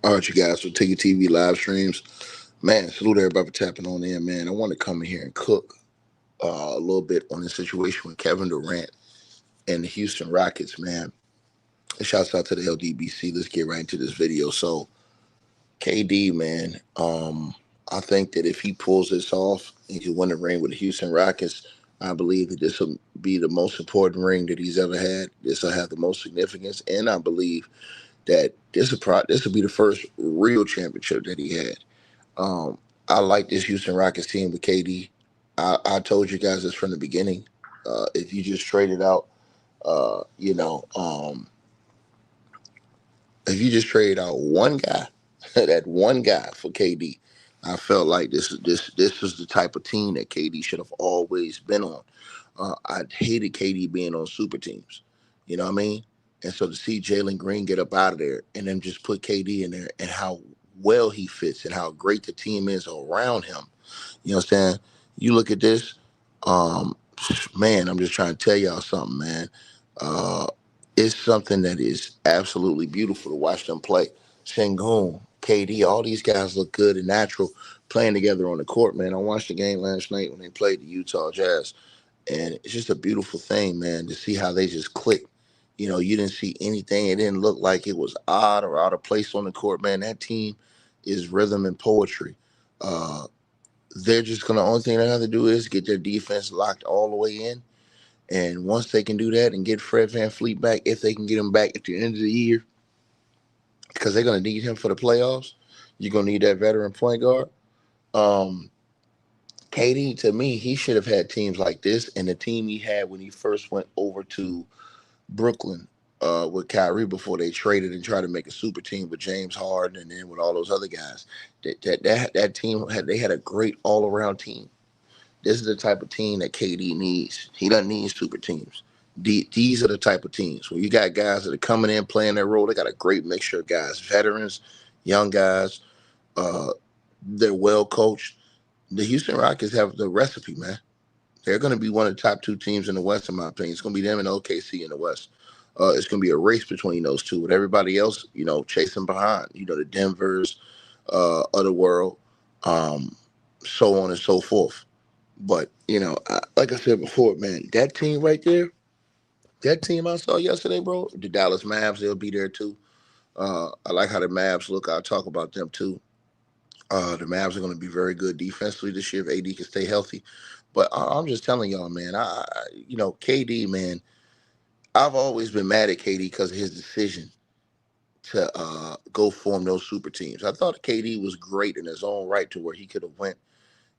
All right, you guys, for Ticket TV live streams. Man, salute everybody for tapping on in, man. I want to come in here and cook a little bit on the situation with Kevin Durant and the Houston Rockets, man. Shouts out to the LDBC. Let's get right into this video. So, KD, man, I think that if he pulls this off and he win the ring with the Houston Rockets, I believe that this will be the most important ring that he's ever had. This will have the most significance, and I believe that this will be the first real championship that he had. I like this Houston Rockets team with KD. I told you guys this from the beginning. If you just traded out, uh, you know, um, if you just traded out one guy, that one guy for KD, I felt like this was the type of team that KD should have always been on. I hated KD being on super teams. You know what I mean? And so to see Jalen Green get up out of there and then just put KD in there and how well he fits and how great the team is around him. You know what I'm saying? You look at this, um, man, I'm just trying to tell y'all something, man. Uh, it's something that is absolutely beautiful to watch them play. Sengun, KD, all these guys look good and natural playing together on the court, man. I watched the game last night when they played the Utah Jazz. And it's just a beautiful thing, man, to see how they just click. You know, you didn't see anything. It didn't look like it was odd or out of place on the court, man. That team is rhythm and poetry. Uh, they're just gonna only thing they have to do is get their defense locked all the way in. And once they can do that and get Fred VanVleet back, if they can get him back at the end of the year, because they're gonna need him for the playoffs, you're gonna need that veteran point guard. Um, KD, to me, he should have had teams like this, and the team he had when he first went over to Brooklyn with Kyrie before they traded and tried to make a super team with James Harden and then with all those other guys. That team had a great all around team. This is the type of team that KD needs. He doesn't need super teams. These are the type of teams where you got guys that are coming in playing their role. They got a great mixture of guys, veterans, young guys. Uh, they're well coached. The Houston Rockets have the recipe, man. They're going to be one of the top two teams in the West, in my opinion. It's going to be them and OKC in the West. It's going to be a race between those two, with everybody else, chasing behind. The Denvers of the world, um, so on and so forth. But like I said before, man, that team right there, that team I saw yesterday, bro, the Dallas Mavs, they'll be there too. I like how the Mavs look. I'll talk about them too. The Mavs are going to be very good defensively this year if AD can stay healthy. But I'm just telling y'all, man. KD, man. I've always been mad at KD because of his decision to go form those super teams. I thought KD was great in his own right to where he could have went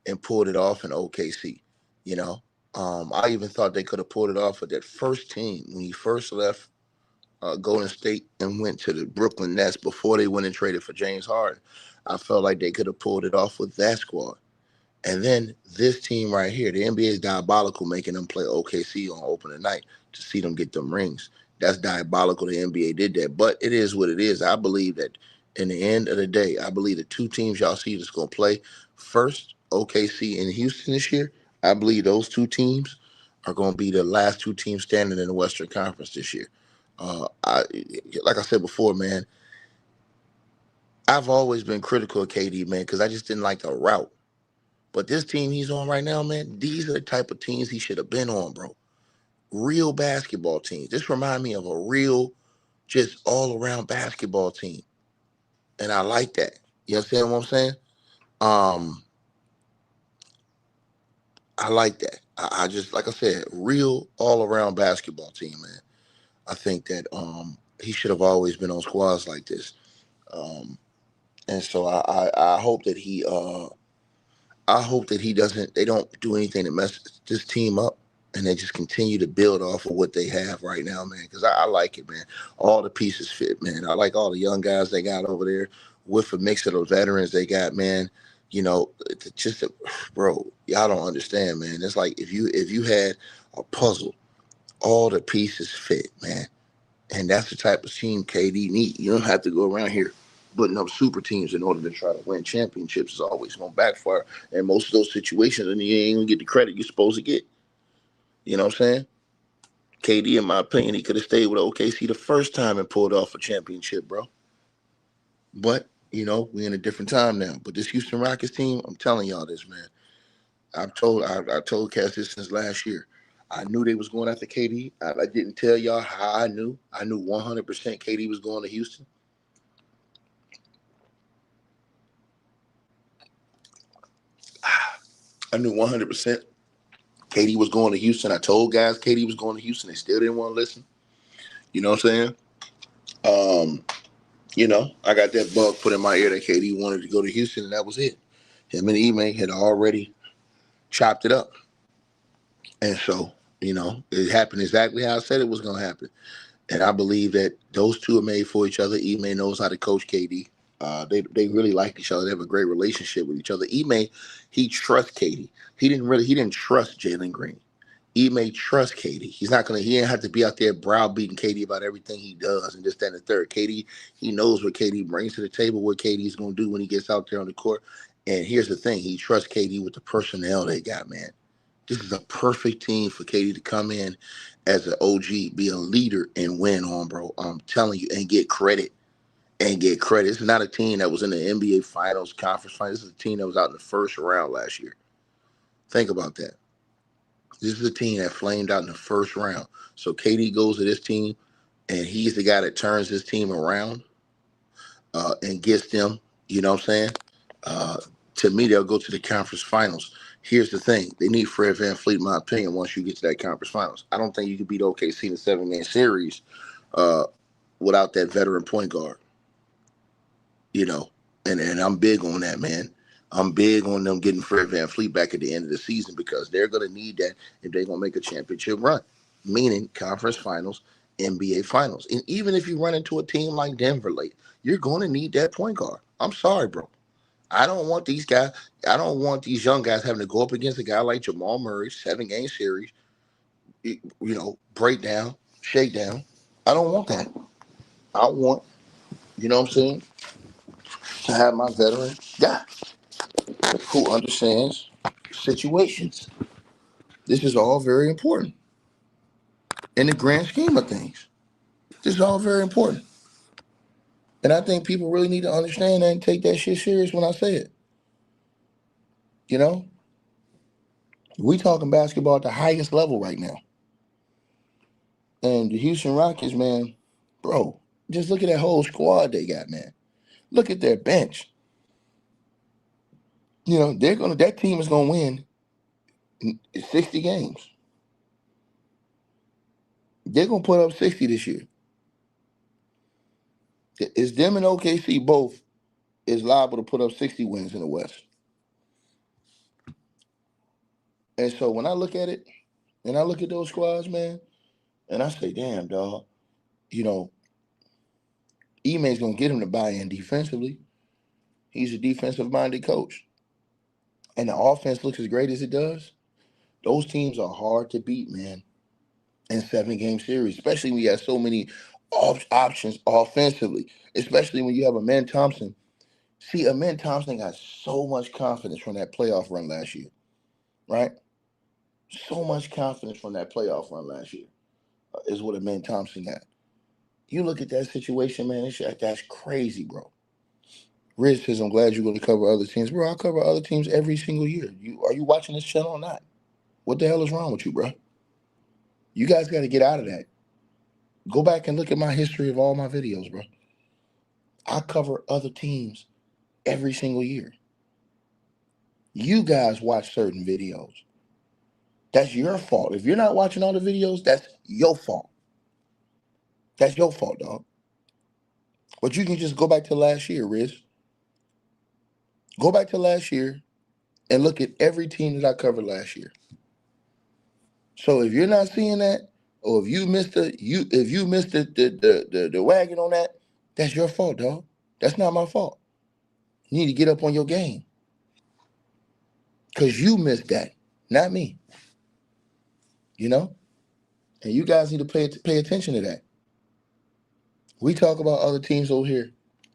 and pulled it off in OKC. You know, I even thought they could have pulled it off with that first team when he first left Golden State and went to the Brooklyn Nets before they went and traded for James Harden. I felt like they could have pulled it off with that squad. And then this team right here, the NBA is diabolical making them play OKC on opening night to see them get them rings. That's diabolical. The NBA did that, but it is what it is. I believe that in the end of the day, I believe the two teams y'all see that's going to play first, OKC and Houston this year. I believe those two teams are going to be the last two teams standing in the Western Conference this year. Like I said before, man, I've always been critical of KD, man, because I just didn't like the route. But this team he's on right now, man, these are the type of teams he should have been on, bro. Real basketball teams. This remind me of a real, just all around basketball team. And I like that. You understand what I'm saying? Um, I like that. I just, like I said, real all around basketball team, man. I think that he should have always been on squads like this. Um, and so I hope that he doesn't. They don't do anything to mess this team up, and they just continue to build off of what they have right now, man. Because I like it, man. All the pieces fit, man. I like all the young guys they got over there with a mix of those veterans they got, man. It's just bro, y'all don't understand, man. It's like if you had a puzzle, all the pieces fit, man. And that's the type of team KD need. You don't have to go around here putting up super teams in order to try to win championships. Is always going to backfire. And most of those situations, and you ain't going to get the credit you're supposed to get. You know what I'm saying? KD, in my opinion, he could have stayed with OKC the first time and pulled off a championship, bro. But We're in a different time now. But this Houston Rockets team, I'm telling y'all this, man. I told Cass this since last year. I knew they was going after KD. I didn't tell y'all how I knew. I knew 100% KD was going to Houston. I knew 100% KD was going to Houston. I told guys KD was going to Houston. They still didn't want to listen. You know what I'm saying? I got that bug put in my ear that KD wanted to go to Houston, and that was it. Him and Ime had already chopped it up. And so, it happened exactly how I said it was going to happen. And I believe that those two are made for each other. Ime knows how to coach KD. They really like each other. They have a great relationship with each other. Ime, he trusts KD. He didn't trust Jalen Green. Ime trusts KD. He didn't have to be out there browbeating KD about everything he does and this, that, and the third. KD, he knows what KD brings to the table, what KD's going to do when he gets out there on the court. And here's the thing. He trusts KD with the personnel they got, man. This is a perfect team for KD to come in as an OG, be a leader, and win on, bro. I'm telling you, and get credit. And get credit. This is not a team that was in the NBA Finals, Conference Finals. This is a team that was out in the first round last year. Think about that. This is a team that flamed out in the first round. So KD goes to this team, and he's the guy that turns this team around and gets them, you know what I'm saying? Uh, to me, they'll go to the conference finals. Here's the thing. They need Fred VanVleet, in my opinion, once you get to that conference finals. I don't think you can beat OKC in a 7-game series uh, without that veteran point guard, you know. And I'm big on that, man. I'm big on them getting Fred VanVleet back at the end of the season because they're going to need that if they're going to make a championship run, meaning conference finals, NBA finals. And even if you run into a team like Denver late, you're going to need that point guard. I'm sorry, bro. I don't want these guys. I don't want these young guys having to go up against a guy like Jamal Murray, 7-game series, break down, shake down. I don't want that. I want, you know what I'm saying, to have my veteran guy who understands situations. This is all very important in the grand scheme of things. This is all very important. And I think people really need to understand that and take that shit serious when I say it. You know, we talking basketball at the highest level right now. And the Houston Rockets, man, bro, just look at that whole squad they got, man. Look at their bench. That team is gonna win 60 games. They're gonna put up 60 this year. It's them and OKC both is liable to put up 60 wins in the West. And so when I look at it, and I look at those squads, man, and I say, damn, dog, Ime's gonna get him to buy in defensively. He's a defensive-minded coach. And the offense looks as great as it does. Those teams are hard to beat, man, in 7-game series, especially when you have so many options offensively, especially when you have Amen Thompson. See, Amen Thompson got so much confidence from that playoff run last year, right? So much confidence from that playoff run last year is what Amen Thompson got. You look at that situation, man, that's crazy, bro. Riz says, I'm glad you're going to cover other teams. Bro, I cover other teams every single year. Are you watching this channel or not? What the hell is wrong with you, bro? You guys got to get out of that. Go back and look at my history of all my videos, bro. I cover other teams every single year. You guys watch certain videos. That's your fault. If you're not watching all the videos, that's your fault. That's your fault, dog. But you can just go back to last year, Riz. Go back to last year and look at every team that I covered last year. So if you're not seeing that, or if you missed the wagon on that, that's your fault, dog. That's not my fault. You need to get up on your game. Because you missed that, not me. You know? And you guys need to pay attention to that. We talk about other teams over here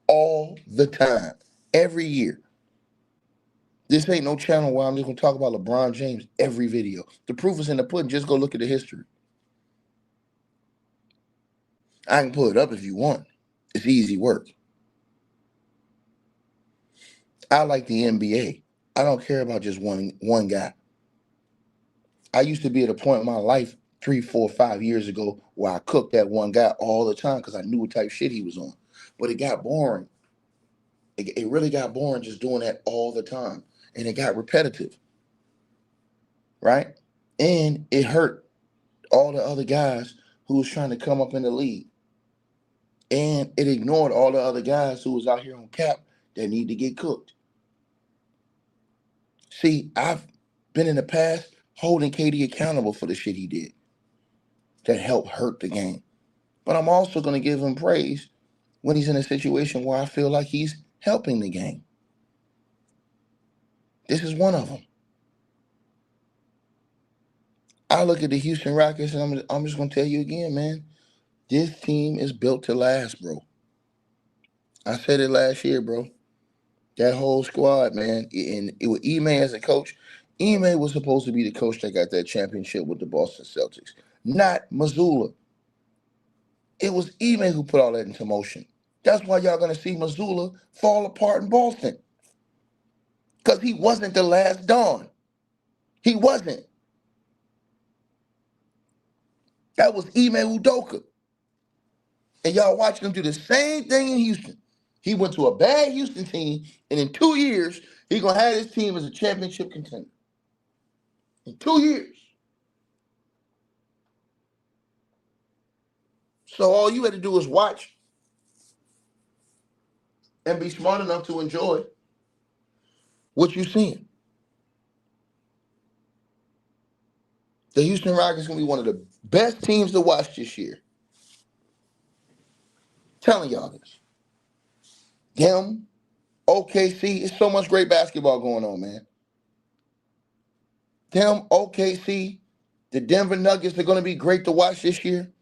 all the time, every year. This ain't no channel where I'm just going to talk about LeBron James every video. The proof is in the pudding. Just go look at the history. I can pull it up if you want. It's easy work. I like the NBA. I don't care about just one guy. I used to be at a point in my life 3, 4, 5 years ago where I cooked that one guy all the time because I knew what type of shit he was on. But it got boring. It really got boring just doing that all the time. And it got repetitive, right? And it hurt all the other guys who was trying to come up in the league. And it ignored all the other guys who was out here on cap that need to get cooked. See, I've been in the past holding KD accountable for the shit he did that helped hurt the game. But I'm also going to give him praise when he's in a situation where I feel like he's helping the game. This is one of them. I look at the Houston Rockets and I'm just going to tell you again, man, this team is built to last, bro. I said it last year, bro. That whole squad, man, and it with Ime as a coach. Ime was supposed to be the coach that got that championship with the Boston Celtics, not Mazzulla. It was Ime who put all that into motion. That's why y'all gonna see Mazzulla fall apart in Boston, because he wasn't the last Don. He wasn't. That was Ime Udoka, and y'all watching him do the same thing in Houston. He went to a bad Houston team, and in 2 years, he gonna have his team as a championship contender. In 2 years. So all you had to do is watch and be smart enough to enjoy what you're seeing. The Houston Rockets gonna be one of the best teams to watch this year. Telling y'all this. Them, OKC, it's so much great basketball going on, man. Them, OKC, the Denver Nuggets are gonna be great to watch this year.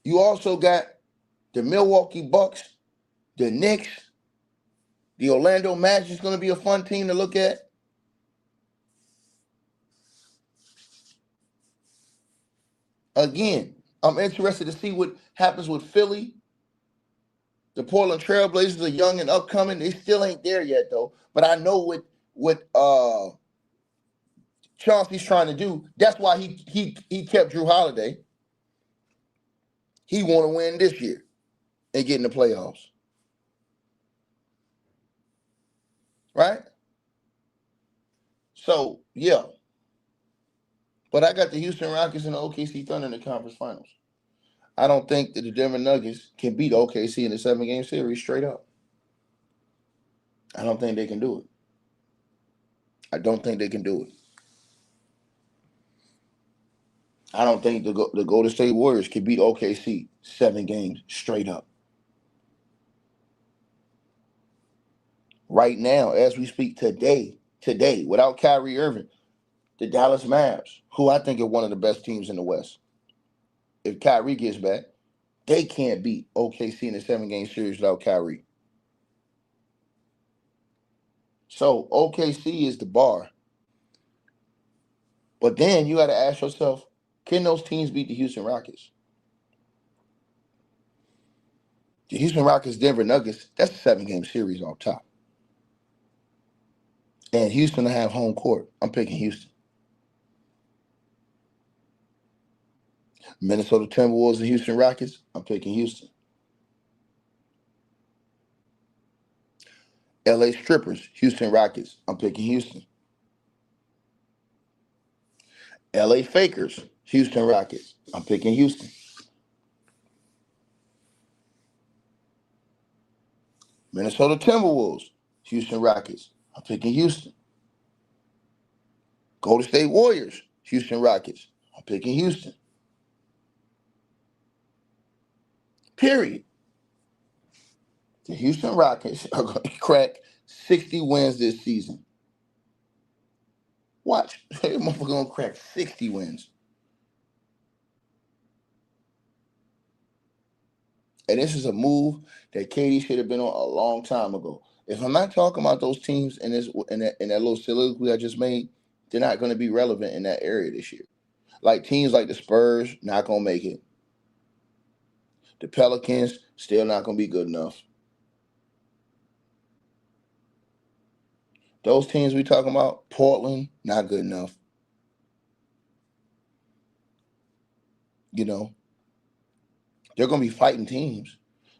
You also got the Milwaukee Bucks, the Knicks, the Orlando Magic is gonna be a fun team to look at. Again, I'm interested to see what happens with Philly. The Portland Trailblazers are young and upcoming. They still ain't there yet, though. But I know what Chauncey's trying to do. That's why he kept Drew Holiday. He want to win this year and get in the playoffs, right? So yeah, but I got the Houston Rockets and the OKC Thunder in the conference finals. I don't think that the Denver Nuggets can beat OKC in a 7-game series straight up. I don't think they can do it. I don't think they can do it. I don't think the Golden State Warriors can beat OKC 7 games straight up. Right now, as we speak today, without Kyrie Irving, the Dallas Mavs, who I think are one of the best teams in the West, if Kyrie gets back, they can't beat OKC in a 7-game series without Kyrie. So OKC is the bar. But then you got to ask yourself, can those teams beat the Houston Rockets? The Houston Rockets, Denver Nuggets, that's a 7-game series off top. And Houston to have home court. I'm picking Houston. Minnesota Timberwolves and Houston Rockets, I'm picking Houston. LA Strippers, Houston Rockets, I'm picking Houston. LA Fakers, Houston Rockets, I'm picking Houston. Minnesota Timberwolves, Houston Rockets, I'm picking Houston. Golden State Warriors, Houston Rockets, I'm picking Houston. Period. The Houston Rockets are going to crack 60 wins this season. Watch. They're going to crack 60 wins. And this is a move that KD should have been on a long time ago. If I'm not talking about those teams in that little soliloquy I just made, they're not going to be relevant in that area this year. Like teams like the Spurs, not going to make it. The Pelicans, Still not going to be good enough. Those teams we talking about, Portland, not good enough. You know, they're going to be fighting teams.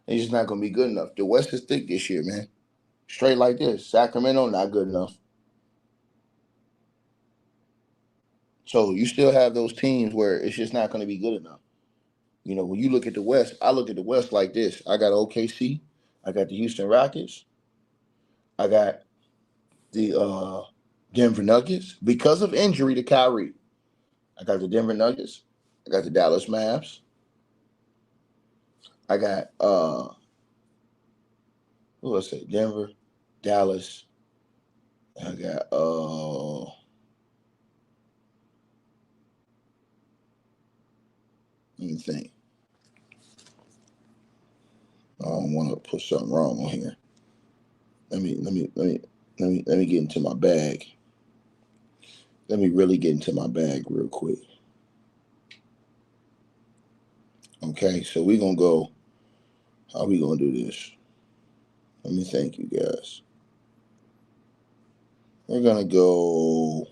They're just not going to be good enough. The West is thick this year, man. Straight like this. Sacramento, not good enough. So you still have those teams where it's just not going to be good enough. You know, when you look at the West, I look at the West like this. I got OKC. I got the Houston Rockets. I got the Denver Nuggets. Because of injury to Kyrie, I got the Denver Nuggets. I got the Dallas Mavs. I got who else? Denver, Dallas. I got let me think. I don't want to put something wrong on here. Let me get into my bag. Let me really get into my bag real quick. Okay, so we're gonna go. How we gonna do this? Let me thank you guys. We're gonna go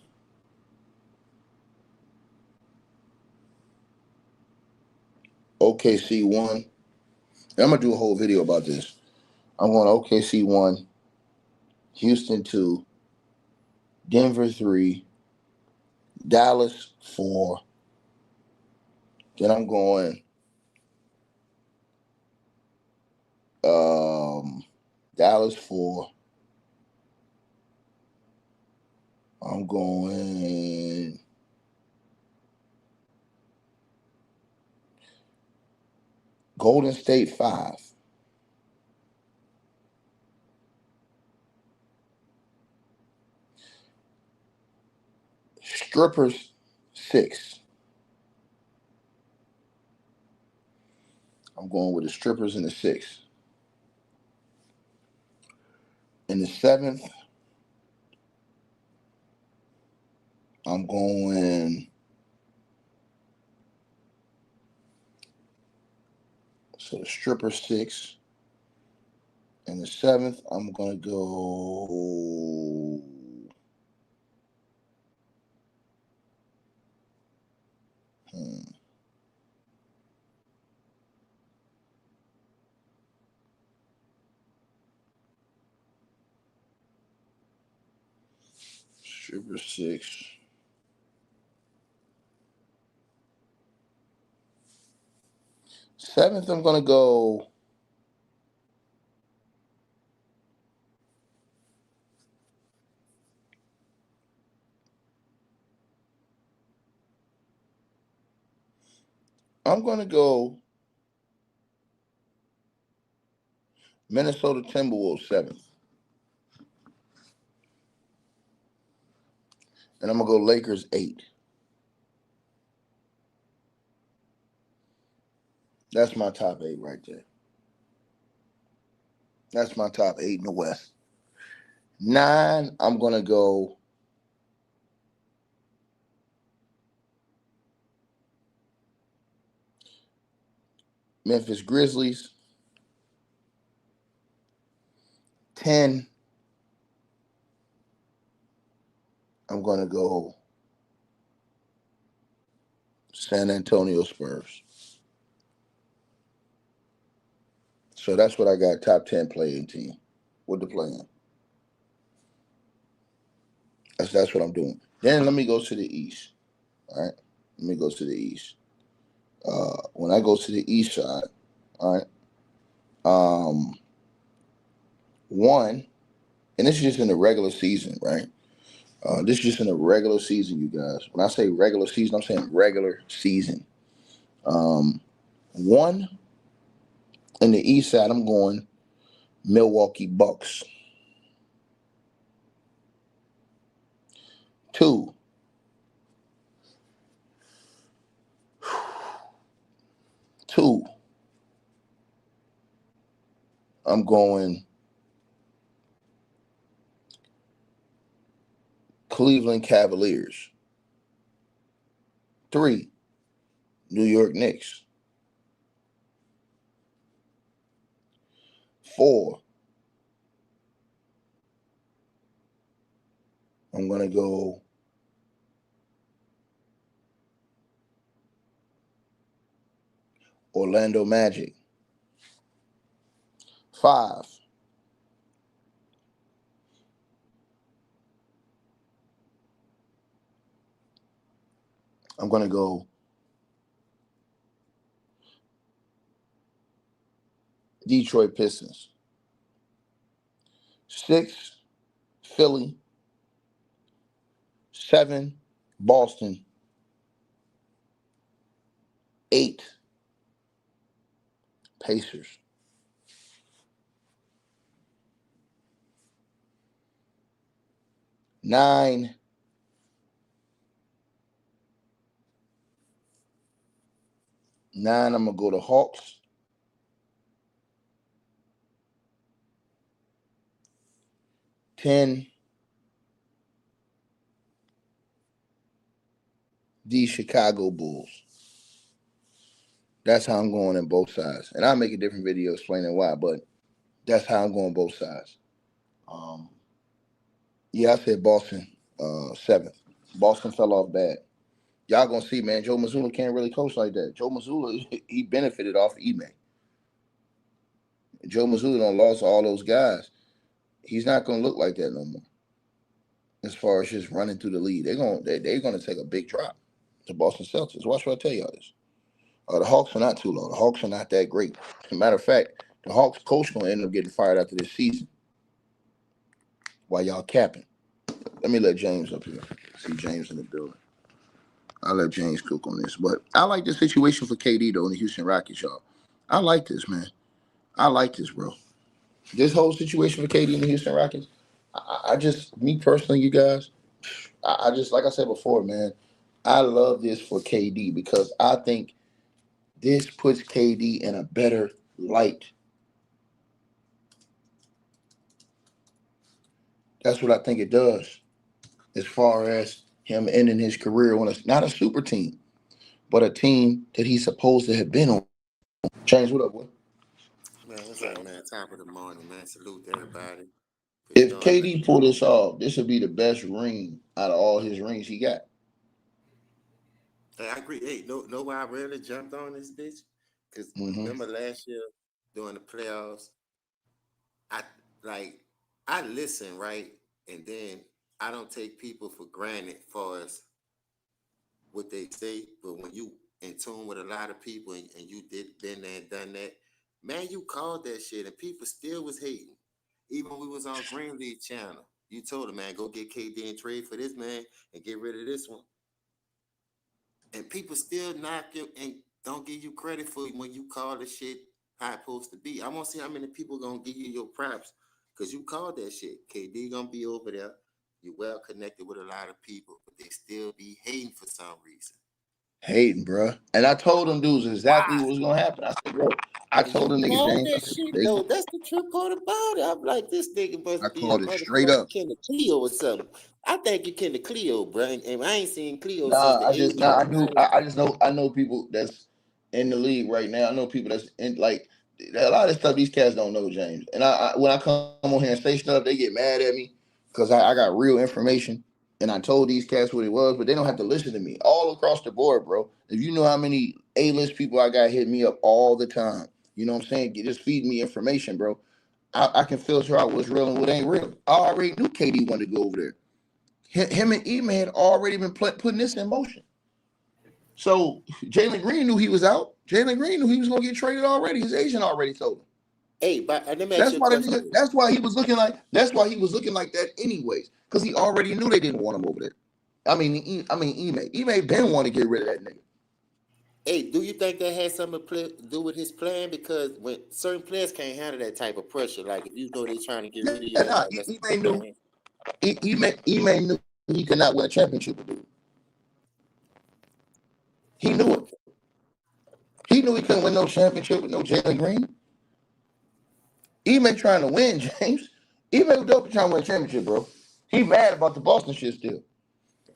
OKC 1. I'm gonna do a whole video about this. I'm going OKC 1, Houston 2, Denver 3, Dallas 4. Then I'm going Dallas 4. I'm going Golden State 5. Strippers 6. I'm going with the Strippers in the 6. In the 7th, I'm going the Stripper 6. In the 7th, I'm gonna go Stripper 6. Seventh, I'm gonna go Minnesota Timberwolves 7th. And I'm gonna go Lakers 8. That's my top 8 right there. That's my top 8 in the West. 9, I'm gonna go Memphis Grizzlies. 10, I'm gonna go San Antonio Spurs. So that's what I got, top 10 playing team with the plan. That's what I'm doing. Then let me go to the East. All right. Let me go to the East. When I go to the East side, all right. 1, and this is just in the regular season, right? This is just in the regular season, you guys. When I say regular season, I'm saying regular season. 1, in the East side, I'm going Milwaukee Bucks. 2, I'm going Cleveland Cavaliers. 3, New York Knicks. 4, I'm going to go Orlando Magic. 5, I'm going to go Detroit Pistons. 6, Philly. 7, Boston. 8, Pacers. 9, I'm going to go to Hawks. 10, the Chicago Bulls. That's how I'm going in both sides. And I'll make a different video explaining why, but that's how I'm going both sides. Yeah, I said Boston 7th. Boston fell off bad. Y'all gonna see, man, Joe Mazzulla can't really coach like that. Joe Mazzulla, he benefited off Ime. Joe Mazzulla done lost all those guys. He's not gonna look like that no more. As far as just running through the league, they're gonna take a big drop. The Boston Celtics. Watch what I tell y'all this. The Hawks are not too low. The Hawks are not that great. As a matter of fact, the Hawks coach gonna end up getting fired after this season. While y'all capping. Let me let James up here. See James in the building. I'll let James cook on this. But I like the situation for KD, though, in the Houston Rockets, y'all. I like this, man. I like this, bro. This whole situation for KD in the Houston Rockets, I just, me personally, you guys, I just, like I said before, man, I love this for KD because I think this puts KD in a better light. That's what I think it does as far as him ending his career on not a super team, but a team that he's supposed to have been on. James, what up, boy? Man, what's up, man? Top of the morning, man. Salute to everybody. If KD pull this off, this would be the best ring out of all his rings he got. Hey, I agree. Hey, know why I really jumped on this bitch? Because remember last year during the playoffs, I listen, right? And then I don't take people for granted for us what they say, but when you in tune with a lot of people and you been there and done that, man, you called that shit and people still was hating. Even when we was on Green League channel, you told them, man, go get KD and trade for this man and get rid of this one. And people still knock you and don't give you credit for when you call the shit how it's supposed to be. I want to see how many people gonna give you your props because you called that shit. KD gonna be over there. You're well connected with a lot of people, but they still be hating for some reason. Hating, bro. And I told them dudes exactly what was gonna happen. I said, bro, I told them niggas, James, that shit though. That's the trip part about it. I'm like, this nigga must be a called it straight up. Ken Cleo or something. I think you Ken Cleo, bro. And I ain't seen Cleo Nah, since the I just 80s. I just know I know people that's in the league right now. I know people that's in like a lot of stuff these cats don't know, James. And I when I come on here and say stuff, they get mad at me because I got real information and I told these cats what it was, but they don't have to listen to me all across the board, bro. If you know how many A-list people I got hitting me up all the time, you know what I'm saying? Just feed me information, bro. I can filter out what's real and what ain't real. I already knew KD wanted to go over there. Him and Ime had already been putting this in motion. So Jalen Green knew he was out. Jalen Green knew he was going to get traded already. His agent already told him. Hey, but let me ask you a question. That's why he was looking like. That's why he was looking like that, anyways, because he already knew they didn't want him over there. I mean, Ime been want to get rid of that nigga. Hey, do you think that has something to do with his plan? Because when certain players can't handle that type of pressure, like if you know they're trying to get rid of you, Ime knew he could not win a championship with dude. He knew it. He knew he couldn't win no championship with no Jalen Green. Ime trying to win, James. Ime was dope trying to win a championship, bro. He mad about the Boston shit still.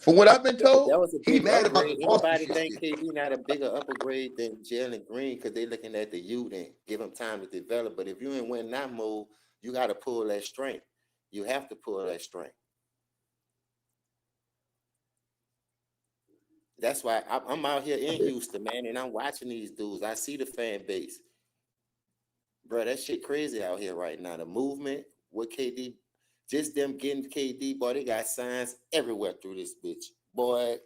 From what I've been But told, that was a he big mad about upgrade. the Boston Anybody shit think still. KD not a bigger upgrade than Jalen Green because they looking at the youth and give him time to develop. But if you ain't win that mode, you got to pull that strength. You have to pull that strength. That's why I'm out here in Houston, man, and I'm watching these dudes. I see the fan base, bro. That shit crazy out here right now. The movement with KD, just them getting KD, boy. They got signs everywhere through this bitch, boy.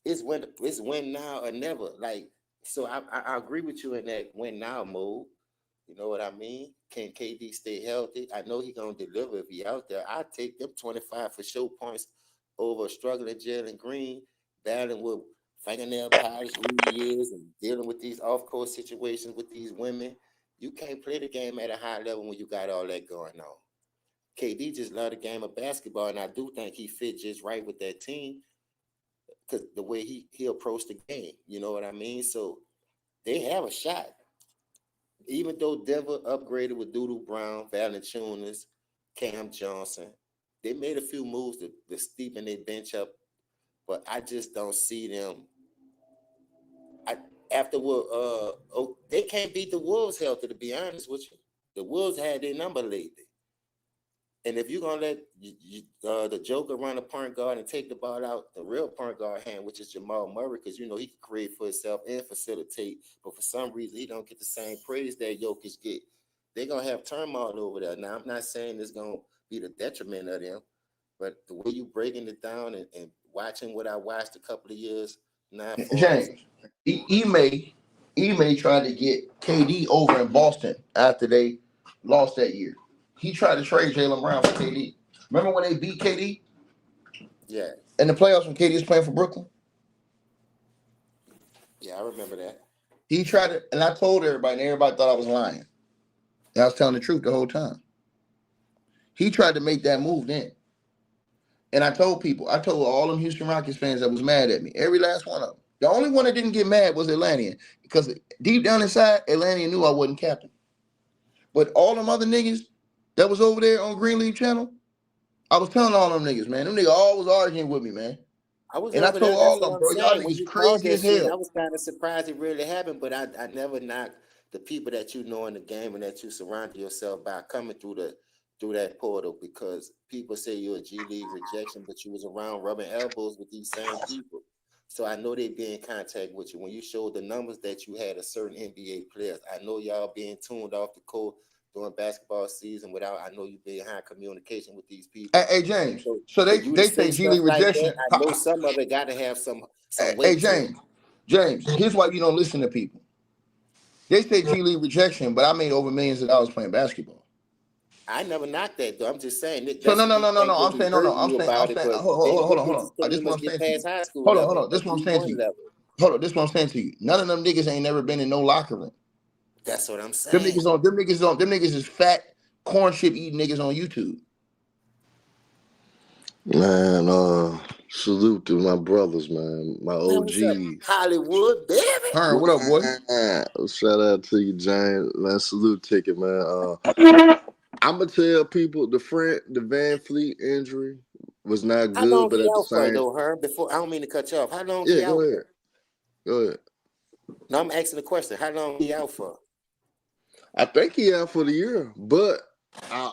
It's win now or never. Like, so I agree with you in that win now mode. You know what I mean? Can KD stay healthy? I know he gonna deliver if he out there. I take them 25 for show points over struggling Jalen Green, battling with fingernail polish who he is and dealing with these off-court situations with these women. You can't play the game at a high level when you got all that going on. KD just love the game of basketball, and I do think he fit just right with that team because the way he approached the game. You know what I mean? So they have a shot. Even though Denver upgraded with Doodoo Brown, Valanciunas, Cam Johnson, they made a few moves to steepen their bench up, but I just don't see them. I after what they can't beat the Wolves healthy, to be honest with you. The Wolves had their number lately. And if you're gonna let the Joker run a point guard and take the ball out the real point guard hand, which is Jamal Murray, because you know he can create for himself and facilitate, but for some reason he don't get the same praise that Jokic get. They're gonna have turmoil over there. Now I'm not saying it's gonna be the detriment of them, but the way you breaking it down and watching what I watched a couple of years now for us. James, Ime tried to get KD over in Boston after they lost that year. He tried to trade Jalen Brown for KD. Remember when they beat KD Yeah, in the playoffs when KD was playing for Brooklyn? yeah, I remember that. He tried to, and I told everybody, and everybody thought I was lying. And I was telling the truth the whole time. He tried to make that move then. And I told people, I told all them Houston Rockets fans that was mad at me, every last one of them. The only one that didn't get mad was Atlantean, because deep down inside, Atlantean knew I wasn't captain. But all them other niggas that was over there on Greenleaf Channel, I was telling all them niggas, man, them niggas all was arguing with me, man. I was And I over there. told all That's of what them, I'm bro, y'all saying. When niggas you called crazy that as shit, I hell. was kind of surprised it really happened. But I never knock the people that you know in the game and that you surrounded yourself by coming through that portal, because people say you're a G League rejection, but you was around rubbing elbows with these same people. So I know they be in contact with you. When you showed the numbers that you had a certain NBA players, I know y'all being tuned off the court during basketball season without. I know you being high communication with these people. Hey, James, So so for they, you to they say say G stuff League like that, rejection. I know some of it got to have some Hey, weight to it. James, here's why you don't listen to people. They say G League rejection, but I made over millions of dollars playing basketball. I never knocked that though. I'm just saying that So that's no, what no, these no, no, things no. they I'm be saying no, no. hurting you I'm about it, saying but hold them on, hold on, hold bitches on. think This you is what must I'm get saying to you. past high school Hold on, hold level on. This or is what I'm saying to D1 you. level. Hold on. This is what I'm saying to you. None of them niggas ain't never been in no locker room. That's what I'm Them saying. niggas on. Them niggas is fat corn chip eating niggas on YouTube. Man, salute to my brothers, man, my Man, what's up, OGs. Hollywood, baby? Hearn, what up, boy? Man, shout out to you, James. Man, salute ticket, man. I'm gonna tell people the Van Fleet injury was not How good, long but he at the out for same, though, Herb? Before I don't mean to cut you off. How long yeah, he go out ahead, for? go ahead. No, I'm asking the question. How long he out for? I think he out for the year, I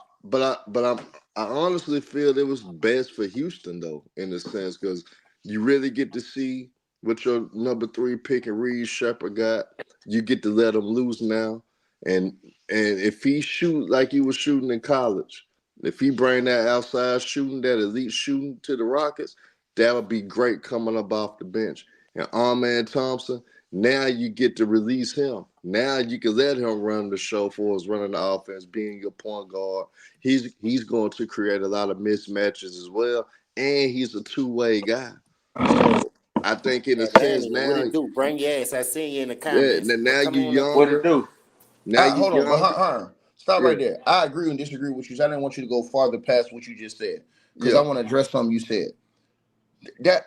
honestly feel it was best for Houston though, in a sense, because you really get to see what your number three pick and Reed Shepard got. You get to let him loose now, and if he shoot like he was shooting in college, if he bring that outside shooting, that elite shooting to the Rockets, that would be great coming up off the bench. And Arman Thompson, now you get to release him. Now you can let him run the show for us, running the offense, being your point guard. He's going to create a lot of mismatches as well, and he's a two-way guy. So I think in a sense Atlanta, what now, it do? Bring your ass. I seen you in the yeah, comments. now Come you on up What here. it younger. do? Now you Hold on, but younger. stop Yeah, right there. I agree and disagree with you. So I didn't want you to go farther past what you just said, because I yeah. want to address something you said. That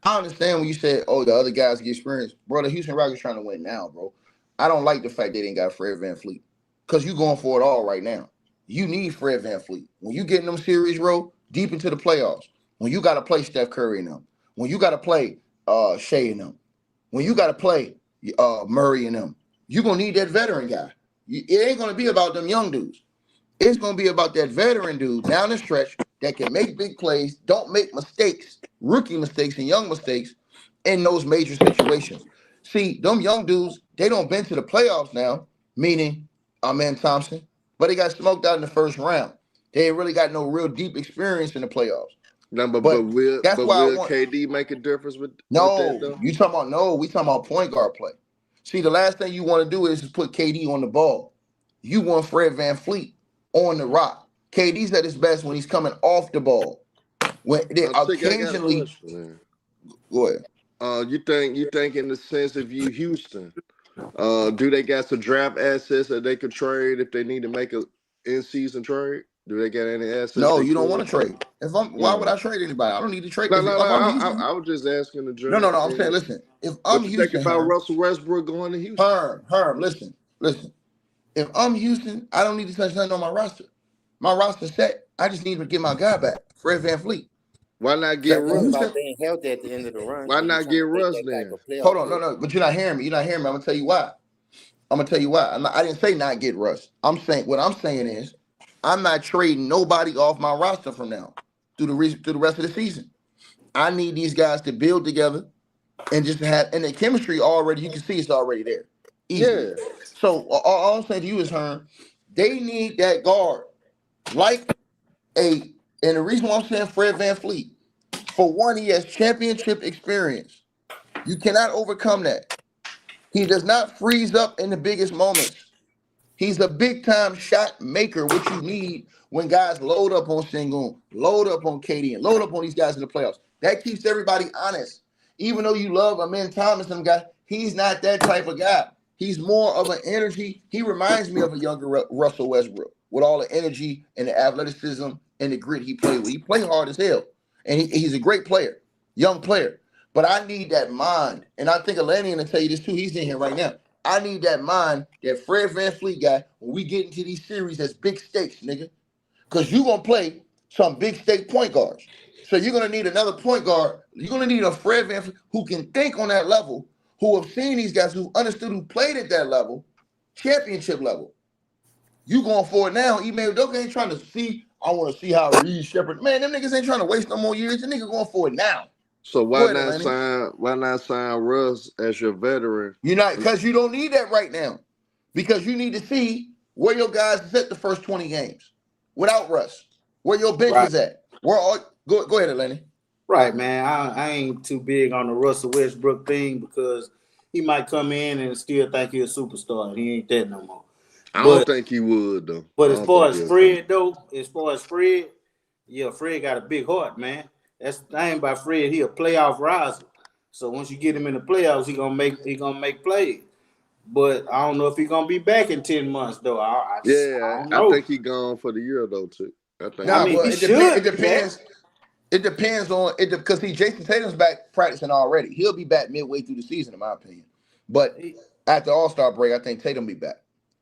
I understand when you said, "Oh, the other guys get experience." Bro, the Houston Rockets trying to win now, bro. I don't like the fact they didn't got Fred VanVleet, because you going for it all right now. You need Fred VanVleet when you get in them series, bro, deep into the playoffs. When you got to play Steph Curry and them. when you got to play Shea and them, when you got to play Murray and them, you're going to need that veteran guy. It ain't going to be about them young dudes. It's going to be about that veteran dude down the stretch that can make big plays, don't make mistakes, rookie mistakes and young mistakes in those major situations. See, them young dudes, they don't been to the playoffs now, meaning Amen Thompson, but they got smoked out in the first round. They ain't really got no real deep experience in the playoffs. No, but But will that's but why I will want. KD make a difference with that No, though? you talking about no, we talking about point guard play. See, the last thing you want to do is just put KD on the ball. You want Fred VanVleet on the rock. KD's at his best when he's coming off the ball. When they Tick, I got a occasionally question, man. go ahead. You think in the sense of you Houston, do they got some draft assets that they could trade if they need to make a in season trade? Do they got any assets No, they you don't want could? to trade. Why would No, I trade anybody? I don't need to trade. no, If no, no. I'm I, Houston, I, I was just asking the no, general no. I'm saying, opinion. listen. If I'm What you think Houston, about Russell Westbrook going to Houston? Herm, listen. If I'm Houston, I don't need to touch nothing on my roster. My roster set. I just need to get my guy back, Fred VanVleet. Why not get That It's Russ? about Houston. being healthy at the end of the run Why when you're not trying get to take Russ that type then? of Hold playoff on, push. no. But you're not hearing me. You're not hearing me. I'm gonna tell you why. I didn't say not get Russ. What I'm saying is I'm not trading nobody off my roster from now through the rest of the season. I need these guys to build together and just have and the chemistry already. You can see it's already there, easily. Yeah. So all I'm saying to you is, Herm, they need that guard like a. And the reason why I'm saying Fred VanVleet, for one, he has championship experience. You cannot overcome that. He does not freeze up in the biggest moments. He's a big time shot maker, which you need when guys load up on Sengun, load up on KD, and load up on these guys in the playoffs. That keeps everybody honest. Even though you love Amen Thomas, them guy, he's not that type of guy. He's more of an energy. He reminds me of a younger Russell Westbrook with all the energy and the athleticism and the grit he played with. He played hard as hell, and he's a great player, young player. But I need that mind, and I think Elenian will tell you this too. He's in here right now. I need that mind, that Fred VanVleet guy, when we get into these series that's big stakes, nigga. Because you're going to play some big stake point guards. So you're going to need another point guard. You're going to need a Fred VanVleet who can think on that level, who have seen these guys, who understood, who played at that level, championship level. You going for it now. Ime Udoka ain't trying to see, I want to see how Reed Shepard. Man, them niggas ain't trying to waste no more years. The nigga going for it now. So Go ahead, Atlantic. why not sign Russ as your veteran? You're not, because you don't need that right now. Because you need to see where your guys is at the first 20 games without Russ. Where your bench Right, is at. Go ahead, Atlantic. right, man. I ain't too big on the Russell Westbrook thing because he might come in and still think he's a superstar, and he ain't that no more. I don't But think he would though. I but as don't far think as he'll come. Fred though, yeah, Fred got a big heart, man. That's the thing about Fred. He a playoff riser. So once you get him in the playoffs, he gonna make plays. But I don't know if he's gonna be back in 10 months though. I Yeah, don't I know. think he gone for the year though too. I think I Nah, he mean, but he gone. it depends. It should be back. depends. It depends on it because see, Jason Tatum's back practicing already. He'll be back midway through the season, in my opinion. But He- after All-Star break, I think Tatum will be back.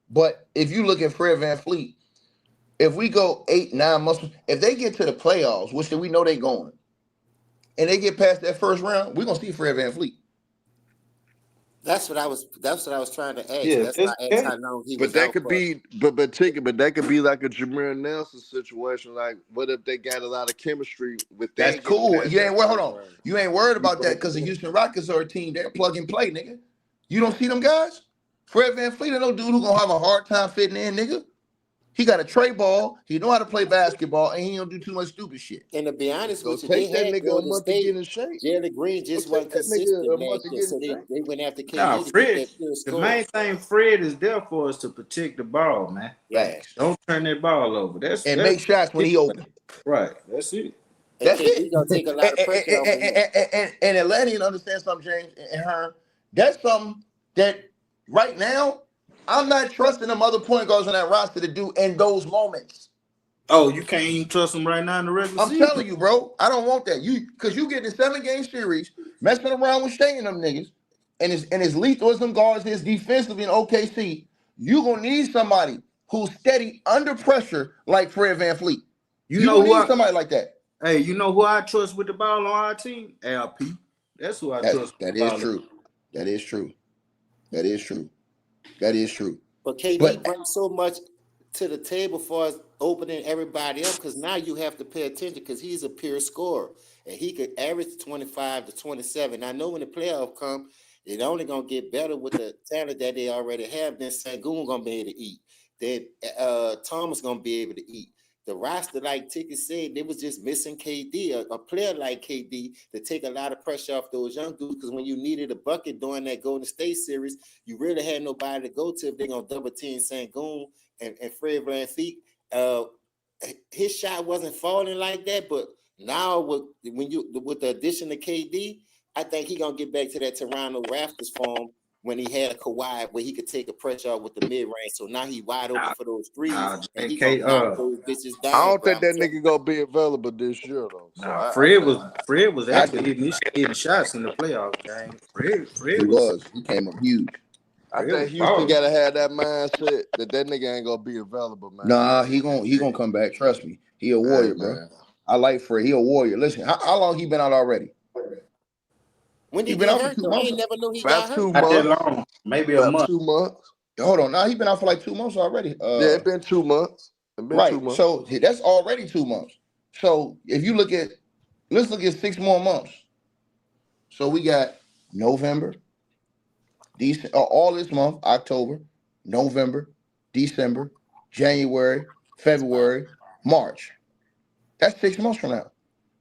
But if you look at Fred VanVleet, if we go 8, 9 months, if they get to the playoffs, which we know they're going, and they get past that first round, we're gonna see Fred VanVleet. That's what I was. That's what I was trying to ask you. yeah, That's why that's I asked okay. how long he But was that out could for. be, but that could be like a Jameer Nelson situation. Like, what if they got a lot of chemistry That's within getting cool. past You ain't that hold first on. round? You ain't worried You about know that what I'm because the saying? Houston Rockets are a team. They're plug and play, nigga. You don't see them guys? Fred VanVleet ain't no dude who gonna have a hard time fitting in, nigga. He got a tray ball. He know how to play basketball, and he don't do too much stupid shit. And to be honest So with you, they take that had nigga a Golden month to State. get in shape. Jalen Green So just take wasn't that nigga consistent a month last to year, get in so shape. they went after Nah, KD to get Fred. that pure The score. main thing Fred is there for is to protect the ball, man. Yeah, Facts. Don't turn that ball over. That's And that's make shots when it, he open. right. That's it. and That's KD it. gonna take a lot of pressure off of him. And Atlantean understand something, James and her. That's something that right now I'm not trusting them other point guards on that roster to do in those moments. Oh, you can't even trust him right now in the regular I'm season. telling you, bro. I don't want that. Because you get in 7-game series messing around with Shea and them niggas, and his lethal as them guards is defensively in OKC. You gonna need somebody who's steady under pressure like Fred VanVleet. You You know gonna who need somebody like that. Hey, you know who I trust with the ball on our team? LP. That's who I trust with That the is ball. true. That is true. That is true. That is true. But KD But brings so much to the table for us opening everybody up because now you have to pay attention because he's a pure scorer and he could average 25 to 27. I know when the playoff come, it only gonna get better with the talent that they already have. Then Sangoon gonna be able to eat. Then Thomas gonna be able to eat. The roster, like Ticket said, they was just missing KD, a player like KD to take a lot of pressure off those young dudes. Because when you needed a bucket during that Golden State series, you really had nobody to go to if they're gonna double team Sangoon and Fred VanVleet. His shot wasn't falling like that, but now with the addition of KD, I think he gonna get back to that Toronto Raptors form when he had a Kawhi where he could take a pressure off with the mid range. So now he wide open for those threes, and he gonna knock those bitches down. I don't think that nigga gonna be available this year though. So Fred was I actually hitting shots in the playoff game. Fred was. he came up huge. I think Houston gotta have that mindset that nigga ain't gonna be available, man. Nah, he gonna come back. Trust me. He a warrior, bro. Man. I like Fred. He a warrior. Listen, how long he been out already? When He did been he out for hurt? 2 I months. ain't never knew he About got 2 hurt. Not that months. long. Maybe About a month. 2 months. Hold on. Now he been out for like 2 months already. Yeah, it been 2 months. Right. So that's already 2 months. So if you let's look at 6 more months. So we got November, December, all this month, October, November, December, January, February, March. That's 6 months from now.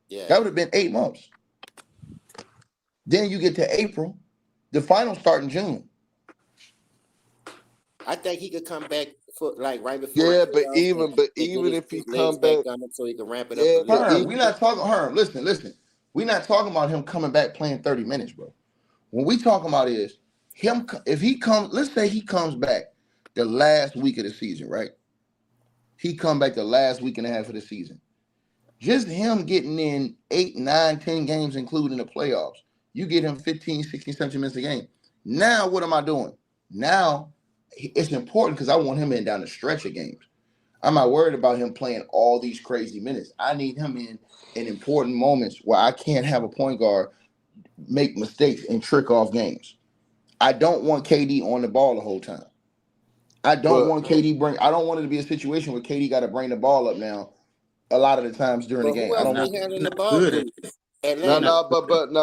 Yeah, That would have been 8 months. Then you get to April. The finals start in June. I think he could come back for like right before. Yeah, the but playoffs even if he his legs come back, on him so he can ramp it yeah, up a but little. Herm, we're not talking. Herm, listen. We're not talking about him coming back playing 30 minutes, bro. What we talking about is him. If he comes, let's say he comes back the last week of the season, right? He come back the last week and a half of the season. Just him getting in 8, 9, 10 games, including the playoffs. You get him 15, 16, 17 minutes a game. Now, what am I doing? Now, it's important because I want him in down the stretch of games. I'm not worried about him playing all these crazy minutes. I need him in important moments where I can't have a point guard make mistakes and trick off games. I don't want KD on the ball the whole time. I don't want it to be a situation where KD got to bring the ball up now a lot of the times during the But game. who I else don't want they that. handling the ball Good. dudes? Atlanta.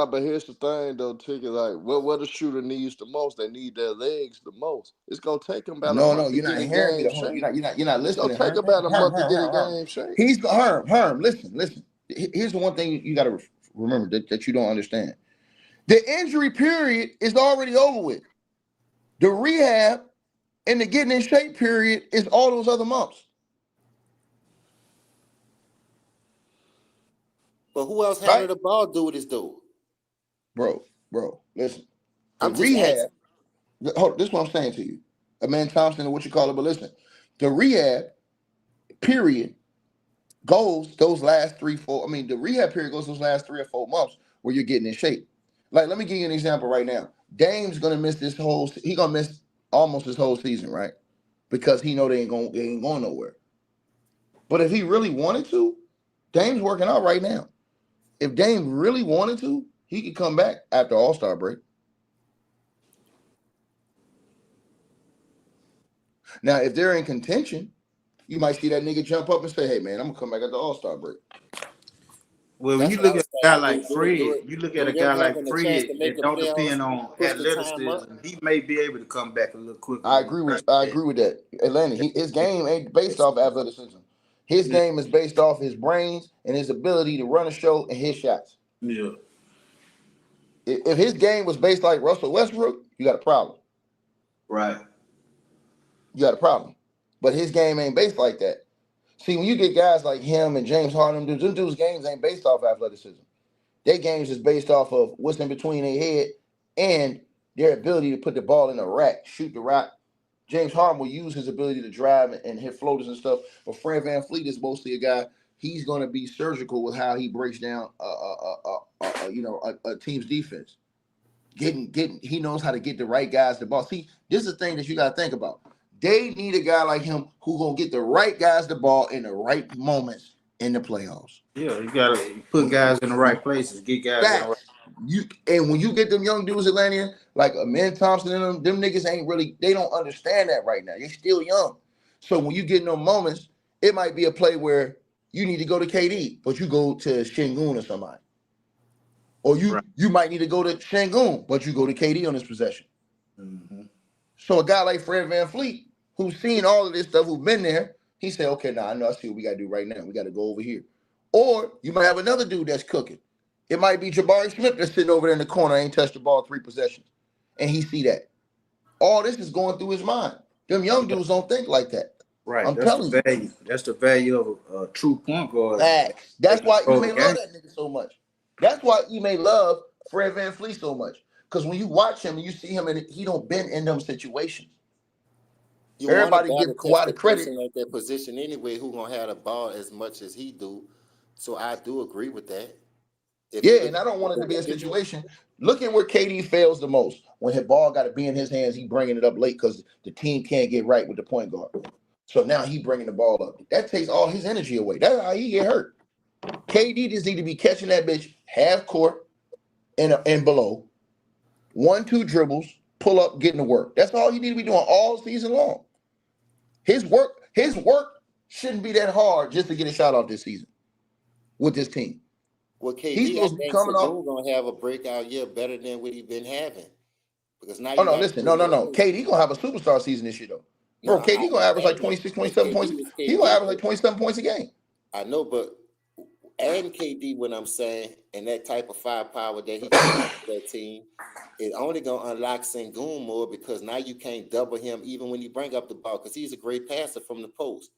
but here's the thing though, Ticket. Like, what a shooter needs the most? They need their legs the most. It's gonna take them about a No, month to you're get not in hearing me. game You're shape. not It's gonna listening. take Herm, about a month to get in Herm. game shape. He's Herm. Listen. Here's the one thing you got to remember that you don't understand. The injury period is already over with. The rehab and the getting in shape period is all those other months. But who else Right? handling the ball? Do this dude. Bro, listen. The I'm just rehab, asking. this is what I'm saying to you. Amen Thompson or what you call it, but listen. The rehab period goes those last 3, 4. I mean, the rehab period goes those last 3 or 4 months where you're getting in shape. Like, let me give you an example right now. Dame's gonna miss he gonna miss almost this whole season, right? Because he know they ain't going nowhere. But if he really wanted to, Dame's working out right now. If Dame really wanted to, he could come back after All-Star break. Now, if they're in contention, you might see that nigga jump up and say, "Hey, man, I'm gonna come back at the All-Star break." Well, when That's you what I look at was a guy saying. like Fred, you look at a Do them guy like having a chance Fred to make that the don't playoffs depend on push the time up? athleticism. He may be able to come back a little quicker. I agree with that. Atlanta, his game ain't based off athleticism. His game is based off his brains and his ability to run a show and hit shots. Yeah. If his game was based like Russell Westbrook, you got a problem. Right. You got a problem. But his game ain't based like that. See, when you get guys like him and James Harden, them dudes' games ain't based off athleticism. Their games is based off of what's in between their head and their ability to put the ball in the rack, shoot the rock. James Harden will use his ability to drive and hit floaters and stuff. But Fred VanVleet is mostly a guy. He's going to be surgical with how he breaks down, a team's defense. He knows how to get the right guys the ball. See, this is the thing that you got to think about. They need a guy like him who gonna get the right guys the ball in the right moments in the playoffs. Yeah, you gotta put guys in the right places, get guys in the right. Facts. And when you get them young dudes, Atlanta, like Amen Thompson and them niggas ain't really, they don't understand that right now. They're still young. So when you get in those moments, it might be a play where you need to go to KD, but you go to Şengün or somebody. Or you might need to go to Şengün, but you go to KD on this possession. Mm-hmm. So a guy like Fred VanVleet, who's seen all of this stuff, who's been there, he said, okay, now I see what we got to do right now. We got to go over here. Or you might have another dude that's cooking. It might be Jabari Smith that's sitting over there in the corner, ain't touched the ball 3 possessions. And he see that. All this is going through his mind. Them young dudes don't think like that. Right. I'm That's telling the value. That's the value of a true point guard. Facts. That's why you may Okay. love that nigga so much. That's why you may love Fred VanVleet so much. Because when you watch him and you see him, and he don't been in them situations. Everybody give Kawhi credit at that position anyway. Who gonna have the ball as much as he do? So I do agree with that. And I don't want it to be a situation. Look at where KD fails the most. When his ball got to be in his hands, he bringing it up late because the team can't get right with the point guard. So now he bringing the ball up. That takes all his energy away. That's how he get hurt. KD just need to be catching that bitch half court and below. 1-2 dribbles, pull up, getting to work. That's all he need to be doing all season long. His work shouldn't be that hard just to get a shot off this season with this team. Well, KD, he's supposed to be coming off. Gonna have a breakout year better than what he's been having. Because now no. KD gonna have a superstar season this year though. Bro, KD gonna average like 26, 27 points. He gonna average like 27 points a game. I know, but adding KD, what I'm saying, and that type of firepower that he can that team, is only gonna unlock Şengün more because now you can't double him even when you bring up the ball because he's a great passer from the post.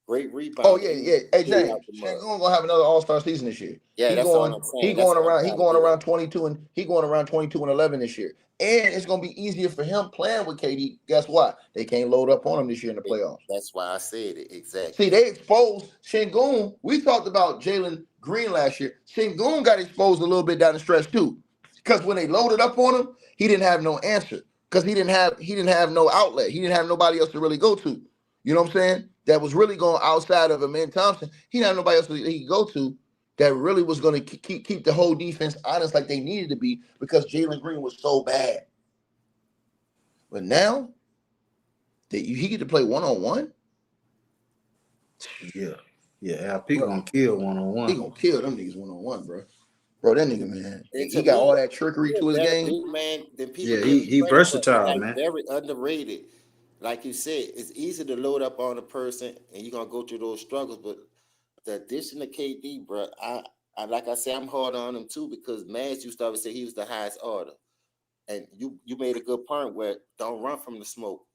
Great rebound. Oh yeah. Hey James, Şengün gonna have another All-Star season this year. Yeah, that's all I'm saying. He going around 22 and 11 this year. And it's gonna be easier for him playing with KD. Guess what? They can't load up on him this year in the playoffs. That's why I said it exactly. See, they exposed Şengün. We talked about Draymond Green last year. Şengün got exposed a little bit down the stretch too, because when they loaded up on him, he didn't have no answer because he didn't have no outlet. He didn't have nobody else to really go to. You know what I'm saying? That was really going outside of Amen Thompson. He didn't have nobody else he could go to that really was going to keep the whole defense honest like they needed to be because Jalen Green was so bad. But now that he get to play one-on-one. Yeah, LP gonna kill one-on-one. He gonna kill them niggas one-on-one, bro. Bro, that nigga, man, he got all that trickery to his game. Man, he versatile, man. Very underrated. Like you said, it's easy to load up on a person and you're gonna go through those struggles, but the addition of KD, bro, I like I said, I'm hard on him too because Maz used to always say he was the highest order. And you made a good point where don't run from the smoke.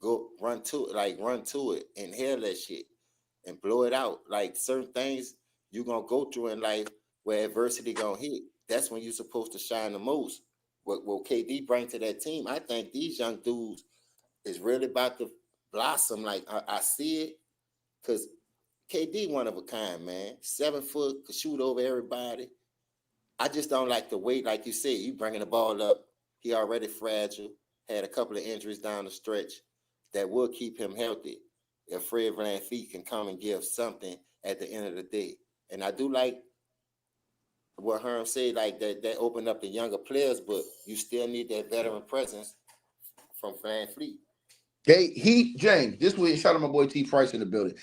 Go run to it, inhale that shit and blow it out. Like certain things you're gonna go through in life where adversity gonna hit. That's when you're supposed to shine the most. What KD bring to that team, I think these young dudes is really about to blossom. Like I see it, because KD one of a kind, man. 7 foot, could shoot over everybody. I just don't like the weight, like you said. You bringing the ball up. He already fragile. Had a couple of injuries down the stretch that will keep him healthy. If Fred VanVleet can come and give something at the end of the day, and I do like what Herm said, like that opened up the younger players, but you still need that veteran presence from VanVleet. James, this was shout out my boy T Price in the building.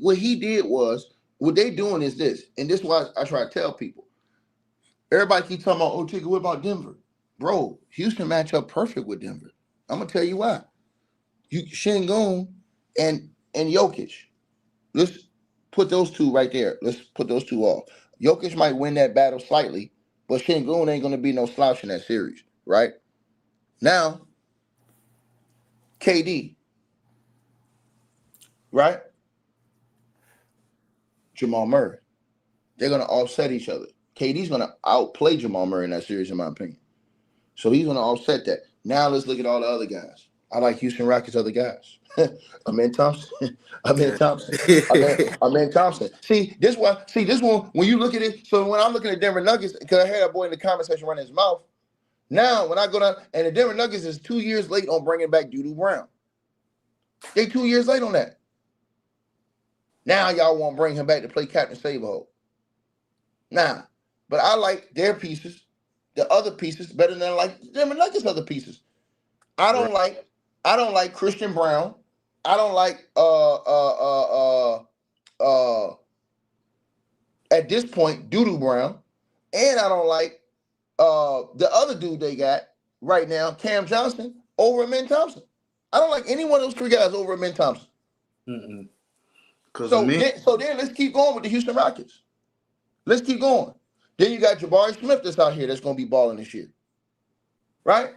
What he did was, what they doing is this, and this is why I try to tell people. Everybody keep talking about, Tigger, what about Denver? Bro, Houston match up perfect with Denver. I'm gonna tell you why. Şengün and Jokic. Let's put those two right there. Let's put those two off. Jokic might win that battle slightly, but Şengün ain't gonna be no slouch in that series, right? Now, KD, right? Jamal Murray. They're going to offset each other. KD's going to outplay Jamal Murray in that series, in my opinion. So he's going to offset that. Now let's look at all the other guys. I like Houston Rockets' other guys. Amen Thompson. Amen Thompson. See, this one, when you look at it, so when I'm looking at Denver Nuggets, because I had a boy in the comment section running his mouth. Now, when I go down, and the Denver Nuggets is 2 years late on bringing back Doodoo Brown. They 2 years late on that. Now y'all want to bring him back to play Captain Save-A-Hole. Nah, but I like their pieces, the other pieces better than I like them and Nuggets other pieces. I Right. don't like I don't like Christian Brown. I don't like at this point Doodoo Brown, and I don't like the other dude they got right now, Cam Johnson, over Amin Thompson. I don't like any one of those three guys over Amin Thompson. Because I So mean, then let's keep going with the Houston Rockets. Let's keep going. Then you got Jabari Smith that's out here that's going to be balling this year, right?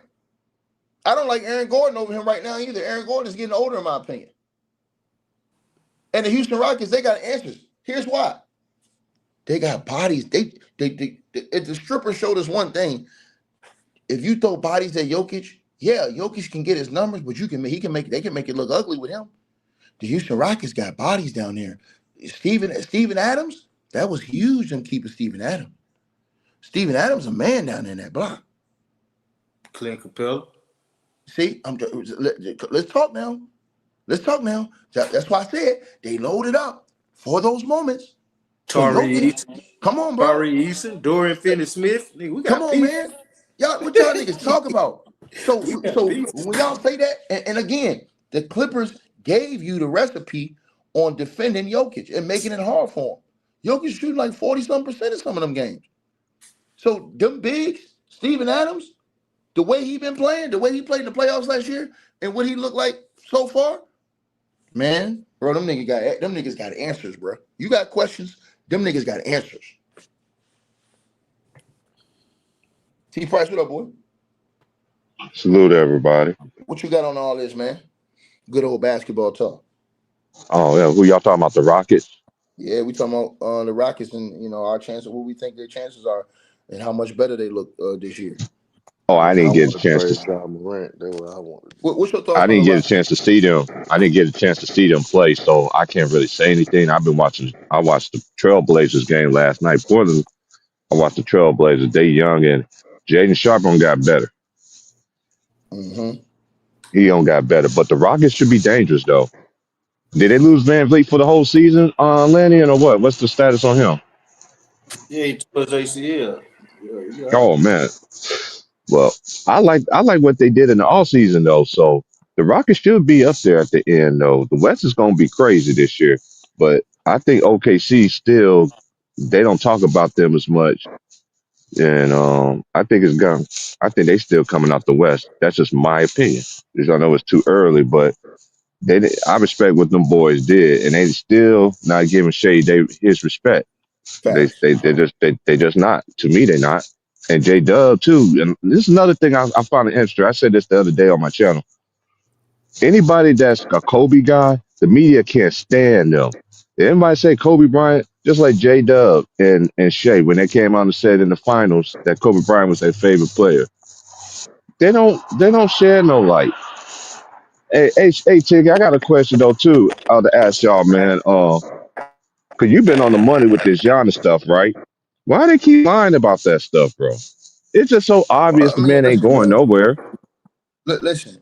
I don't like Aaron Gordon over him right now either. Aaron Gordon is getting older, in my opinion. And the Houston Rockets, they got answers. Here's why. They got bodies. If the stripper showed us one thing, if you throw bodies at Jokic, yeah, Jokic can get his numbers, but they can make it look ugly with him. The Houston Rockets got bodies down there. Steven Adams, that was huge in keeping Steven Adams. Steven Adams a man down there in that block. Clint Capella. See, let's talk now. Let's talk now. That's why I said they loaded up for those moments. So Tari Jokic, Eason. come on, bro. Tari Eason. Dorian Finney-Smith. Nigga, we Come got on, pieces. man. Y'all, what y'all niggas talk about? We So, got so pieces. when y'all say that, and again, the Clippers gave you the recipe on defending Jokic and making it hard for him. Jokic shooting like 40-some% in some of them games. So them bigs, Steven Adams, the way he been playing, the way he played in the playoffs last year, and what he looked like so far, man, bro, them niggas got answers, bro. You got questions, them niggas got answers. T Price, what up, boy? Salute everybody. What you got on all this, man? Good old basketball talk. Oh yeah, who y'all talking about? The Rockets? Yeah, we talking about the Rockets and our chances, what we think their chances are, and how much better they look this year. Oh, I Man, I didn't get a want to chance to. trade John Morant. That's what I want to do. What's your I thoughts on the didn't get a Rockets? chance to see them. I didn't get a chance to see them play, so I can't really say anything. I've been watching. I watched the Trailblazers game last night. Portland. I watched the Trailblazers. They young and Jaden Sharp on got better. Mm-hmm. He on got better, but the Rockets should be dangerous though. Did they lose VanVleet for the whole season, Lanny, or what? What's the status on him? Yeah, he tore his ACL. Yeah, you all right. Oh man. Well, I like what they did in the offseason though. So the Rockets should be up there at the end though. The West is gonna be crazy this year. But I think OKC still they don't talk about them as much. And I think they still coming out the West. That's just my opinion. Because I know it's too early, but I respect what them boys did, and they still not giving his respect. Facts. They just not. To me, they not. And J Dub too. And this is another thing I found interesting. I said this the other day on my channel. Anybody that's a Kobe guy, the media can't stand them. Anybody say Kobe Bryant, just like J Dub and Shea, when they came on the set in the finals, that Kobe Bryant was their favorite player. They don't share no light. Hey, Tiggy, I got a question though too. To ask y'all, man. Cause you've been on the money with this Giannis stuff, right? Why they keep lying about that stuff, bro? It's just so obvious Well, the I mean, man ain't listen, going man. nowhere. Listen,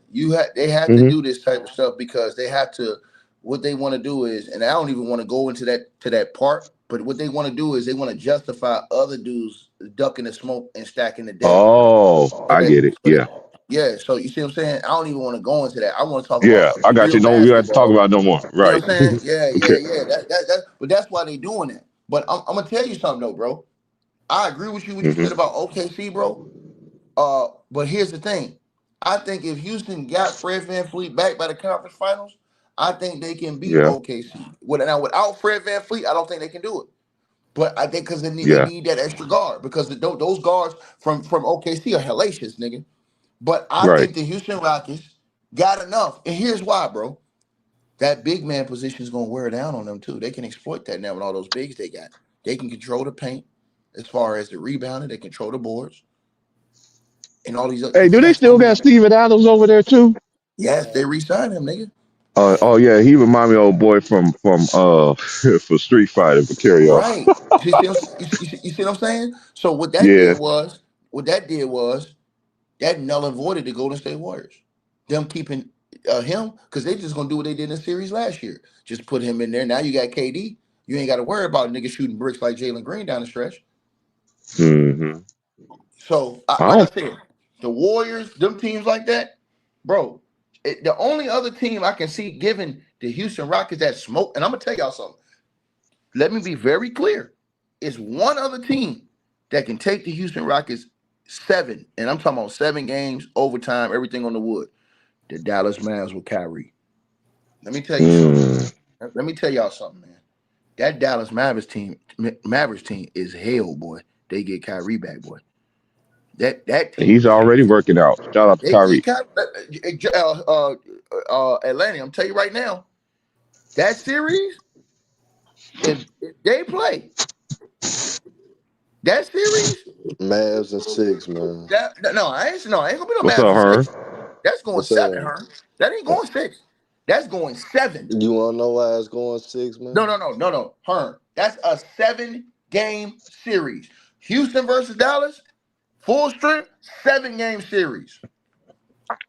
they have to Hmm. do this type of stuff because they have to. What they want to do is, and I don't even want to go into that part, but what they want to do is they want to justify other dudes ducking the smoke and stacking the deck. Oh, So I that, get it. so that, Yeah, yeah. So you see what I'm saying? I don't even want to go into that. I want to talk about yeah. I got real you. No, we don't have to talk basketball. about it no more. You know Right. what I'm saying? Yeah, Okay. yeah, yeah. But that's why they doing that. But I'm gonna tell you something though, bro. I agree with you what you Hmm. said about OKC, bro. But here's the thing. I think if Houston got Fred VanVleet back by the conference finals, I think they can beat Yeah. OKC. Now without Fred VanVleet, I don't think they can do it. But I think because they Yeah. need that extra guard because those guards from OKC are hellacious, nigga. But I Right. think the Houston Rockets got enough, and here's why, bro. That big man position is gonna wear down on them too. They can exploit that now with all those bigs they got. They can control the paint as far as the rebounding. They control the boards and all these other Hey, because they do they got so still many. got Steven Adams over there too? Yes, they re-signed him, nigga. Oh yeah, he remind me of old boy from for Street Fighter for karaoke. Right. You see what I'm saying? So Yeah. what that did was that null and voided the Golden State Warriors. Them keeping him because they just gonna do what they did in the series last year. Just put him in there. Now you got KD. You ain't got to worry about a nigga shooting bricks like Jalen Green down the stretch. Mm-hmm. So, I like I don't. said, the Warriors, them teams like that, bro. The only other team I can see giving the Houston Rockets that smoke, and I'm gonna tell y'all something. Let me be very clear. It's one other team that can take the Houston Rockets 7, and I'm talking about 7 games, overtime, everything on the wood. The Dallas Mavs with Kyrie. Let me tell you something. Mm. Let me tell y'all something, man. That Dallas Mavericks team is hell, boy. They get Kyrie back, boy. That team He's is already working out. Shout out to they get Kyrie. Atlanta. I'm telling you right now, that series, if they play that series, Mavs and 6, man. I ain't gonna be no What's Mavs up, in Herm? 6. That's going What's 7, that? Herm. That ain't going 6. That's going 7. You wanna know why it's going 6, man? No, Herm. That's a 7-game series. Houston versus Dallas, full strength, 7-game series.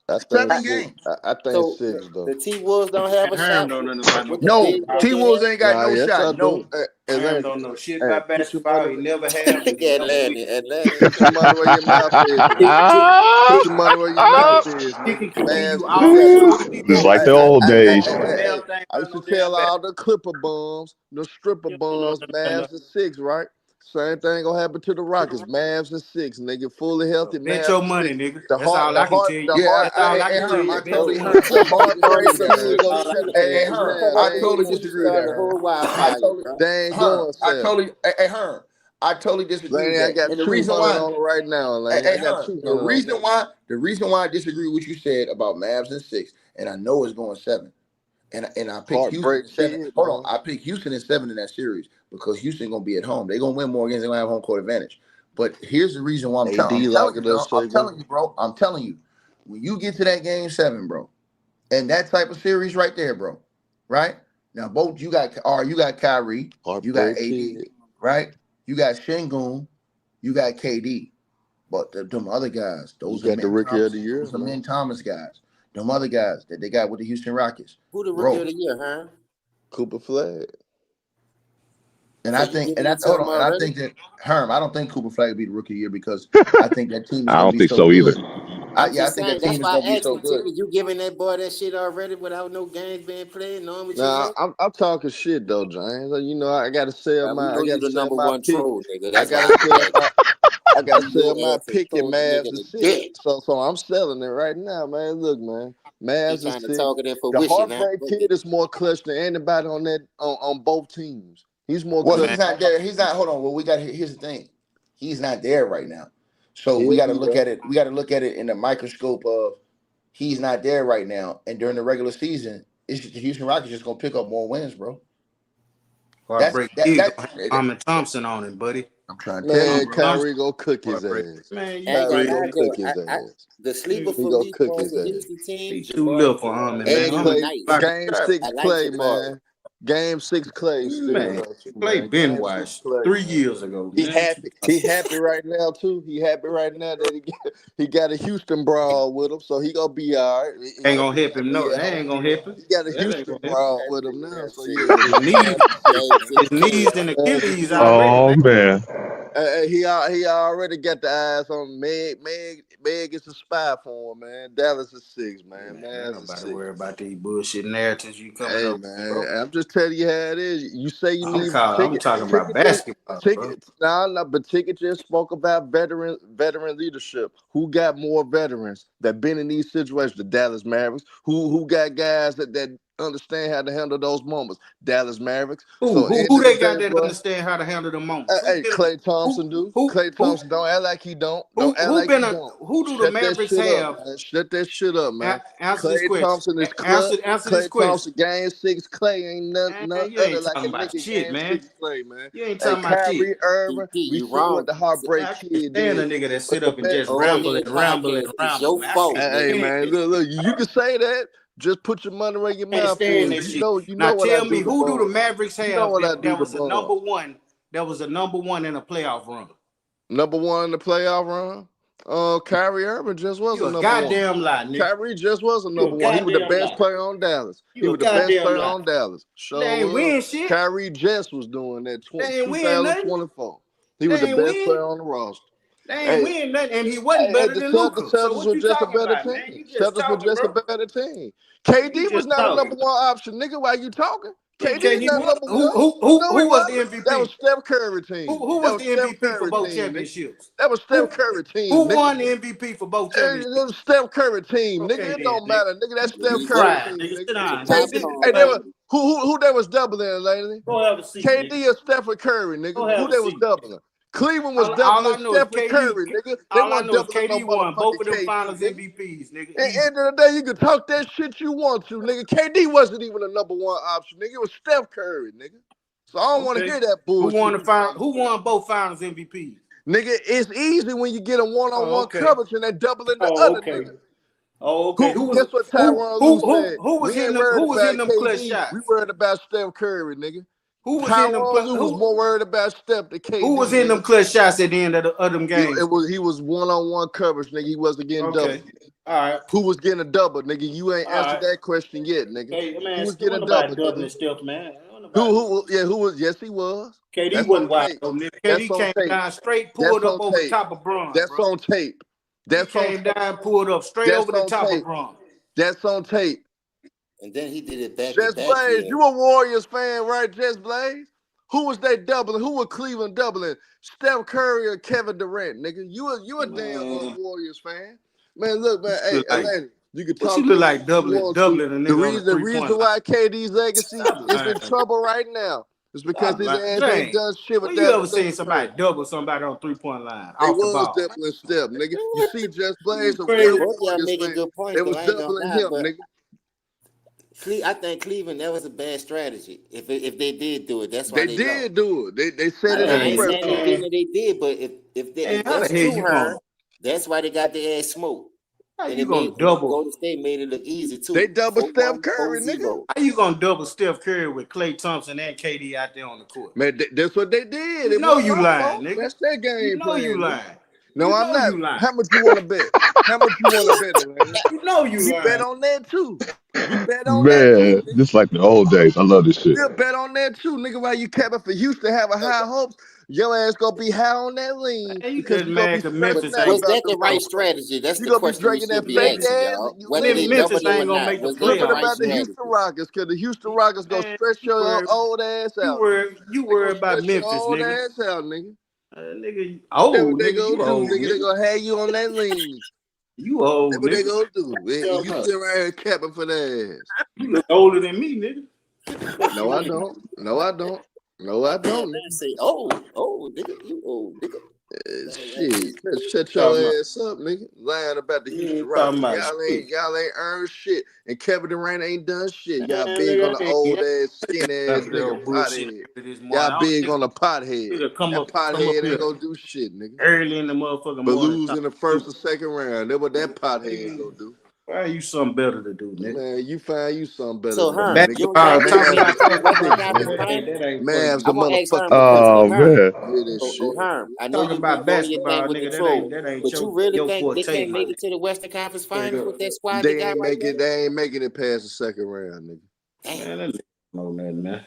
I think 7 6. games. I think So 6 though. the T Wolves don't have a Herm shot don't know nothing about no with the No, bigs basketball. that T they Wolves have. ain't got Nah, no yes I shot. do. No. Herm Atlanta, don't know shit hey, about put your basketball. money, He never have and he never will. Atlanta. put your money where your mouth is, Kick, man. kick, Put kick, your money where your kick, mouth is, Kicker nigga. can give Mavs, you you all got. the truth he Just wants. like Hey, the hey, old hey, He hey, don't days. hey, know a hey, damn hey. thing I about used no to damn tell basketball. all the Clipper bums, the stripper He don't know bums, nothing Mavs and 6, right? Same thing gonna happen to the Rockets. Mavs and 6, nigga. Fully healthy, Bet Mavs your and money, 6. nigga. The That's heart, all the I can heart, tell you. the Yeah, heart. That's all I hey can tell Herm, you. I Bet totally your Herm, money. The I totally disagree heartbreak with that, kid Herm. ain't gonna all I shut can Hey, their ass tell Herm, down. I They ain't totally going disagree with south. that, the Herm. whole I wildfire, totally bro. They ain't Herm, going I south. totally hey Herm, I totally disagree with Lane, I that. got And the reason 200 why on it right now, Hey, Lane. hey, I got Herm, 200 on that. the reason why I disagree with what you said about Mavs and 6, and I know it's going 7, and I picked Houston in Heartbreak 7. kid, Hold on, man. I picked Houston in 7 in that series because Houston gonna be at home. They're gonna win more games. They're gonna have home court advantage. But here's the reason why AD I'm telling you, locking up dog. I'm second. telling you, bro. I'm telling you, when you get to that game 7, bro, and that type of series right there, bro, right now, both you got Kyrie, you got Heartbreak AD, kid. right? You got Şengün, you got KD. But them other guys, You those are got the Men rookie of Thomas, the year, those are man. Men Thomas guys. Them other guys that they got with the Houston Rockets, Who the rookie bro. of the year, huh? Cooper Flag. And So I you think, giving it to hold him on, and I already? think that Herm, I don't think Cooper Flag will be the rookie of the year because I think that team is I going to don't be think so so either. good. I'm I just think saying. that That's team is why going to I be asked so you, good. Ticket. You giving that boy that shit already without no games being played, knowing what you Now know? I'm talking shit though, James. You know I gotta sell We my know you the number one pick. troll, nigga. I That's why gotta I sell asked. my I gotta sell Your my ass is pick in told the Mavs nigga and to 6. dick. So I'm selling it right now, man. Look, man. He Mavs and trying to 6. talk it in The fruition, huh? heartbreak kid is more clutch than anybody on both teams. He's more Well, clutch he's Man, than not there. He's not. Hold on. Well, here's the thing. He's not there right now. So we he'll got to be look there. at it. We got to look at it in the microscope of he's not there right now. And during the regular season, it's the Houston Rockets just going to pick up more wins, bro. That's Heartbreak that Kid that. gonna have Ahmed Thompson on it, buddy. I'm trying to tell you, Man, Ahmed bro. Thompson, Kyrie go cook his heartbreak. ass. Man, I you ain't gonna Kyrie crazy, go lie, nigga. cook though. his ass. The sleeper He for go me cook for his the ass. Houston team, He too Jabari little for Smart. Ahmed, Hey man. He Ahmed Clay, nice. like a game trap. 6 I like Clay, Jabari. man. Game 6 Clay still Man, there too, play man. Ben Game 6 Wash Clay, 3 man. years ago, He man. happy. He happy right now too. He happy right now that he got a Houston brawl with him, so he gonna be all right. Ain't gonna help him. He No, at that home. ain't gonna help him. He got a That ain't Houston gonna help him. brawl with him now, so yeah, His man. knees, Mavs and 6, Game man. 6 his Clay. knees and Mavs and Achilles 6. already, Oh man. man. He already got the eyes on Meg. Meg is a spy for him, man. Dallas is 6, man. Man, ain't Mavs is nobody 6. worry about these bullshit narratives you coming Hey up with, man, bro. I'm just telling you how it is. You say you need I'm ticket, talking about ticket just basketball, bro. ticket. No, but ticket just spoke about veteran leadership. Who got more veterans that been in these situations? The Dallas Mavericks. Who got guys that understand how to handle those moments? Dallas Mavericks. Who So who end who of the they got day, that bro. understand how to handle the moments? Hey, Klay Who Thompson do. who Klay who Thompson don't act like he don't. who Don't act who like been he a don't. who do the Shut that Mavericks shit up, have? man. Shut that shit up, man. Answer this Klay question. Thompson is clutch. Answer this Klay question. Thompson, game 6 Klay ain't none Man, you other ain't like a talking about nigga shit, game man. 6 Klay, man. You ain't Hey, talking about shit. Kyrie Irving, DT, we you see what wrong. the heartbreak Man, I can't kid stand a did. nigga that But sit the up and just best Old thing, ramble head and ramble and podcast. It's ramble, your man. I fault, can't hey nigga. stand man, that shit. look, you can say that. Just put your money where your I can't mouth stand that is. shit. You Now know what I tell me do to who do the bums. Mavericks You know have what I do that to was a number bums. one, that was a number one in a playoff run? Number one in the playoff run. Kyrie Irving just was You a a number one. goddamn lie, nigga. Kyrie just was a You number a one. He was the goddamn best lie. player on Dallas. He You a was the best goddamn player lie. on Dallas. They Sure ain't was. win shit. Kyrie just was doing that They ain't win nothing. 2024. He was They the ain't best win. player on the roster. They ain't Hey, win nothing, and he wasn't hey, better the than Luka. So Celtics what were you just a talking better about, man? team. You just Celtics were talking, just a bro. better team. You KD was just not a talking. number one option, nigga. Why you talking? KD is KD not what? number one. No, Who he was the wasn't. That was MVP? Steph Curry team. Who That was was the Steph MVP for Curry both team, nigga. championships? That was Steph Curry team, Who nigga. won the MVP for both It championships? was Steph Curry team, nigga. Okay, It then, don't nigga. matter, nigga. That's Steph Be Curry quiet, team, nigga. nigga. Sit down, KD, nigga. hey, they Man, were, who they was doubling lately? go have a seat, nigga. KD or Stephen Curry, nigga. Go Who have a they was seat. doubling? Cleveland was All doubling I know is Stephen KD. Curry, nigga. They All I weren't know is doubling no KD won both motherfucking of them KD, Finals nigga. MVPs, nigga. At Easy. the end of the day, you can talk that shit you want to, nigga. KD wasn't even a number one option, nigga. It was Steph Curry, nigga. So I don't want to Okay. hear that Who won bullshit. the final? Who won both Finals MVPs? Nigga, it's easy when you get a one-on-one Okay. coverage and they doubling the Oh, other okay. nigga. Oh, okay. Who was Guess what Tyronn Lue said? who was We ain't hitting them? worried Who was hitting about them clutch KD. We shots? worried about Steph Curry, nigga. Who was hitting them? Tyronn Lue was more worried about Steph than KD. Who was hitting them nigga. clutch shots at the end of them games? He was one-on-one coverage, nigga. He wasn't getting double. All right. Who was getting a double, nigga? You ain't All answered right. that question yet, nigga. Hey, man, Who was still getting a nobody double, doubling nigga? Steph, man. Who was? Yes, he was. KD That's wasn't on wide tape. open. That's KD on came tape. down straight, That's pulled up on over tape. top of Braun. That's bro. on tape. He That's on came tape. down, pulled up straight That's over the on top tape. of Braun. That's on tape. And then he did it back to Jess back. Blaze, you a Warriors fan, right, Jess Blaze? Who was they doubling? Who was Cleveland doubling? Steph Curry or Kevin Durant, nigga? You a damn Warriors fan. Man, look, man, hey, Atlanta, you can talk What you look like doubling a The nigga on the reason why KD's legacy is in line. trouble right now is because his ass ain't done shit with When that. you ever seen somebody double somebody on 3-point line They off the was ball? doubling Steph, nigga. You see Jess Blaze, Both y'all making good points. they was Though, I ain't gonna doubling lie, him, but nigga. I think Cleveland, that was a bad strategy. If they did do it, that's why They did do it. They said it I in ain't the press saying they conference. didn't. They did, but if how that's the hell true, you gonna? that's why they got their ass smoked. How And you it gonna made double? Golden State made it look easy too. They double 4-1, Steph Curry, 4-0. nigga. How you gonna double Steph Curry with Klay Thompson and KD out there on the court? Man, that's what they did. You It know wasn't you my lying, fault. nigga. That's their game You know plan. you nigga. lying. No, You I'm know not. you lying. How much you want to bet? How much you want to bet, Atlanta? You know you We lying. bet on that too. We bet on that Man, too, nigga. just like the old days. I love this shit. We'll bet on that too, nigga. While you capping for Houston having high hopes, your ass gonna be high on that lean Man, you because just you're gonna mad be 'cause scratching Memphis that Was about that the the right motherfucker. strategy? That's You the gonna be question we drinking should that be fake asking, ass. y'all. You Whether they Memphis double him or ain't gonna not, make the was that the tripping playoffs. right about the strategy? Houston Rockets because the Houston Rockets gonna Man, stretch your old ass out. you They gonna worry about stretch your Memphis, old nigga. ass out, nigga. Nigga, That's what old they nigga, gonna you do, old nigga. They nigga. gonna have you on that lean. You That's old what they nigga. gonna do. And you sit right here capping for that ass. You look older than me, nigga. No, I don't. No, I don't. No, I don't. Man, say, oh, nigga, you old nigga. Shit, shut your ass up, nigga. Lying about the Houston Rockets. Y'all ain't earned shit. And Kevin Durant ain't done shit. Y'all big on the old ass, skinny ass nigga pothead. Y'all big on the pothead. That pothead ain't gonna do shit, nigga. Early in the motherfucking But morning. lose in the first or second round. That's what that pothead gonna do. Why you something better to do, nigga? Man, you find you something better So, than Herm, that, nigga. you don't think Mavs KD is to the Western stink, Conference nigga. Finals? Mavs a I'm gonna ask Herm motherfucking a question. Oh Herm, man. hear this shit. Herm, I know Talking you be about doing your thing basketball, with the nigga. troll, That ain't but you really your think they forte, can't make man. it to the Western Conference Finals with that squad They they got ain't right making. there? They ain't making it past the second round, nigga. Man, that nigga don't know nothing, man.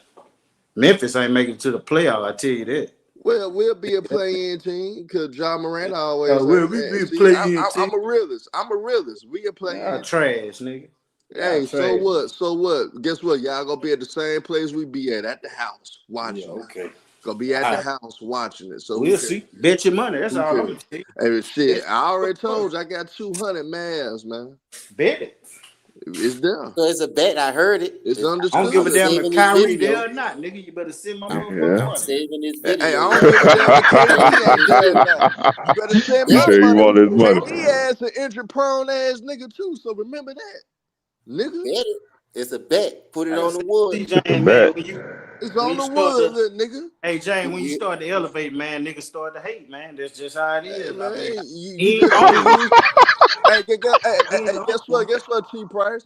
Memphis ain't making it to the playoff, I tell you that. Well, we'll be a play-in team because John Moran always. We be See, playing team. I'm a realist. I'm a realist. We a play-in. Trash, nigga. Hey, so what? So what? Guess what? Y'all gonna be at the same place we be at the house watching. Yeah, okay. Gonna be at the house watching it. So we'll see. Bet your money. That's all I'm gonna say. Hey, shit, I already told you I got 200 Mavs, man. Bet it. It's there. So it's a bet. I heard it. It's I undisputed. don't give a damn if saving this Kyrie video. there or not, nigga. You better send my Yeah. motherfucking I'm money. saving this video. Hey, I don't give a damn if KD ain't there or not. You better send He my said he money. wanted his money. KD ass an injury-prone ass nigga too, so remember that, nigga. Bet it. It's a bet. Put it on the wood. It's a bet. It's on the wood, little nigga. Hey, James, when you start to elevate, man, niggas start to hate, man. That's just how it is. Hey, man, you just hey, guess what? Guess what, T Price?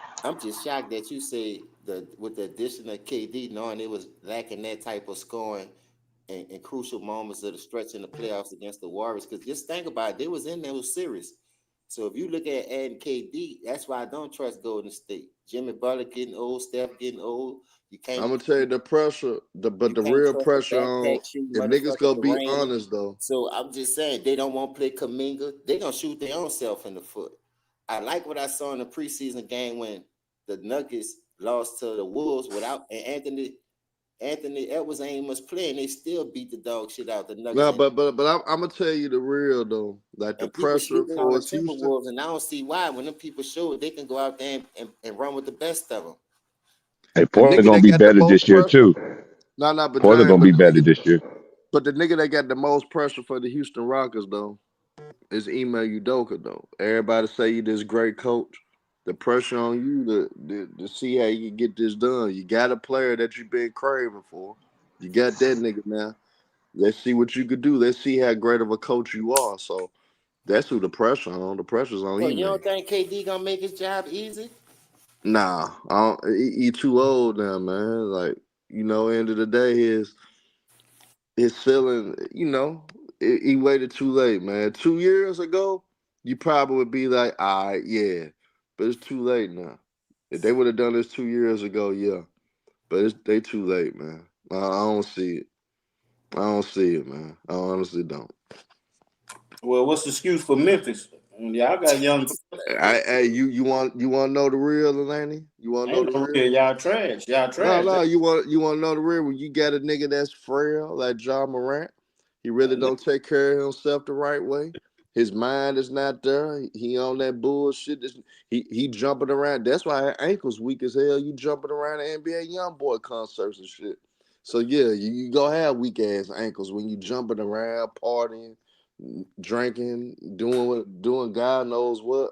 I'm just shocked that you say the with the addition of KD, knowing it was lacking that type of scoring in crucial moments of the stretch in the playoffs against the Warriors. Because just think about it, they was in those series. So if you look at adding KD, that's why I don't trust Golden State. Jimmy Butler getting old, Steph getting old. You I'm can't gonna tell you the pressure, but you the can't real trust the pressure on backpack shooting if niggas motherfucker gonna be Durant. honest though. So I'm just saying they don't want to play Kaminga. They gonna shoot their own self in the foot. I like what I saw in the preseason game when the Nuggets lost to the Wolves without and Anthony Edwards ain't much playing. They still beat the dog shit out the Nuggets. No, but I'm gonna tell you the real though. Like the And people pressure sleeping on for the us Houston. Timberwolves, and I don't see why. When them people show it, they can go out there and run with the best of them. Hey, The Portland nigga gonna that be got the better most this year pressure. too. No, but Portland James, gonna be better this year. but the nigga that got the most pressure for the Houston Rockets though is Ime Udoka though. Everybody say you this great coach. The pressure on you to see how you can get this done. You got a player that you've been craving for. You got that nigga now. Let's see what you could do. Let's see how great of a coach you are. So that's who the pressure on. The pressure's on So you Ime. don't think KD gonna make his job easy? Nah, he too old now, man. Like, end of the day, his ceiling, he waited too late, man. 2 years ago, you probably would be like, all right, yeah. But it's too late now. If they would have done this 2 years ago, yeah. But they too late, man. I don't see it. I don't see it, man. I honestly don't. Well, what's the excuse for Memphis? Y'all got young. Hey, you want to know the real, Atlanta? You want to know Ain't the no real? real. Y'all trash. Y'all No, trash. no, you want to know the real? When you got a nigga that's frail like John Morant, he really don't take care of himself the right way. His mind is not there. He on that bullshit. He jumping around. That's why his ankles weak as hell. You jumping around the NBA YoungBoy concerts and shit. So yeah, you gonna have weak ass ankles when you jumping around, partying, drinking, doing God knows what.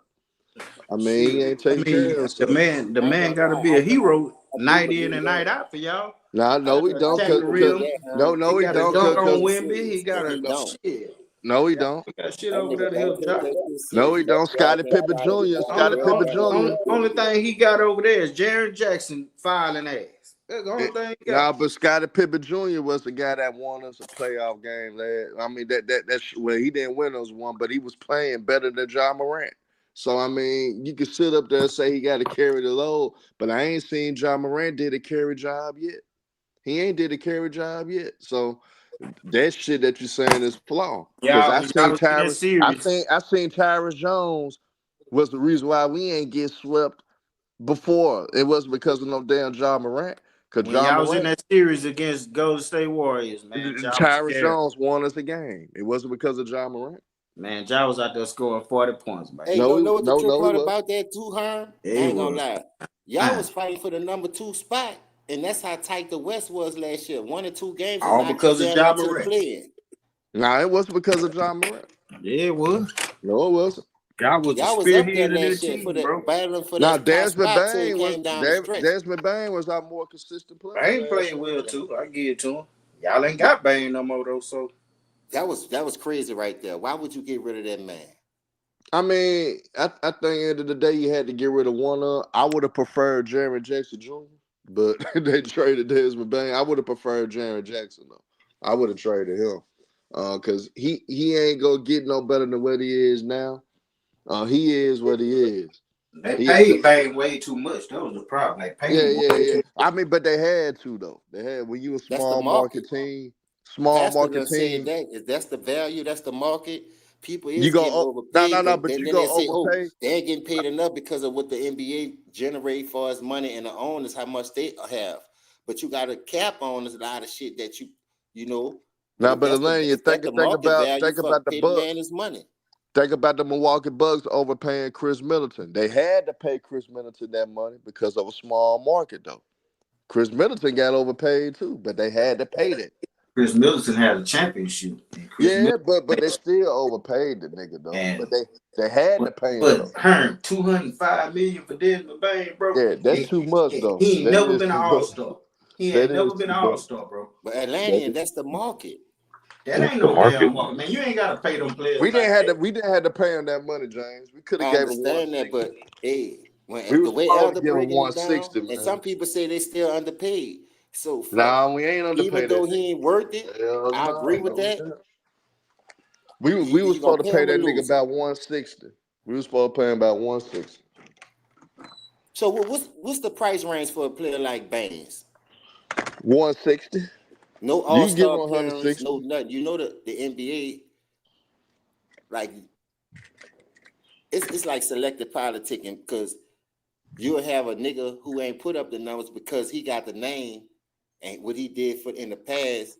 I mean, he Shit. ain't I taking care of mean, the himself. man, the I ain't man gonna got to lie. be a hero I do night in believe and that. night out for y'all. Nah, no, he don't. Protect the Cause rim. Yeah, no, He no, he got a don't. dunk take on it Wimby. He serious, got and a he don't. shit. no, he Y'all don't. got shit That over nigga there to don't help take y'all. that too No, serious. he That's don't. why I Scottie think a Pippen lot of Jr. people Only, Scottie worry Pippen only, about him Jr. only, not only doing that. thing he got over there is Jared Jackson filing ass. That's the only Eh, thing he got. Nah, but Scottie Pippen Jr. was the guy that won us a playoff game last. I mean that's well, he didn't win us one, but he was playing better than John Morant. So I mean, you can sit up there and say he got to carry the load, but I ain't seen John Morant did a carry job yet. He ain't did a carry job yet. So that shit that you're saying is flawed. Cause Y'all, I when y'all seen was in that Tyrus, series, I seen Tyrus Jones was the reason why we ain't get swept before. It wasn't because of no damn John Morant. Cause when John y'all was in Morant, that series against Golden State Warriors, man, y'all was Tyrus terrible. Jones won us the game. It wasn't because of John Morant. Man, y'all was out there scoring 40 points, man. Hey, No, know what the trip he part wasn't. about that too, Herm? Yeah, I he ain't gonna was. lie. Y'all was fighting for the number 2 spot, and that's how tight the West was last year. 1 or 2 games and All knocked you because of down Ja there to the Morant. play-in. Nah, it wasn't because of John Morant. Yeah, it was. No, it wasn't. Y'all was the Y'all was up there spearhead of last this year for team, the bro. battling for Now that top Desmond spot till it Bain came down the stretch. Desmond Bain was our more consistent player Bane last played year. well too. I give it to him. Y'all ain't got Bane no more though, so That was crazy right there. Why would you get rid of that man? I mean, I think at the end of the day you had to get rid of one of. I would have preferred Jaron Jackson Jr., but they traded Desmond Bain. I would have preferred Jaron Jackson though. I would have traded him. Cause he ain't gonna get no better than what he is now. He is what he is. they He ain't paid Bane way too much. That was the problem. They paid him way yeah. too I mean, but they had to though. They had when you a That's the small market. market team, small Pastor market done said team, that. If that's the value, that's the market. People you is go getting no, overpaid, no, but but you then they go say, oh, overpay. they ain't getting paid enough because of what the NBA generate for us money and the owners, how much they have. But you got a cap on a lot of shit that you know. But Now, but Elaine, you if that's the market value think for about the pay the Bucks. man his money. Think about the Milwaukee Bucks overpaying Chris Middleton. They had to pay Chris Middleton that money because of a small market, though. Chris Middleton got overpaid too, but they had to pay that. Chris Middleton had a championship. And Chris Yeah, Middleton but they still overpaid the nigga though. But and they had to but, pay him but though. Hearn, 205 million for Desmond Bane, bro. Yeah, that's He, too much he, though. he ain't That never is been an too much. all-star. He That ain't is never been too an much. all-star, bro. But That Atlantean, is. that's the market. That That's ain't the no market. damn market, man. You ain't gotta pay them players We like didn't have to. that. We didn't have to pay him that money, James. We could have I gave him understand that, 160. but hey, when We the was way supposed to Elder give him breaking it down, 160, and man. some people say they still underpaid. So fuck. Nah, we ain't Even underpaid though that nigga. he ain't worth it, Hell I agree no, with no, that. yeah. We was You supposed gonna to pay pay him or that nigga lose him. about 160. We was supposed to pay him about 160. So what's the price range for a player like Baines? 160. No You can get all-star appearance, 160. no nothing. You know the NBA, like it's like selective politicking because you'll have a nigga who ain't put up the numbers because he got the name and what he did for in the past,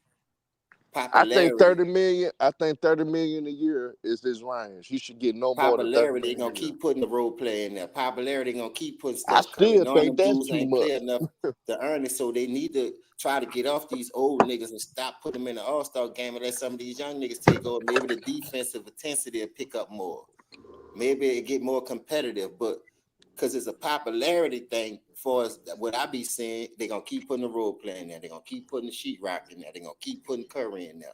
I think popularity. 30 million. I think 30 million a year is his range. He should get no more than 30 Popularity, they're million gonna a year. keep putting the role player in there. Popularity, they're gonna keep putting I Steph Curry. still None of think them that's dudes too ain't much. play enough to earn it, so they need to try to get off these old niggas and stop putting them in the All-Star game and let some of these young niggas take over. Maybe the defensive intensity will pick up more. Maybe it get more competitive, but because it's a popularity thing for us, what I be saying, they're gonna keep putting the role player in there. They're gonna keep putting the sheetrock in there. They're gonna keep putting Curry in there.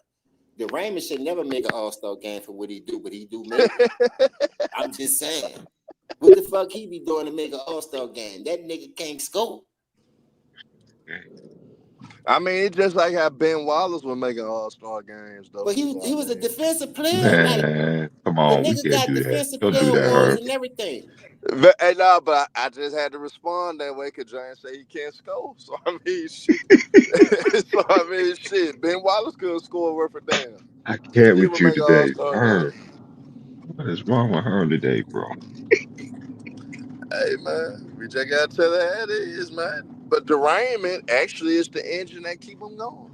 The Raymond should never make an All-Star game for what he do, but he do make it. I'm just saying. What the fuck he be doing to make an All-Star game? That nigga can't score. I mean, it's just like how Ben Wallace was making All-Star games, though. But So, I he was a mean, defensive player. Like Man, come the on, we nigga can't got do that. defensive Don't player do that, awards Herb. and everything. hey, nah, but I just had to respond that way because James said he can't score. So, I mean, shit. Shit. Ben Wallace couldn't score worth a damn. I can't Still with would you make an today, All-Star game. Herb. What is wrong with Herb today, bro? Hey, man, we just got to tell it how it is, man. But Durant, man, actually is the engine that keep him going.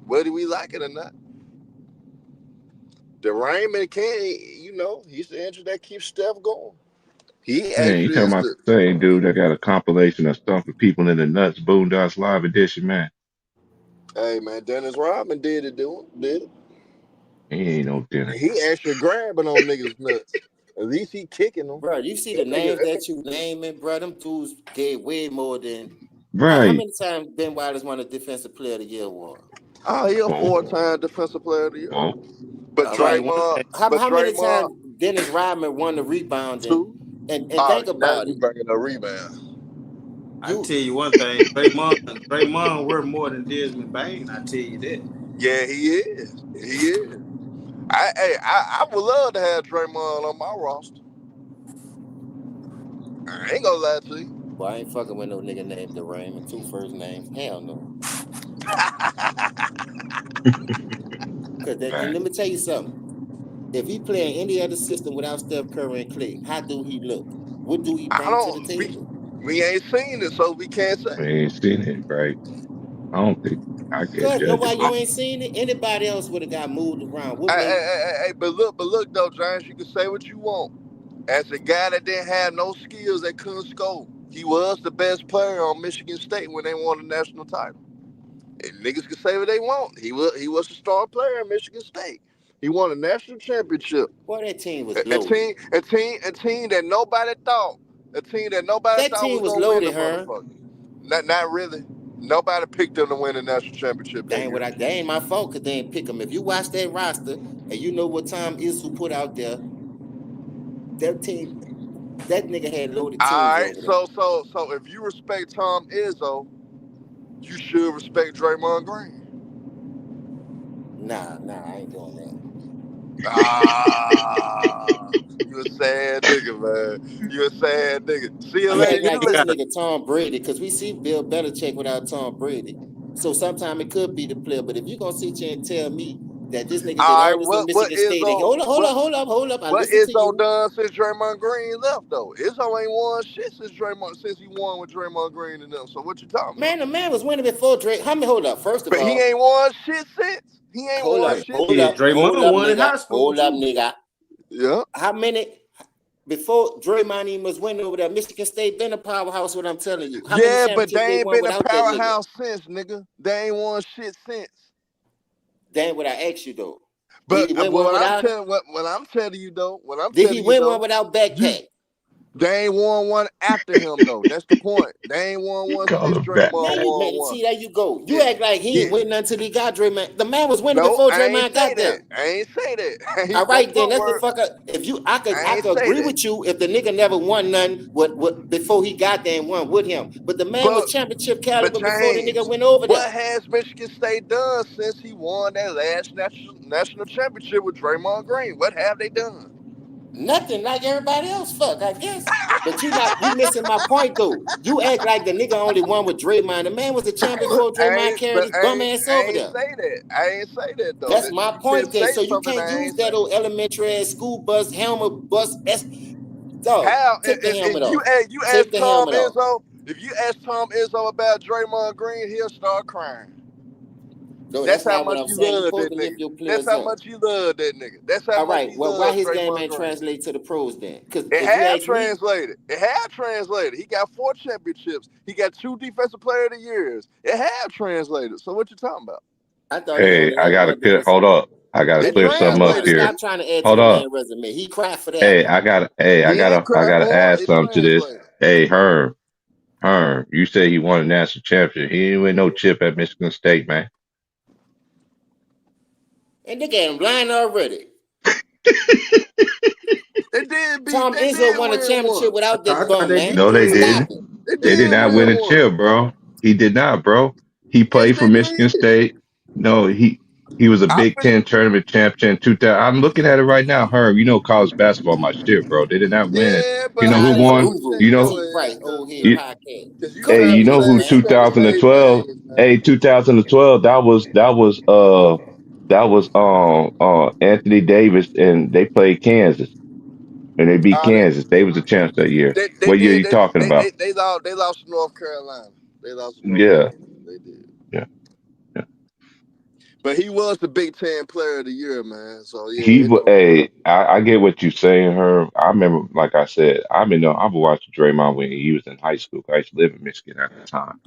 Whether we like it or not. Durant can't, he's the engine that keeps Steph going. He Man, you actually talking is about the. the same dude that got a compilation of stuff for people in the nuts, Boondocks Live Edition, man. Hey, man, Dennis Rodman did it. He ain't no dinner. He actually grabbing on niggas' nuts. At least he kicking them. Bro, you see the That nigga, names that you naming, bro. Them dudes gave way more than how Right. many times Ben Wallace won a defensive player of the year award? oh, he a Oh, 4-time defensive player of the year. well, But All right, one Draymond, thing. but How many Draymond times Dennis Rodman won the rebounding? too. And Oh, think now about you it. bringing a rebound. I You tell you one thing. Draymond worth more than Desmond Bain. I tell you that. Yeah, he is. He is. I would love to have Draymond on my roster. I ain't gonna lie to you. boy, I ain't fucking with no nigga named Durant and two first names. Hell no. Cause that, and man. let me tell you something. If he play in any other system without Steph Curry and Clay, how do he look? What do he I bring to the don't. table? We ain't seen it, so we can't say. We ain't seen it, right? I don't think I can't Cause know judge why it, but you ain't seen it? Anybody else would have got moved around. What Hey, made but look though, Giants, you can say what you want. As a guy that didn't have no skills that couldn't score, he was the best player on Michigan State when they won the national title. And niggas can say what they want. He was a star player in Michigan State. He won a national championship. boy, that team was A loaded. team that nobody thought. A team that nobody That thought team was was gonna win the loaded, her. motherfucker. Not really. Nobody picked them to win the national championship that year. That ain't my fault because they ain't pick them. If you watch that roster and you know what Tom Izzo put out there, that team, that nigga had loaded All teams right, over there. so if you respect Tom Izzo, you should respect Draymond Green. Nah, I ain't doing that. Ah, you a sad nigga, man. You a sad nigga. See you I He mean, later. act you like You this later. gotta. nigga Tom Brady because we see Bill Belichick without Tom Brady. So sometimes it could be the player. But if you're gonna sit here and tell me that this nigga did All all right, this in what Michigan State and Izzo hold up, I what listen to Izzo you. done since Draymond Green left though? Izzo ain't won shit since he won with Draymond Green and them. So what you talking about? Man, the man was winning before Drake. How many hold up? First of But he all, ain't won shit since. He ain't hold won up, Hey, shit hold since. yeah, up, hold Draymond up, won in nigga. high school Hold up, too. nigga. Yeah. How many before Draymond even was winning over there? Michigan State been a powerhouse. What I'm telling you, how many Yeah, but championships they they ain't won been a without that nigga? powerhouse since, nigga. They ain't won shit since. Damn, what I asked you though. Did But he win one without him? what I'm telling you though, Did he win one though, without you backpack? They ain't won one after him though. That's the point. They ain't won You one call since him back. Draymond Yeah, you won man. one. See, there you go. You Yeah, act like he yeah. ain't winning until he got Draymond. The man was winning No, before I ain't Draymond say got that. there. I ain't say that. All That's right, then your that's the word. fucker. If you, I I ain't could say agree that. with you if the nigga never won none before he got there and won with him. But the man was But championship but caliber before the nigga James, went over there. what has Michigan State done since he won that last national championship with Draymond Green? What have they done? Nothing like everybody else. Fuck, I guess. But you missing my point though. You act like the nigga only won with Draymond. The man was a champion before Draymond carried his bum ass I over ain't there. say that. I ain't say that though. That's That my you can point there. say So you something can't I use ain't that say. old elementary ass school bus helmet bus. Dog, How take the if helmet you off. you Take ask the Tom helmet off. Izzo, if you ask Tom Izzo about Draymond Green, he'll start crying. No, That's that's how not what much I'm you saying. You're love supposed that to nigga. lift your That's players how up. much you love that nigga. That's how All much right. he Well, why loves his game Draymond ain't Green. translate to the pros then? Because It if you had ask me, translated. It had translated. He got 4 championships. He got 2 defensive player of the years. It had translated. So what you talking about? I thought he Hey, only I had gotta one clear. defensive. Hold up. I gotta It That nigga clear got something up one. translated. here. Stop trying to add to Hold the up. man resume. He cried for that. Hey, He ain't I cry gotta for add it. It something to this. translated. Hey, Herm, you said he won a national championship. He didn't win no chip at Michigan State, man. And they got him blind already. Tom They Izzo did won a win one. championship without I that thought bum, they man. did No, they win Stop didn't. it. They They did did not win win a one. chip, bro. He did not, bro. He Yes, played for they Michigan did. State. No, he was a I Big finna, Ten tournament champion in 2000. I'm looking at it right now, Herm. You know college basketball, my shit, bro. They did not win it. yeah, You but know I who Knowledge gotta won? Guru, You understand know, T your Price, ass old head you, podcast. cause you Cut hey, trying that you to know nigga, who say man. 2012? James, Hey, man. 2012. That was Anthony Davis, and they played Kansas, and they beat Uh, Kansas. They was the champs that year. they What year did you talking about? they lost to North Carolina. They lost to North Yeah, Carolina. They did. yeah. Yeah. But he was the Big Ten Player of the Year, man. So yeah, He it was. don't. Hey, I get what you're saying, Herb. I remember, like I said, I've been watching Draymond when he was in high school. I used to live in Michigan at the time,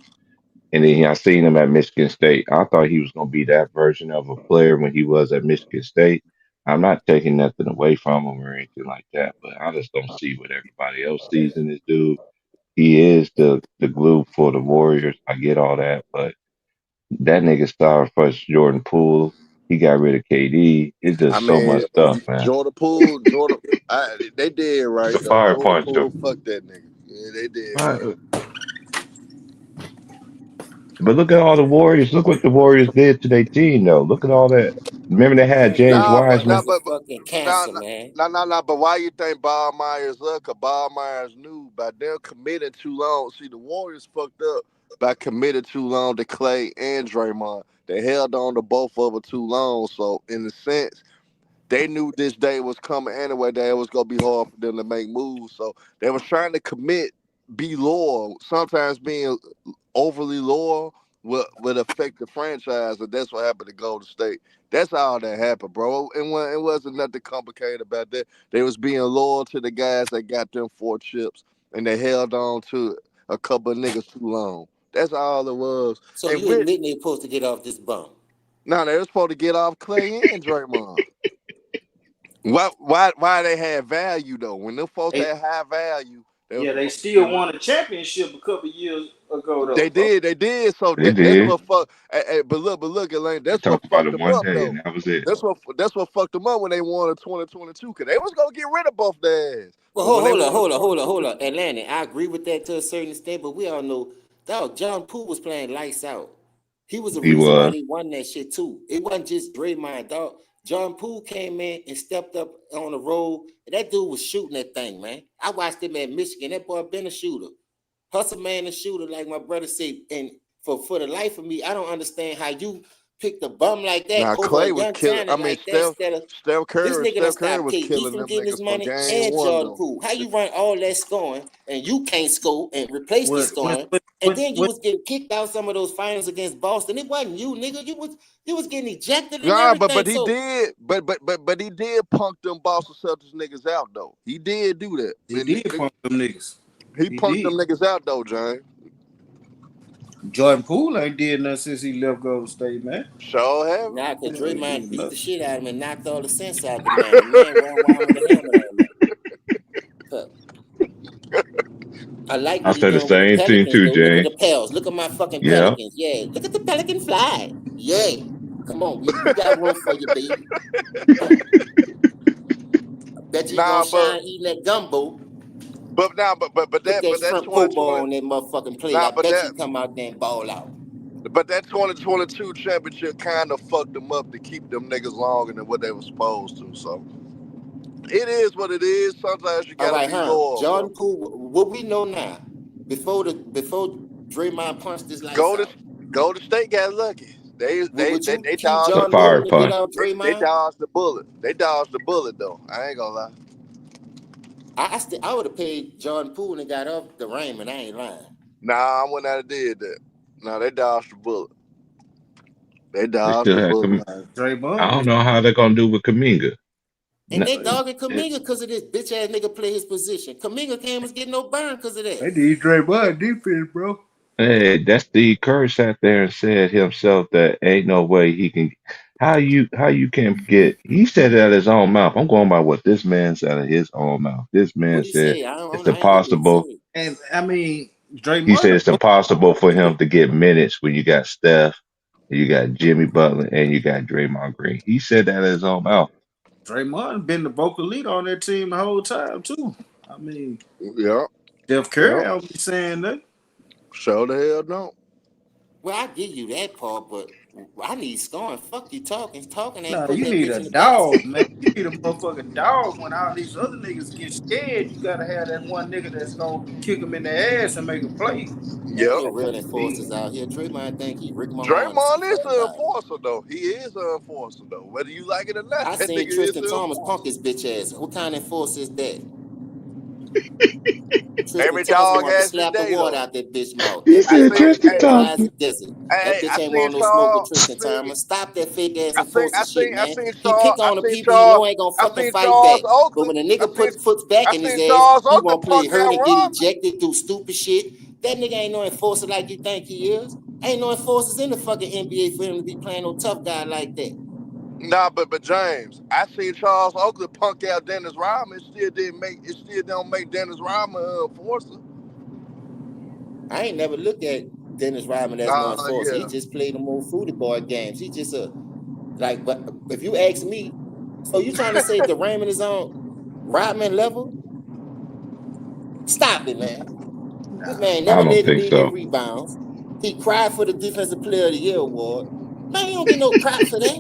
and then I seen him at Michigan State. I thought he was gonna be that version of a player when he was at Michigan State. I'm not taking nothing away from him or anything like that, but I just don't see what everybody else sees in this dude. He is the glue for the Warriors. I get all that, but that nigga started first Jordan Poole. He got rid of KD. It's I just so much mean, stuff, man. They did The right though. fire Jordan punch him. Poole, fuck that nigga. Yeah, they did right. Uh, But look at all the Warriors. Look what the Warriors did to their team, though. Look at all that. Remember they had Man, James Nah, but nah, that's Wiseman. a fucking nah, cancer, man. But why you think Bob Myers up? Cause Bob Myers knew by them committing too long. See, the Warriors fucked up by committing too long to Clay and Draymond. They held on to both of them too long. So in a sense, they knew this day was coming anyway. That it was gonna be hard for them to make moves. So they was trying to commit, be loyal. Sometimes being overly loyal would affect the franchise, and that's what happened to Golden State. That's all that happened, bro. It wasn't nothing complicated about that. They was being loyal to the guys that got them 4 chips, and they held on to a couple of niggas too long. That's all it was. So And you Rich, admitting they supposed to get off this bum. now they were supposed to get off Clay and Draymond. Why they had value though? When them folks They, had high value, they were yeah, they supposed to get still rid won of a them. championship a couple years ago, They though, bro. did, they did. So They that's did. what fuck. But look, Elaine, They that's what talked about fucked it them one up day, though. and that was it. That's what fucked them up when they won in 2022. Cause they was gonna get rid of both their ass. Well, But when they won in hold 2022, on. Atlanta, I agree with that to a certain extent, but we all know, dog, John Poole was playing lights out. He was the He reason why was. they won that shit too. It wasn't just Draymond, dog. John Poole came in and stepped up on the road. And that dude was shooting that thing, man. I watched him at Michigan. That boy been a shooter. Hustle man and shooter, like my brother said. And for the life of me, I don't understand how you picked a bum like that now over a Clay was young killing. I talent mean, like that instead of this nigga done Steph Curry stopped was KD killing from them getting his niggas for money game and one Jordan though. Poole. How you run all that scoring and you can't score and replace the What, what, scoring? what, And what, then you what? was getting kicked out some of those finals against Boston. It wasn't you, nigga. You was getting ejected and Nah, everything. but he So did, but he did punk them Boston Celtics niggas out though. He did do that, He and did pump them niggas. he He punked did. them niggas out though, James. Jordan Poole ain't did nothing since he left Golden State, man. Sure have. now, cause He ain't Draymond did beat the nothing. shit out of him and knocked all the sense out the man. The man run wild with a helmet on. Look, I like I what he's said the doing with the same thing Pelicans, too, though. Look at James. the Pels. Look at my fucking Yeah. Pelicans. Yeah, look at the Pelican fly. Yeah, come on, we got room for you, baby. Bet you Nah, gonna but shine eating that gumbo. but Put that that but that shrimp po' boy 2020 on that motherfucking plate. nah I but bet that you come out there and ball out. but that 2022 championship kind of fucked them up to keep them niggas longer than what they were supposed to. So it is what it is. Sometimes you All gotta right, be huh? loyal, bro. Jordan Poole. What we know now, before Draymond punched his lights Golden out. Golden State got lucky. Would you They keep dodged The the Jordan fire Poole bullet. to get punch. out They Draymond? dodged the bullet. They dodged the bullet though. I ain't gonna lie. I would have paid Jordan Poole and got off the Raymond. I ain't lying. Nah, I wouldn't have did that. No, they dodged the bullet. They They dodged still the have. bullet. I Draymond, don't know how they're gonna do with Kaminga. And No, they dogging it- Kaminga because of this bitch ass nigga play his position. Kaminga can't was getting no burn because of that. they need Draymond defense, bro. Hey, that's Steve Kerr sat there and said himself that ain't no way he can. How you can get? He said it out of his own mouth. I'm going by what this man said out of his own mouth. This man What he said say? it's I ain't hear what he impossible. said. And I mean, He said Draymond, it's impossible for him to get minutes when you got Steph, you got Jimmy Butler, and you got Draymond Green. He said that out of his own mouth. Draymond been the vocal leader on that team the whole time too. I mean, Yeah, Steph yeah. Curry, I'll be saying that. Show the hell don't. Well, I give you that part, but I need scoring. Fuck you talking ain't No, putting you that need bitch a in the basket. dog, man. You need a motherfucking dog. When all these other niggas get scared, you gotta have that one nigga that's gonna kick them in the ass and make a play. Ain't Yep. no real Me. enforcers out here. Draymond think he Rick Mahorn or some Draymond is fucking an body. enforcer though. He is an enforcer though. Whether you like it or not, I that seen nigga is Tristan an Thomas punk enforcer. his bitch ass. What kind of enforcer is that? Tristan Every Thompson dog wanted to has his slap the day water though. out that bitch mouth. He That I bitch said seen, mouth was Tristan as hey, dry as Thompson. a desert. That hey, bitch I ain't seen want no smoke with Charles. Tristan Thomas. Stop that fake ass enforcer shit, I man. seen He Charles. pick on the people he know ain't gonna I fucking seen fight back. Charles But Oakley. when a nigga put foot I back in his seen ass, Charles he Oakley won't play punk hurt out and get Rodman. ejected, do stupid shit. That nigga ain't no enforcer like you think he is. Ain't no enforcers in the fucking NBA for him to be playing no tough guy like that. Nah, but James, I seen Charles Oakley punk out Dennis Rodman. It still don't make Dennis Rodman an enforcer. I ain't never looked at Dennis Rodman as no enforcer. He Yeah. just played them old fruity boy games. He just like, but if you ask me, so you trying to say the Raymond is on Rodman level? Stop it, man. This Nah. man I never don't led the think league in so. rebounds. He cried for the Defensive Player of the Year award. Man, you don't get no props for that.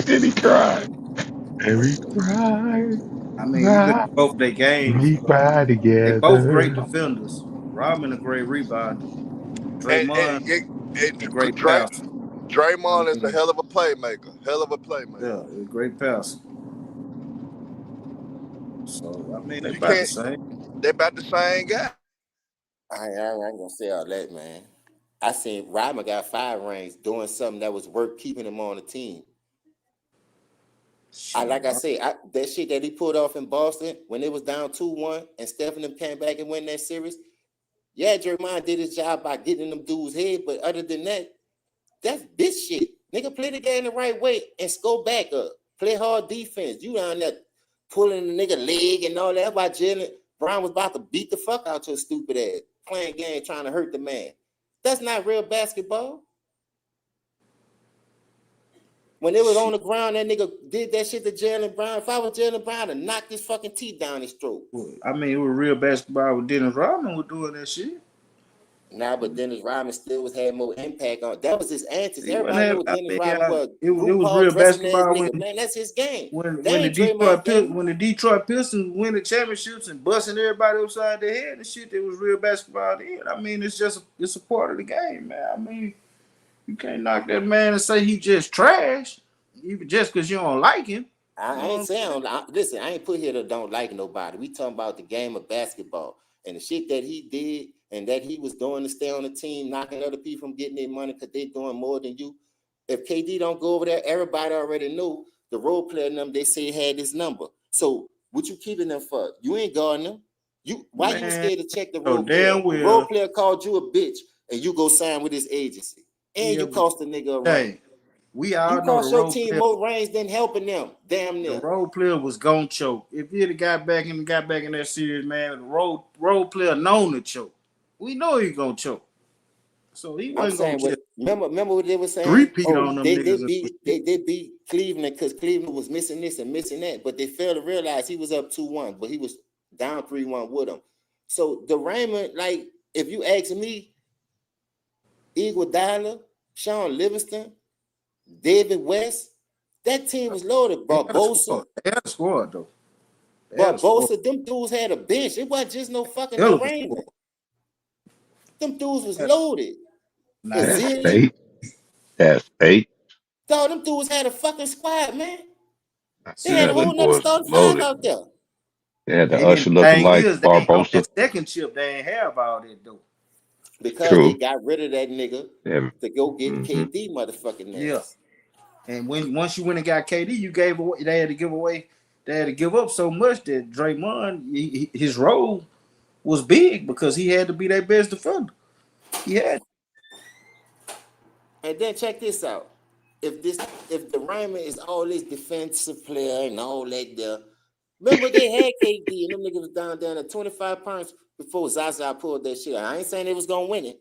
Did he cry? And we cry, I mean, you look cry, at both their games. we cry They both great together. defenders. Rodman a great rebounder. And, Draymond a great Dray, passer. I Draymond is a mean, hell of a playmaker. Hell of a playmaker. yeah, a great passer. So I mean, they You about the can't. same. They about the same guy. I ain't gonna say all that, man. I seen Rodman got 5 rings doing something that was worth keeping him on the team. Shit, Like I say, that shit that he pulled off in Boston when it was down 2-1 and Stephen came back and win that series. Yeah, Draymond did his job by getting in them dudes' head, but other than that, that's bitch shit. Nigga, play the game the right way and score back up. Play hard defense. You down there pulling the nigga leg and all that. That's why Jalen Brown was about to beat the fuck out your stupid ass. Playing game trying to hurt the man. That's not real basketball. When it was on shit. the ground, that nigga did that shit to Jalen Brown. If I was Jalen Brown, I'd knock his fucking teeth down his throat. I mean, it was real basketball with Dennis Rodman was doing that shit. Nah, but Dennis Rodman still had more impact on. That was his antics. He wasn't Everybody having. knew I Dennis mean, Rodman was it was RuPaul real dressing ass basketball nigga. Man, that's his game. They when the ain't Draymond game. When the Detroit Pistons win the championships and busting everybody upside their head and shit, it was real basketball then. I mean, it's a part of the game, man. I mean, you can't knock that man and say he just trash, even just because you don't like him. You I know what ain't I'm saying? saying, listen, I ain't put here that don't like nobody. We talking about the game of basketball and the shit that he did and that he was doing to stay on the team, knocking other people from getting their money because they doing more than you. If KD don't go over there, everybody already knew the role player them, they say had this number. So what you keeping them for? You ain't guarding them. Why you Man, scared to check the so role player? damn The role well, player called you a bitch and you go sign with his agency. And yeah, you but cost the nigga a ring. hey, We all You know cost your team more range than helping them. Damn the near. role player was gonna choke. If he'd have got back in that series, man, the role player known to choke. We know he gonna choke. So he I'm wasn't gonna saying what just remember what they were saying? three-peat Oh, on them they niggas. beat Cleveland because Cleveland was missing this and missing that, but they failed to realize he was up 2-1, but he was down 3-1 with them. So the Raymond, like if you ask me, Iguodala, Sean Livingston, David West, that team was loaded. Barbosa, They had a squad though. They had a squad. them dudes had a bench. It wasn't just no fucking Hell the of a squad. Raymond. Them dudes was loaded. Nah, That's Azili, fake. That's fake. dog, them dudes had a fucking squad, man. I They see had a how them whole nother boys was starting five loaded. out there. They had the they didn't. Usher looking Thing like is, they ain't on Barbosa. that second chip. They ain't have all that though. Because they True. got rid of that nigga Yeah. to go get Mm-hmm. KD motherfucking Yeah. ass. And once you went and got KD, you gave away. They had to give away. They had to give up so much that Draymond, his role was big because he had to be their best defender. He had. And then check this out. If the Ryman is all this defensive player and all that there, remember they had KD and them niggas was down at 25 points before Zaza pulled that shit. I ain't saying they was gonna win it,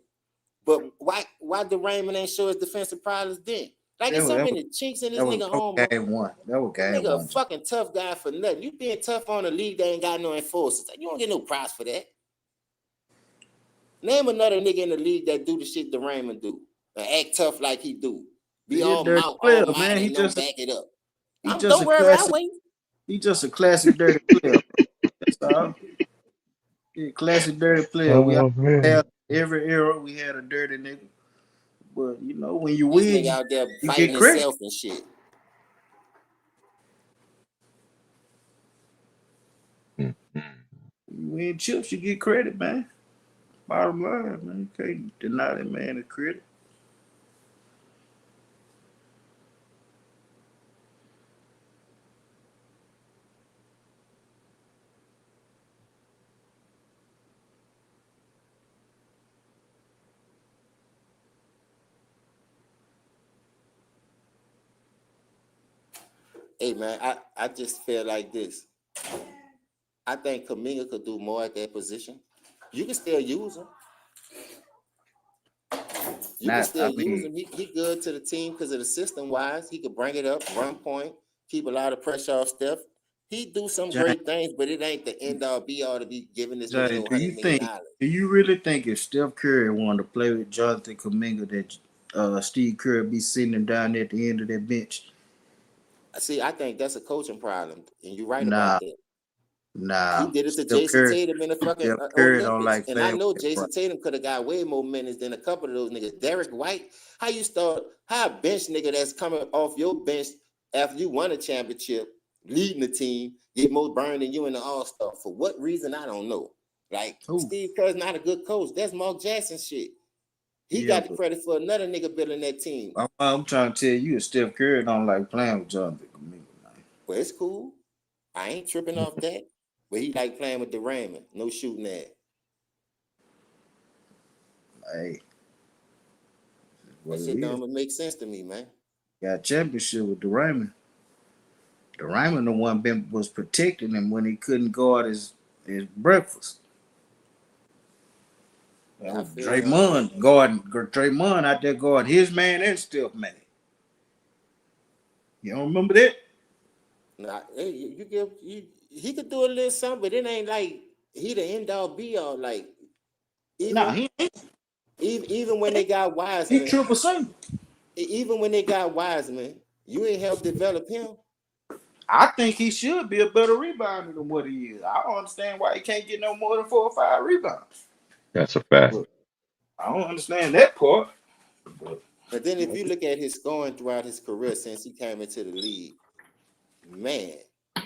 but why the Raymond ain't show his defensive problems then? Like there's so many chinks in this nigga armor. game one. That was That game nigga one. a fucking tough guy for nothing. You being tough on a league that ain't got no enforcers. You don't get no prize for that. Name another nigga in the league that do the shit the Raymond do. Act tough like he do. Be He a all dirty mouth, player, all man. mighty, and don't back it up. Don't worry, I'll wait. He just a classic dirty player. That's all. Yeah, classic dirty player. We all Oh man. have every era we had a dirty nigga. But you know, when you This win, nigga out there you fighting get credit. himself and shit. Mm-hmm. You win chips, you get credit, man. Bottom line, man. You can't deny that man the credit. Hey man, I just feel like this. I think Kaminga could do more at that position. You can still use him. You can still use him. He good to the team because of the system wise. He could bring it up, run point, keep a lot of pressure off Steph. He do some great things, but it ain't the end all be all to be giving this nigga no $100 million. Do you really think if Steph Curry wanted to play with Jonathan Kuminga that Steve Kerr be sitting him down at the end of that bench? See, I think that's a coaching problem, and you're right Nah, about that. He did it to Steph Jason Curry, Tatum in the fucking Curry don't Olympics, like and I playing know with that Jason Tatum could have got way more minutes than a couple of those niggas. Derek White, how a bench nigga that's coming off your bench after you won a championship, leading the team, get more burned than you in the All-Star. For what reason, I don't know. Like, Steve Kerr's not a good coach. That's Mark Jackson shit. He got the credit for another nigga building that team. I'm trying to tell you, Steph Curry don't like playing with Jonathan Kuminga, man. Well, it's cool. I ain't tripping off that. But he like playing with the Raymond. No shooting that. Hey. That shit don't make sense to me, man. Got a championship with Durant. Durant the one was protecting him when he couldn't guard his breakfast. Draymond out there guarding his man and Steph man. You don't remember that? Nah, he could do a little something, but it ain't like he the end all be all. Like he ain't. Even when they got Wiseman, he triple single. Even when they got Wiseman, you ain't helped develop him. I think he should be a better rebounder than what he is. I don't understand why he can't get no more than 4 or 5 rebounds. That's a fact. I don't understand that part. But then if you look at his scoring throughout his career since he came into the league, man,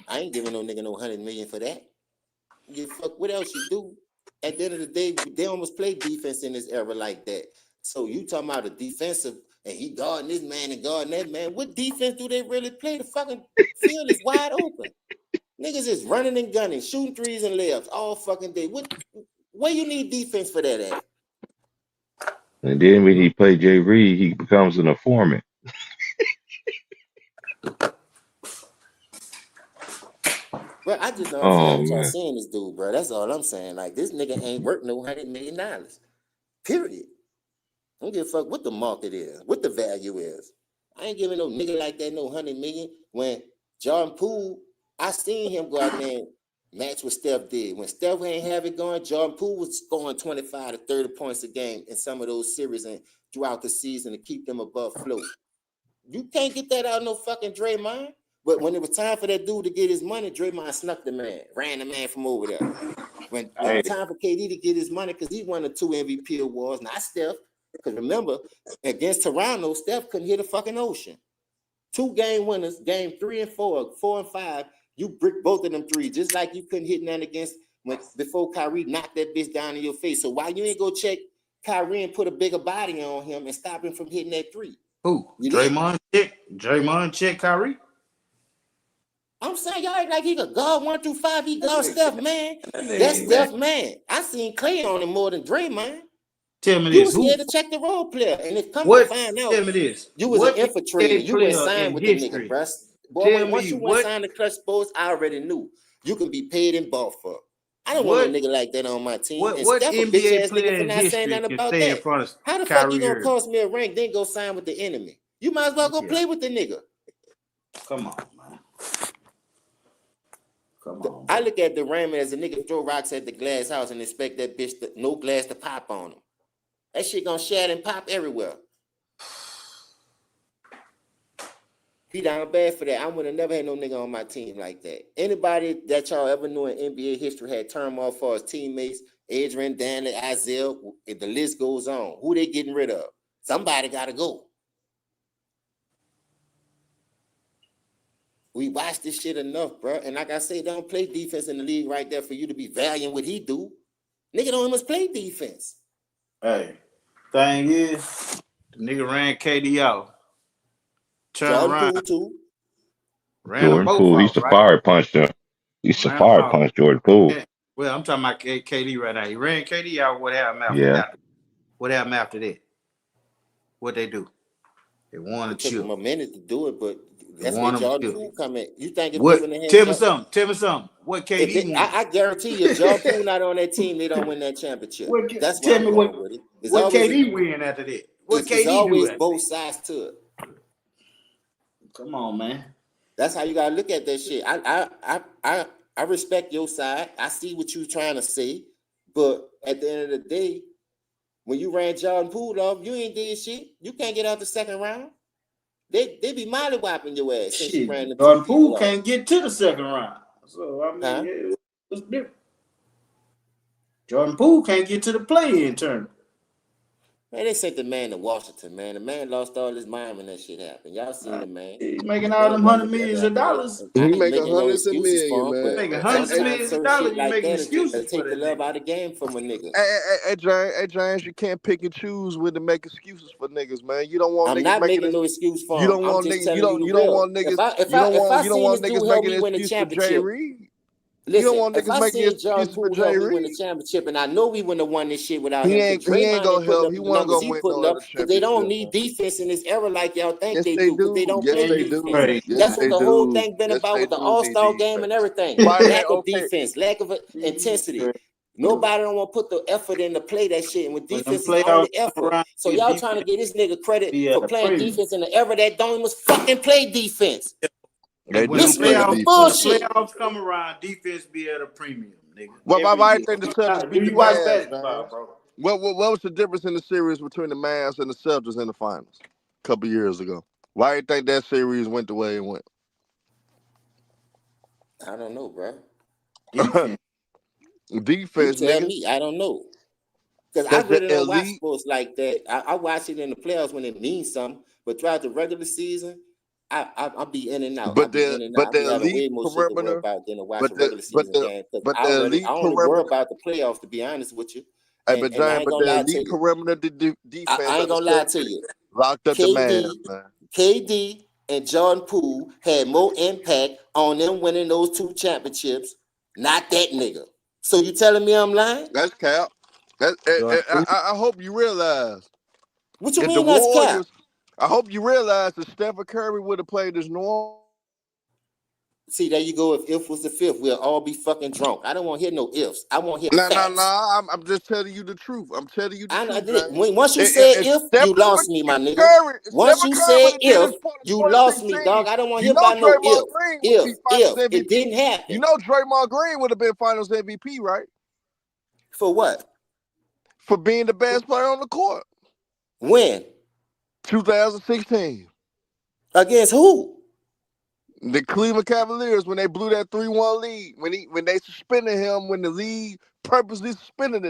I ain't giving no nigga no $100 million for that. You fuck, what else you do? At the end of the day, they almost play defense in this era like that. So you talking about a defensive, and he guarding this man and guarding that man. What defense do they really play? The fucking field is wide open. Niggas is running and gunning, shooting threes and layups all fucking day. Where you need defense for that at? And then when he played Jay Reed, he becomes an informant. Bro, I just don't understand Oh what y'all man. saying this dude, bro. That's all I'm saying. Like, this nigga ain't worth no $100 million. Period. I don't give a fuck what the market is, what the value is. I ain't giving no nigga like that no 100 million. When Jordan Poole, I seen him go out there and match what Steph did. When Steph ain't have it going, Jordan Poole was scoring 25 to 30 points a game in some of those series and throughout the season to keep them above float. You can't get that out of no fucking Draymond. But when it was time for that dude to get his money, Draymond snuck the man, ran the man from over there. When it Hey, was time for KD to get his money, because he won the 2 MVP awards, not Steph. Because remember, against Toronto, Steph couldn't hit a fucking ocean. 2 game winners, game 3 and 4, 4 and 5, you brick both of them 3, just like you couldn't hit none against before Kyrie knocked that bitch down in your face. So why you ain't go check Kyrie and put a bigger body on him and stop him from hitting that 3? who? You did. Draymond check Kyrie. I'm saying y'all act like he could guard 1 through 5. He guard Steph, man. That's Man, Steph, man. I seen Clay on him more than Draymond. tell me You this. was Who? scared to check the role player, and if come to What? find out, Tell me this. you was an What infiltrator. NBA You went player signed in with the nigga, history? bruh. Boy, Tell once me you went what? signed to Clutch Sports, I already knew you can be paid in ball for. I don't want no What? nigga like that on my team. And What Steph a bitch NBA ass player nigga for in not saying history nothing can about stay in that. front of How the fuck you Kyrie gonna Irving? cost me a rank, then go sign with the enemy? You might as well go Yeah. play with the nigga. Come on, man. Come on. I Bro. look at Durant as a nigga throw rocks at the glass house and expect that bitch no glass to pop on him. That shit gonna shatter and pop everywhere. He down bad for that. I would have never had no nigga on my team like that. Anybody that y'all ever knew in NBA history had turmoil for his teammates, Adrian, Danley, Isaiah, the list goes on. Who they getting rid of? Somebody gotta go. We watch this shit enough, bro. And like I say, don't play defense in the league right there for you to be valuing what he do. Nigga don't must play defense. Hey, thing is, the nigga ran KD out. Turned Jordan around, Poole too. ran them Jordan both Poole, he out, right? safari punched him. He Ran them safari out. punched Jordan Poole. Well, I'm talking about KD right now. He ran KD out. What happened Yeah. after? What happened after that? What they do? They won a It took him chip. a minute to do it, but They that's where won a Jordan chip. Poole come in. You think if they What? wouldn't have had Tell me Jordan, something. Tell me something. What KD won? I guarantee you, if Jordan Poole not on that team, they don't win that championship. That's where Tell I'm me going with it. It's what always KD win after that? What it's KD do always after both that? sides to it. Come on, man. That's how you gotta look at that shit. I respect your side. I see what you're trying to say, but at the end of the day, when you ran Jordan Poole off, you ain't did shit. You can't get out the second round. They be mollywopping your ass since you ran them 2 Jordan people Poole off. can't get to the second round. So I mean, Huh? it's different. Jordan Poole can't get to the play-in tournament. Man, they sent the man to Washington, man. The man lost all his mind when that shit happened. Y'all seen the man. He's making The all man them wasn't $100 together millions of after that. dollars. I He ain't making making no hundreds of excuses million, for him, man. but Making hundreds of sometimes millions of certain dollars. shit You like making that will excuses for take the that love nigga. out of the game from a nigga. Hey, James, you can't pick and choose when to make excuses for niggas, man. You don't want I'm niggas not making making it. no excuse You for him. don't I'm want just niggas. telling you the You don't real. want niggas. If I seen want this niggas dude help making me an win the excuse for Jay championship, Reed. You don't listen, want if niggas I making seen Jordan excuses for Poole Jay help me win the Reed. championship, and I know we wouldn't have won this shit without He him, because ain't Draymond gonna ain't putting help. up He the wasn't numbers gonna he win putting no up, other because they don't championship, need man. defense in this era like y'all think Yes, they they do, because they do. don't Yes, play they defense. do. Crazy. Yes, That's what they the whole do. thing been Yes, about they with the do. Need All-Star game and defense. everything. Why they Lack of okay? defense, lack of intensity. Nobody don't want to put the effort in to play that shit. And when When them defense is the playoffs only come effort. around, So your y'all trying to defense get this nigga credit be for at a playing premium. defense in the era that don't even fucking play defense. They And do This play nigga when defense. the bullshit. playoffs come around, defense be at a premium, nigga. Why Every you year. think the Celtics Do beat the you watch Mavs, basketball, James? bro? What was the difference in the series between the Mavs and the Celtics in the finals a couple years ago? Why do you think that series went the way it went? I don't know, bro. Defense. You Defense, tell nigga. me. I don't know. Because I That's the really don't watch elite. sports like that. I watch it in the playoffs when it means something. But throughout the regular season, I'll be in and out. I'll But be the in and out. but I'll be the having elite way more shit to worry perimeter. about than to watch But a the regular but season the game. Because but I the really elite I only worry perimeter. about the playoffs, to be honest with you. Hey, And but and I James, ain't but gonna the lie to elite you. perimeter defense I of ain't the gonna lie to Celtics you. locked up the Mavs, man. KD and Jordan Poole had more impact on them winning those 2 championships, not that nigga. So you telling me I'm lying? That's cap. Jordan Poole. I hope you realize What you if the mean that's cap? Warriors. I hope you realize that Stephen Curry would have played as normal. See, there you go. If was the fifth, we'll all be fucking drunk. I don't want to hear no ifs. I want to hear No, no, facts. no. I'm just telling you the truth. I'm telling you the I truth, did. James. Once you said if, you lost me, my nigga. If Once Stephen you Curry said would have did if, his part in you lost me, 2016, dog. I don't want to you hear know about no Draymond Green would be Finals if. MVP. It didn't happen. You know Draymond Green would have been Finals MVP, right? For what? For being the best player on the court. When? 2016. Against who? The Cleveland Cavaliers, when they blew that 3-1 lead, when they suspended him, when the league purposely suspended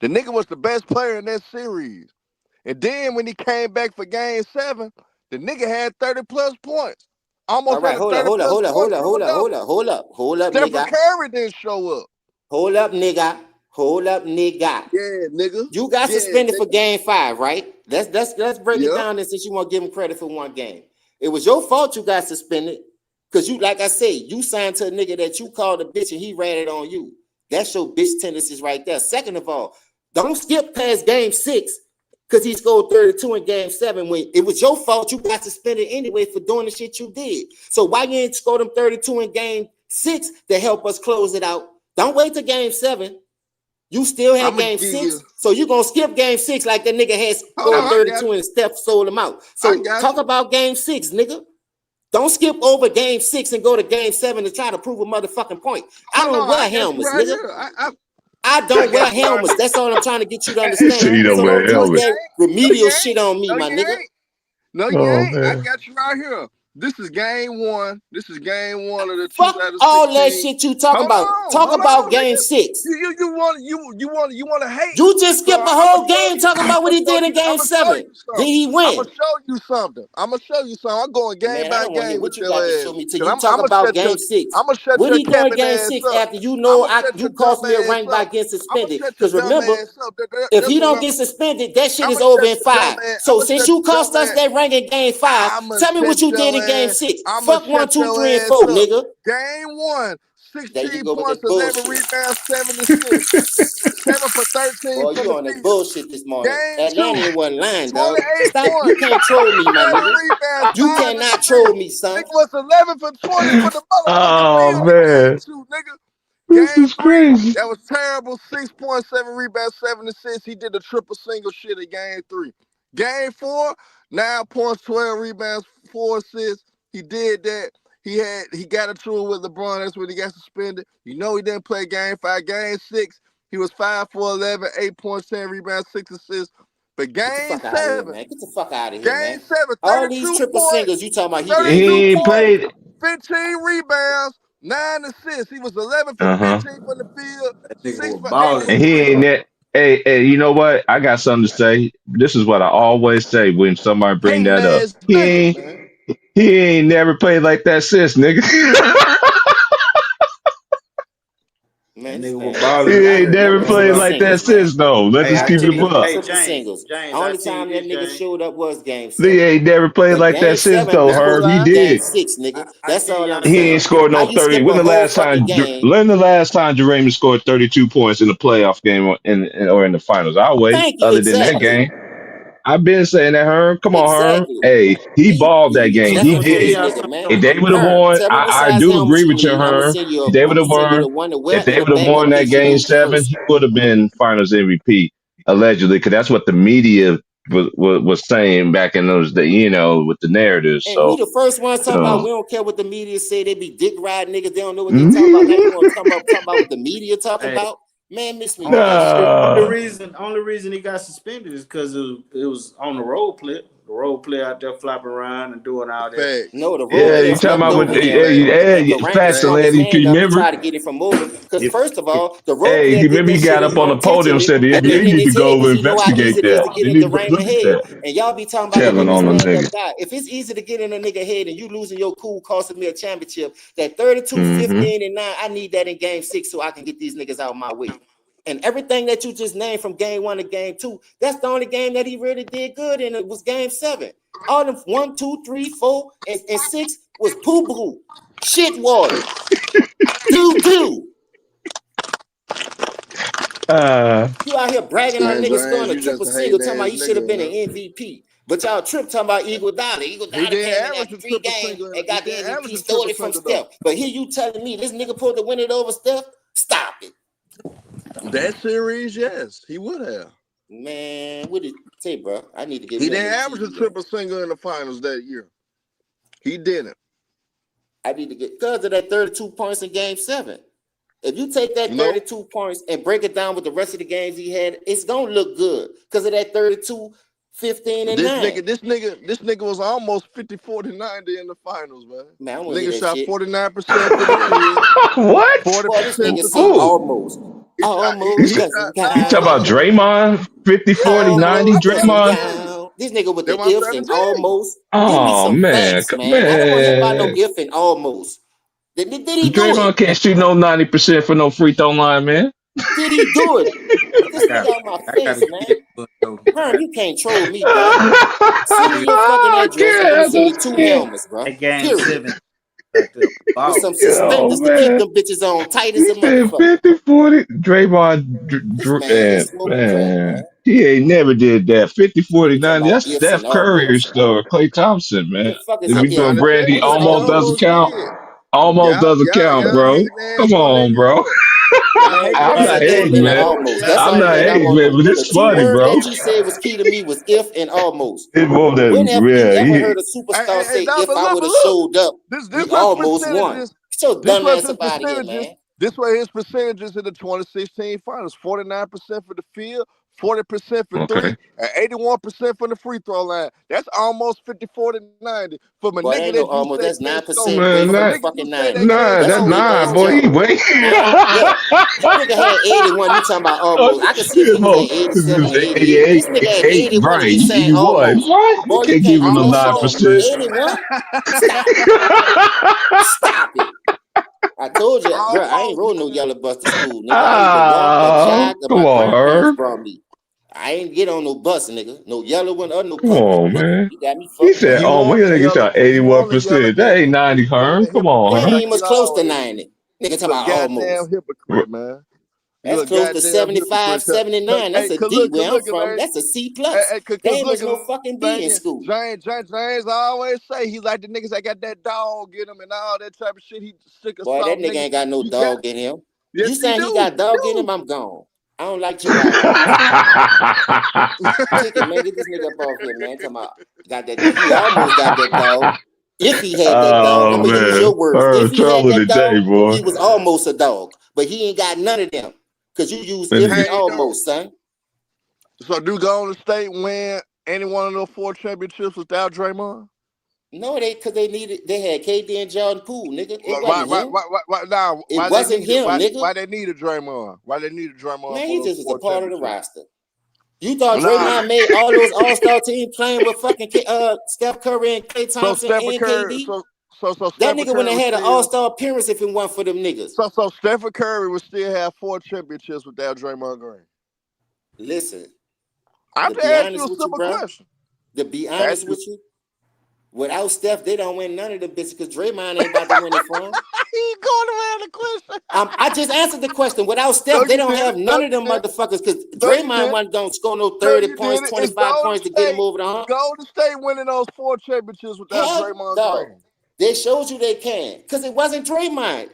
the nigga was the best player in that series. And then when he came back for game 7, the nigga had 30 plus points. All Almost right, had a 30 plus point triple double. hold up, Stephen nigga. Curry didn't show up. Hold up, nigga. Yeah, nigga. You got suspended for game 5, right? Let's break it Yeah. down, and since you want to give him credit for one game. It was your fault you got suspended. Because you, like I say, you signed to a nigga that you called a bitch and he ran it on you. That's your bitch tendencies right there. Second of all, don't skip past game 6 because he scored 32 in game 7 when it was your fault you got suspended anyway for doing the shit you did. So why you ain't scored them 32 in game 6 to help us close it out? Don't wait till game 7. You still had game 6, so you're going to skip game 6 like that nigga had scored 32 and Steph sold him out. So talk about game 6, nigga. Don't skip over game 6 and go to game 7 to try to prove a motherfucking point. I don't wear helmets, nigga. I don't wear helmets. That's all I'm trying to get you to understand. So you don't So wear don't use helmets. that remedial shit on me, my nigga. No, you ain't. I got you right here. This is game 1. This is game 1 of the 2016. All that shit you talking about. Talk about game 6. You want to hate. You just skipped the whole game talking about what he did in game 7. Did he win? I'm gonna show you something. I'm going game by game what with you your got to ass. show me till you talk about game 6. I'm gonna shut what your he doing capping game ass 6 up. after you know you cost me a rank by up. getting suspended? I'ma shut Because your dumb remember, ass up. if he don't get suspended, that shit is over in 5. So since you cost us that rank in game 5, tell me what you did in game 6. Fuck 1, 2, 3, and 4, nigga. Game 1, 16 go with points, that 11 bullshit. rebounds, 7 assists, 7 for 13 Boy, from you the on that field. bullshit this morning. Game Atlanta 2, wasn't lying, dog. 28 Stop. points, You can't troll me, my 7 nigga. rebounds, You 5 cannot assists. troll me, son. Nigga was 11 for 20 for the motherfucking Oh field. man, Nigga. this Game is 3, crazy. that was terrible. 6.7 rebounds, 7 assists. He did a triple single shit in game 3. Game 4, 9 points, 12 rebounds, 4 assists. He did that. He got into it with LeBron. That's when he got suspended. You know he didn't play game 5. Game 6, he was 5 for 11, 8 points, 10 rebounds, 6 assists. But game 7, Get the fuck out of here, man. game 7, All these 32 triple points, singles you talking about, he 32 He ain't points, played. 15 rebounds, 9 assists. He was 11 for 15 from the field, That nigga 6 was for 8 balling. from And he ain't 3. that. Hey, you know what? I got something to say. This is what I always say when somebody bring Hating that up. ass nigga, man. He ain't never played like that since, nigga. Man, Nigga was man. balling. He I ain't heard never nothing but played triple like that singles, man. since, though. Let's Hey, just I keep tell it you, up. hey Triple James, singles. James, I Only tell you time that this, nigga James. showed up was game He 7. ain't never played But like that game since, 7, though, That before was Herb. He game did. 6, nigga. I That's tell all I'm y'all He something. ain't saying. scored How no you 30. skip a When the whole last fucking time? game? When the last time Draymond scored 32 points in the playoff game or in the finals? I'll wait. Thank you. Other than that Exactly. game, I've been saying that, Herb. Come on, Herb. Exactly. Hey, he balled that You game. I'm He gonna Jefferson tell did. this y'all nigga, something man. If though. they would have Herb, won, tell me what I size do helmets agree you with you, need. I'm gonna Herb. send you. If they I'm would gonna have send you won, the one to wear if they and a would have bang up won that picture game of seven, first. he would have been Finals MVP allegedly, because that's what the media was saying back in those days, with the narratives. And we So, the first ones talking about um, we don't care what the media say. They be dick riding niggas. They don't know what they talking about. Now you want to talk about what the media talking Hey, about? Man, miss me with that shit. nah. only reason he got suspended is because it was on the role play. The role play out there flopping around and doing all that. facts. No, the role Yeah, player you talking stepped about over what? him. Hey, Durant facts, swung his Atlanta. Can hand you up to remember? try to get it from over. Because If first of all, the role Hey, player he did remember that he shit got up on the podium and unintentionally said, "Yeah, and did you it in need to his go head over because and you know how investigate easy it is that. to get You in need to go look Durant's at head. that." And y'all be talking about that Telling nigga on them stand-up niggas. guy. If it's easy to get in a nigga head and you losing your cool costing me a championship, that 32, Mm-hmm. 15, and 9, I need that in game 6 so I can get these niggas out of my way. And everything that you just named from game 1 to game 2, that's the only game that he really did good in. It was game 7. All them 1, 2, 3, 4, and 6 was poo-poo, shit water, doo-doo. Uh, You out here bragging on Man, niggas scoring James, a you just triple a single, hating talking about ass he should have nigga, been an man. MVP. But y'all trip talking about Iguodala. He Iguodala didn't came in average after a 3 triple games single. and He got the didn't MVP. average a Stole triple it from single though. Steph. But here you telling me this nigga supposed to win it over Steph? Stop it. That series, yes, he would have. Man, what did say, bro? I need to get He me a didn't new average a TV, man. triple single in the finals that year. He didn't. I need to get because of that 32 points in game 7. If you take that No, 32 points and break it down with the rest of the games he had, it's gonna look good because of that 32, 15, and 9. this nigga was almost 50, 40, 90 in the finals, man. Man, I want to hear Nigga that shot shit. 49% from the field, What? Boy, this 40% nigga from said three. Who? almost. He shot You, Almost t- doesn't you talk about count. Draymond? 50, 40, 90 Almost I'm trying doesn't to Draymond? tell you. count. This nigga with That's the what I'm ifs trying and to tell you. almost. Give me Oh some man, facts, man. I don't want to hear about no man. if and almost. Did he do it? Draymond can't shoot no 90% for no free throw line, man. Did he do it? Get I this nigga got out my I gotta face, get man. that book though. Herm, you can't troll me, bro. Send me Yeah, your fucking I address and let me can't. I send you just 2 can't. helmets, bro. that game Period. 7 right there. With Ball. some Oh suspenders to keep man. them bitches on tight as He a said motherfucker. 50, 40. Draymond, This man man, is smoking crack, man. man. He ain't never did that. 50, This 40, nigga talking 90. about That's ifs Steph and Curry almost. or Clay Thompson, man. The fuck is If an we I'm if? trying doing to What tell Brandy, what you, is he almost doesn't almost? almost count. did. Almost doesn't count, Y'all bro. hating ass Come want to on, hear bro. it. Y'all hating Man, I'm it's ass not an if want hating, to and an man. hear it. almost. That's I'm Y'all all not that I hating, want to man, know. but The it's 2 funny, words bro. that you said was key to me was if and almost. It's more When than, have we yeah. ever heard a superstar Hey, say, no, if but I look, would have showed up, this we was almost won? percentages. Get your This dumb was ass his up out of here, percentages. man. This were his percentages in the 2016 finals. 49% for the field, 40% for Okay. three, and 81% from the free throw line. That's almost 50, 40, 90. From a Boy, that nigga ain't no that you almost. say That's can't score. nine% away Man, From a from the that, nigga you fucking say they 90. can't nah, That's that's score. big nine, ass boy. He jump. wait. Man, look, this nigga had 81. You talking about almost. I can see if he was Mo, at 87 or 88. 88, This nigga at 88, 81 and right. you saying You what? almost. What? You Boy, you can't can't give do him no that shit on me. 9%. Almost. 81? Stop it. Stop it. I told you, bro, I ain't rode Almost, no man. yellow bus to school, nigga. I either walked or Oh, jogged or come my on, grandparents Herb. brought me. I ain't get on no bus, nigga. No yellow one or no Come public, on, nigga. man. You got me He fucked said, up. oh, my nigga shot You want a yellow 81%. That ain't jacket. 90, You Herb. a Come on, That hypocrite Herb. ain't like even you close to always is. 90. Nigga talking You a about goddamn almost. hypocrite, man. You That's a close to goddamn 75, hypocrite. Cause, 79. That's hey, a cause D look, where I'm from. man. That's a C plus. There Cause ain't look, much no fucking B in man. school. James always say he like the niggas that got that dog in him and all that type of shit. He sick of Boy, that soft nigga niggas. ain't got no You got, dog in him. yes, You he saying he do. got He dog in him? do. I'm gone. I don't like chihuahuas. Kick it, man. Get this nigga up off here, man. Talking about got that. He almost got that dog. If he had that dog, I'm Oh, gonna use man. your words. If Herb he had trolling that today, dog, boy. he was almost a dog. But he ain't got none of them. Cause you use if And and Hey, you don't. almost, son. So do Golden State win any one of those 4 championships without Draymond? No, they had KD and Jordan Poole, nigga. It Why, wasn't him. now? It wasn't him, nigga. Why they needed Draymond? Why they needed Draymond Man, for he those just was a four part of the championships? roster. You thought Nah. Draymond made all those All-Star teams playing with fucking Steph Curry and Klay So Thompson Stephen and Curry, KD? so That Stephen nigga wouldn't Curry have was had an still All-Star appearance if it wasn't for them niggas. so Stephen Curry would still have 4 championships without Draymond Green. Listen, I'm to just be asking you honest a with you, simple bro, question. to be Ask honest you. with you, without Steph, they don't win none of them bitches because Draymond ain't about to win it for them. He going around the question. I just answered the question. Without No, Steph, they you don't have didn't. No, none of you them didn't. motherfuckers because No, you Draymond didn't. wasn't going to score no No, 30 you points, didn't. It's 25 Golden points to get him State. over the hump. Golden State winning those 4 championships without Hell, Draymond dog. Green. They showed you they can because it wasn't Draymond.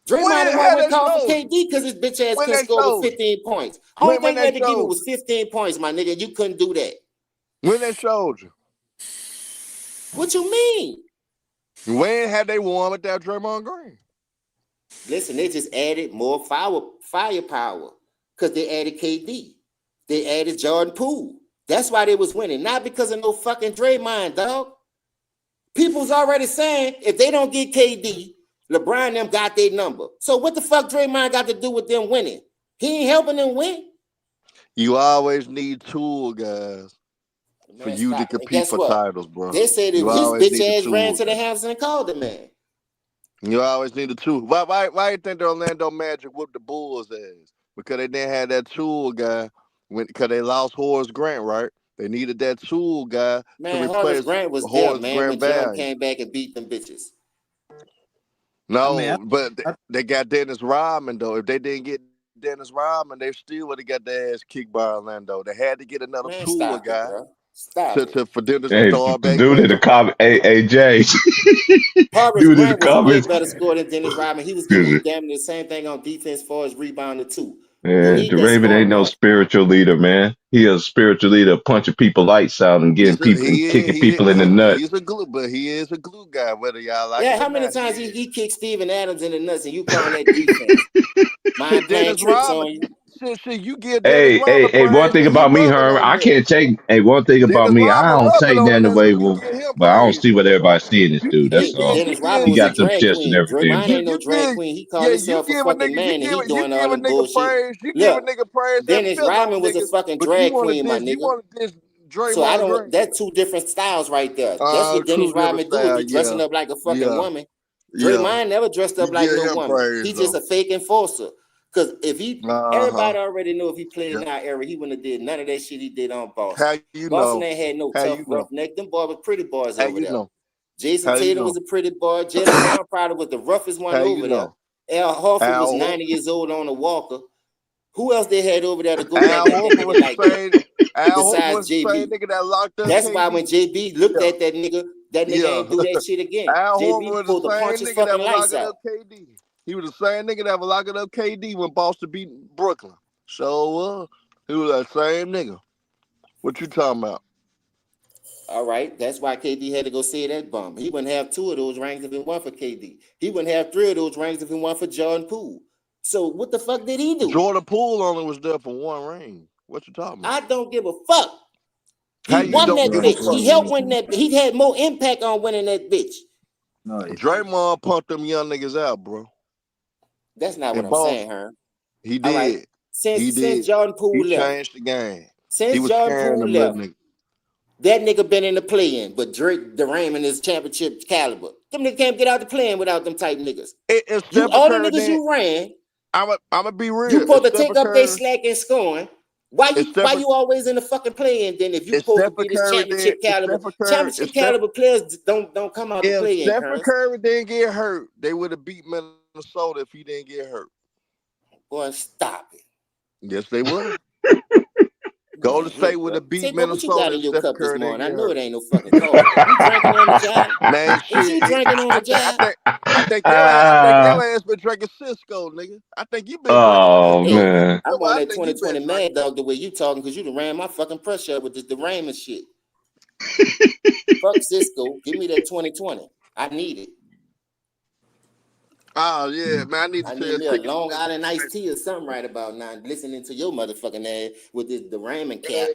Draymond the When one had went they called for showed you? KD because his bitch ass When couldn't they score over showed you? 15 points. Only When thing you they had to give me showed was 15 points, my nigga. You couldn't do that. you? When they showed you? What you mean? When had they won without Draymond Green? Listen, they just added more firepower because they added KD. They added Jordan Poole. That's why they was winning, not because of no fucking Draymond, dog. People's already saying if they don't get KD, LeBron and them got their number. So what the fuck Draymond got to do with them winning? He ain't helping them win. You always need tool guys for Man, you to stop it. And compete guess for what? titles, bro. They said You that his always bitch need the ass ran tool to the guy. Hamptons and called the man. You always need the tool. Why you think the Orlando Magic whooped the Bulls ass? Because they didn't have that tool guy because they lost Horace Grant, right? They needed that tool guy to Man, Horace replace Grant was there, Horace man, Grant when Jordan value. came back and beat them bitches. I mean, No, but I, they got Dennis Rodman though. If they didn't get Dennis Rodman, they still would have got their ass kicked by Orlando. They had to get another Man, tool stop it, guy. bro. Stop it. for them to Hey, start back dude in the playing. comment. Hey, Jay. Horace Dude in the Grant was a way comments. better scorer than Dennis Rodman. He was giving you damn near the same thing on defense as far as rebounding too. You Man, need that Draymond spark ain't no plug. spiritual leader, man. He a spiritual leader, punching people lights out and getting people and kicking people in the nuts. He's a glue, but he is a glue guy, whether y'all like Yeah, it or how many not. times he kicked Steven Adams in the nuts and you calling that defense? Mind Shit, playing Dennis tricks on Rodman. you. Shit, you give Dennis Hey, Rodman one praise, thing but he about me, rubbing Herman, on I that. can't take. Hey, one thing about Dennis me, I Rodman don't rubbing take on nothing that, away so you with, give him but I don't praise. see what everybody's seeing this You dude. you Hey, That's give all. you Dennis give Rodman He was a got them drag chest and queen. everything, Draymond but ain't no drag queen. He called you himself a give a fucking nigga man and he you doing all give the a nigga bullshit. praise, you give a Look, nigga praise that Dennis feel on Rodman was a nigga, fucking but you drag want to queen, my nigga. diss So I Draymond don't. Green. That's two different styles right there. That's what Two Dennis different Rodman do if style, he dressing yeah, up like a fucking yeah, woman. yeah. Draymond never dressed You up like give no him woman. praise He just though. a fake enforcer. Cause if he, Uh-huh. everybody already knew if he played Yeah. in our era, he wouldn't have did none of that shit he did on Boston. How you Boston know? ain't had no How tough you know? roughneck. Them boys were pretty boys How over you there. know? Jason How you Tatum know? was a pretty boy. Jalen Brown probably was the roughest one How you over there. know? Al Horford was Al 90 Horford. years old on a walker. Who else they had over there to go back Al at that Horford nigga was the like that? same. Al Horford Besides was the same JB. nigga that locked up That's why when KD. JB looked Yeah, at that nigga yeah. ain't do that shit again. Al Horford JB was pulled the to punch same his nigga that fucking was lights locking out. up KD. He was the same nigga that was locking up KD when Boston beat Brooklyn. So he was that same nigga. What you talking about? All right, that's why KD had to go see that bum. He wouldn't have two of those rings if it weren't for KD. He wouldn't have three of those rings if it weren't for Jordan Poole. So what the fuck did he do? Jordan Poole only was there for one ring. What you talking about? I don't give a fuck. How He you won don't that give a bitch. fuck? He helped win that. He had more impact on winning that bitch. No, he didn't. Draymond punked them young niggas out, bro. That's not what In I'm saying, Boston. huh? He All right. did. He Since did. Jordan He Poole left, changed the game. He since was Jordan scaring Poole them little left, niggas. that nigga been in the play-in, but Drake, Durant is championship caliber. Them niggas can't get out the play-in without them type niggas. If You Stephen all the Curry niggas then you ran, I'ma be you real. supposed to take up their slack and scoring. Why If why Stephen you always in the fucking play-in then if you if supposed to Stephen be this Curry then championship caliber? if Championship caliber players don't come out the play-in, Stephen Currence. Curry didn't get hurt, they would have beat Minnesota if he didn't get hurt. Boy, stop it. Yes, they would have. Man, Golden State look, would bro. have beat Say, boy, what you got Minnesota in if your Stephen cup this Curry didn't morning? I get know hurt. it ain't no fucking coffee. You drinking on the job? Man, Is you shit. drinking on the I job? think your ass been drinking Cisco, nigga. I think you been drinking oh Cisco. Hey, man. I'm That's what on I that think you been 2020 drinking. Mad Dog the way you talking because you done ran my fucking pressure up with this derangement shit. Fuck Cisco. Give me that 2020. I need it. Oh yeah, man. I need to I tell need me a Ticket to Long send me Island some iced tea or something right about now. Listening to your motherfucking ass with this derangement cap.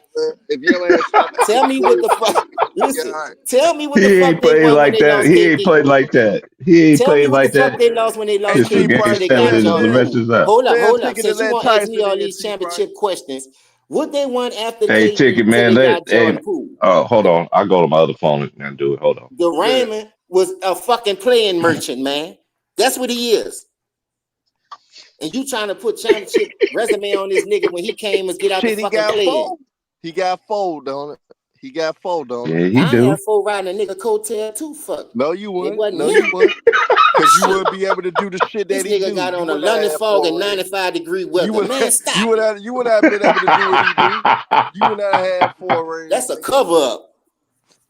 if your ass stop Tell acting me what crazy, the fuck. yeah, Listen, all right. tell me what the He fuck ain't they played won when like they that. lost He ain't KD. played like that. He ain't Tell me played what the like fuck that they lost when they Hey, lost since the C KD game before Price, they got seven and the Jordan rest Poole. is up. Hold up. Ticket to Since you let want to ask me Tyson all in, these C Price. championship questions, what they won after Hey, KD ticket till man, they let got hey Jordan Poole? hold on. I'll go to my other phone and do it. Hold on. The Yeah. Raymond was a fucking playing merchant, man. That's what he is. And you trying to put championship resume on this nigga when he came and get out the Shit, he fucking got play-in. fold. He got fold on it. He got fold on it. Yeah, he I do. have full riding a nigga coattail too. Fuck. No, you It wouldn't. wasn't No, you him. wouldn't. Because you Shit. wouldn't be able to do the shit This that he nigga do. got You on a would not London have fog and four rings. 95-degree You weather. would Man, stop it. you would not have been able to do what he do. You would not have four rings, That's a nigga. cover up.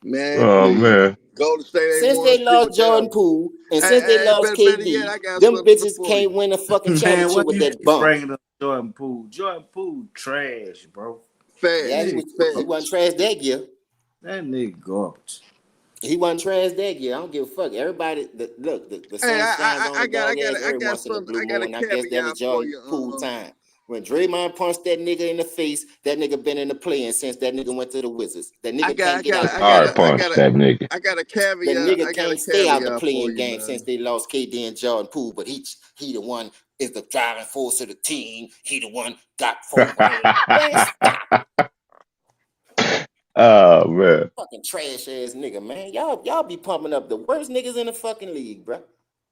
Man, Oh please. man. Golden State ain't Since won they shit lost with them. Jordan Poole and since they Hey, lost better yet, KD, I got them something bitches for you. can't win a fucking Man, why championship with you that keep bum. bringing up Jordan Poole? Jordan Poole trash, bro. Yeah, Facts. he Facts. wasn't trash that year. That nigga garbage. He wasn't trash that year. I don't give a fuck. Everybody, the Hey, sun shines on a dog ass every I got once in a something. blue I got a moon. I guess that was caveat for Jordan you. Poole time. When Draymond punched that nigga in the face, that nigga been in the play-in since that nigga went to the Wizards. That nigga can't get out the Hard play-in. punch that nigga. I got a The caveat. nigga I got a can't stay out the caveat for playing you, game since man. they lost KD and Jordan Poole, but he the one is the driving force of the team. He the one got 4 rings. Man, stop. Oh man. Fucking trash ass nigga, man. Y'all be pumping up the worst niggas in the fucking league, bro.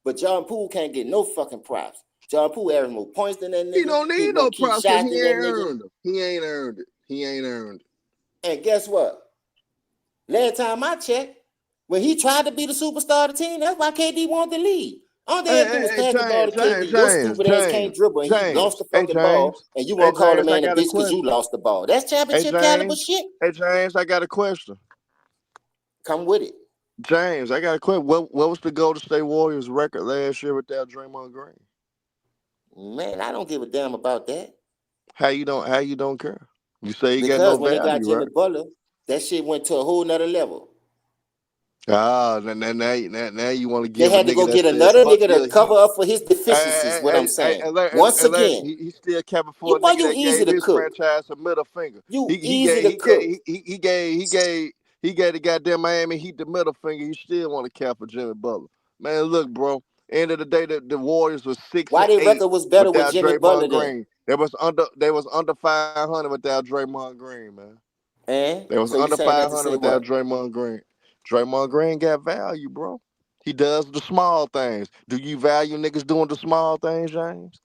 But Jordan Poole can't get no fucking props. Jordan Poole averaged more points than that He nigga. don't He need more no key props because shots he than that ain't nigga. earned them. He ain't earned it. He ain't earned it. And guess what? Last time I checked, when he tried to be the superstar of the team, that's why KD wanted to leave. All they had to do was pass the ball to KD. Your stupid ass can't dribble, and he lost the Hey, fucking ball, James. and you Hey, want to call the James, I man a got a bitch because you question. lost the ball. That's Hey, championship caliber James. shit. Hey, James, I got a question. Come with it. James, I got a question. What was the Golden State Warriors record last year without Draymond Green? Man, I don't give a damn about that. How you don't care? You say you got no Because when they got value, Jimmy right? Butler, that shit went to a whole nother level. Ah, now you want to They give a had to nigga go that get said another fuck nigga to your cover Heat. up for his deficiencies, what I'm saying. Once again, He still capping for a why nigga you that easy gave to his cook? franchise a middle finger. You easy to cook. He gave the goddamn Miami Heat the middle finger. You still want to cap for Jimmy Butler, man? Look, bro. End of the day, the Warriors was six Why and their eight record was better with without Jimmy Butler Draymond then? Green. They was under 500 without Draymond Green, man. And They was so you under saying that to 500 say without what? Draymond Green. Draymond Green got value, bro. He does the small things. Do you value niggas doing the small things, James?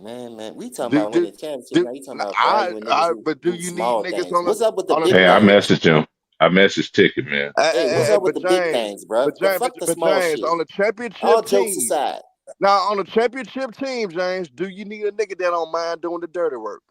Man, we talking Do about do winning championships. do Now you talking about valuing niggas who but do do you need small niggas things. What's up with the on a big Hey, I things? messaged him. I messaged Ticket, man. Hey, what's up with but the big James, things, bro? Fuck the but small James shit. on a All championship jokes team. aside, Now on a championship team, James, do you need a nigga that don't mind doing the dirty work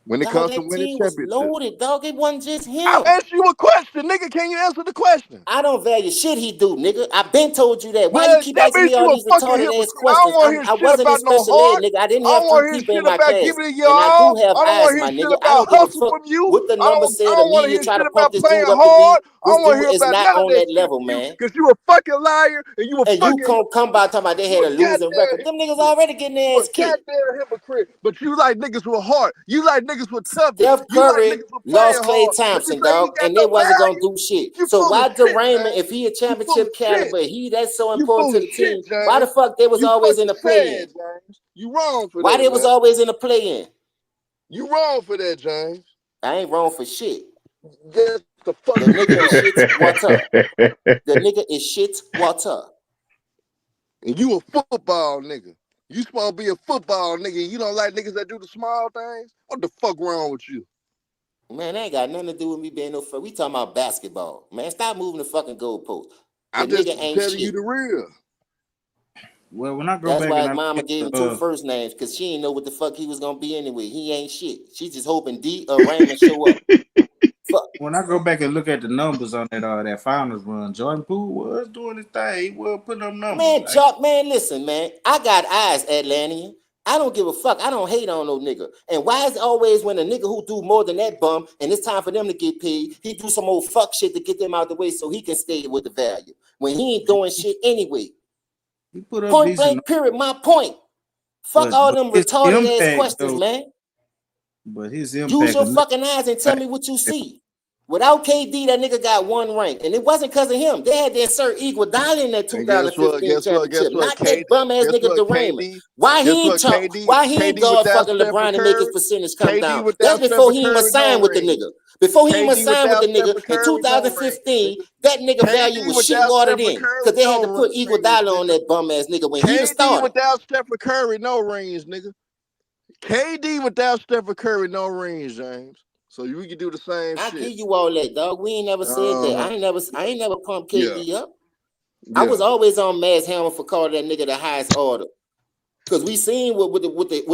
when it dog, comes to that winning team was championships? loaded, dog. It wasn't just I'm him. asking you a question, nigga. Can you answer the question? I don't value shit he do, nigga. I been told you that. Why you Well, keep that asking me means all you a these fucking retarded ass hypocrite. I don't questions? want to hear I shit wasn't in about no special ed, heart. nigga. I didn't I have don't three want to hear people in shit my about class, giving it your and I do all. have I don't want eyes, to hear my shit nigga. I about don't give a hustle fuck from you. what the number I said. The don't want to media hear try shit to pump about this playing dude up to hard. be. I This don't want to dude hear is about not none of on that that shit level, from you man. because you a fucking liar and you a And you fucking come by talking about they you had a a losing record. goddamn Them niggas hypocrite. already getting You their a ass kicked. goddamn hypocrite. But you like niggas with heart. You like niggas with toughness. Steph You like Curry niggas with playing lost Klay hard. But you Thompson, say he dog, got and they no wasn't gonna value. do shit. You So full of why shit, Durant, man. if he a You full of championship shit. caliber, he that's so You important full to of the shit, team? Why the James. fuck they was You always in fucking the play-in? sad, James. You wrong for Why that, they was man. always in the play-in? You wrong for that, James. I ain't wrong for shit. Yes, the fuck The you nigga is wrong. shit. What's up? The nigga is shit. What's up? And you a football nigga. You supposed to be a football nigga and you don't like niggas that do the small things? What the fuck wrong with you? Man, that ain't got nothing to do with me being no fuck. We talking about basketball. Man, stop moving the fucking goalpost. The I'm just nigga ain't telling you shit. the real. Well, when I go That's back why and his I look mama at gave him two the first names, because she didn't know what the fuck he was gonna be anyway. He ain't shit. She just hoping D or Raymond show up. Fuck. when I go back and look at the numbers on that finals run, Jordan Poole was doing his thing. He was putting up numbers. Man, Chuck, man, listen, man. I got eyes, Atlantean. I don't give a fuck. I don't hate on no nigga. And why is it always when a nigga who do more than that bum and it's time for them to get paid, he do some old fuck shit to get them out the way so he can stay with the value when he ain't doing shit anyway. He put up Point decent blank, period. My point. Fuck numbers, all but them his retarded ass impact questions, though. man. But his Use impact, your fucking eyes and tell me what you see. Without KD, that nigga got one rank. And it wasn't because of him. They had to insert Iguodala in that And guess what? 2015 championship. Not that KD, bum ass guess nigga what? Durant. Why Guess he ain't what? talk? Why he ain't KD guard without fucking Stephen LeBron and make his Curry, percentage come KD down? That's without before Stephen he even Curry, no signed with the rings. nigga. Before he even KD signed with without the nigga Stephen in Curry, no rings, 2015, nigga. that nigga value KD was shit without watered Stephen in. Curry, Because they had to no put rings, Iguodala on nigga. that bum ass nigga when he the KD starter. without Stephen Curry, no rings, nigga. KD without Stephen Curry, no rings, James. So we can do the same I shit. give you all that, dog. We ain't never said that. Uh-huh. I ain't never pumped Yeah. KD up. I was Yeah. always on Mass Hammer for calling that nigga the highest order. Because we seen what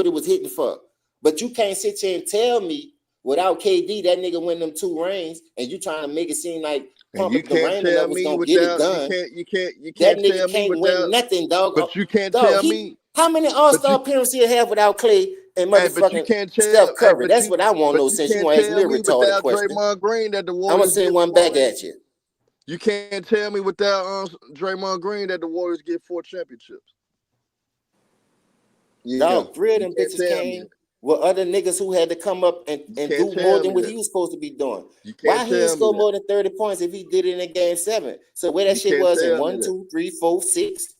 it was hitting for. But you can't sit here and tell me without KD that nigga win them 2 rings and you trying to make it seem like And you pumping the can't Raymond tell up was me gonna get it without done. you That can't nigga tell me can't win without nothing, dog. but you can't Dog, tell me how many but all-star you appearances he have without Clay and but you motherfucking can't Steph tell Curry? That's what I want to know you since you can't gonna ask me tell a me retarded without question. Draymond Green that the I'm gonna Warriors send get one 4 back at rings. you. You can't tell me without Draymond Green that the Warriors get 4 championships. Yeah. Dog, 3 of You them can't bitches tell me came that. with other niggas who had to come up and You can't do more tell than me what that. he was supposed to be doing. You Why can't he ain't tell me score that. more than 30 points if he did it in game 7? So where that You shit can't was in tell me 1, that. 2, 3, 4, 6.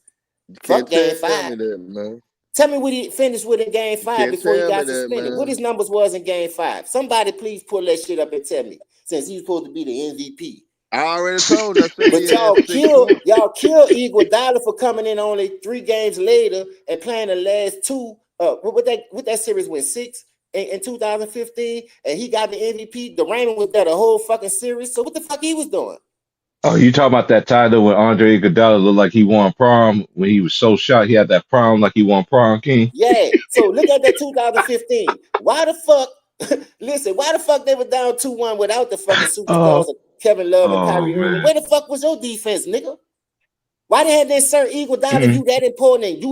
You can't Fuck game tell me 5. that, man. Tell me what he finished with in game You 5 can't before he tell me got that, suspended. What man. his numbers was in game 5. Somebody please pull that shit up and tell me, since he's supposed to be the MVP. I already told you. I said he But had 6 points. y'all kill Iguodala for coming in only 3 games later and playing the last 2. What that series went 6 in 2015, and he got the MVP. The Raymond was there the whole fucking series. So what the fuck he was doing? Oh, you talking about that title when Andre Iguodala looked like he won prom when he was so shot he had that prom like he won prom king? Yeah. So look at that 2015. Why the fuck? Listen, why the fuck they were down 2-1 without the fucking superstars Oh, of Kevin Love and oh Kyrie Irving? man. Where the fuck was your defense, nigga? Why they had that Sir Iguodala? Mm. You that important and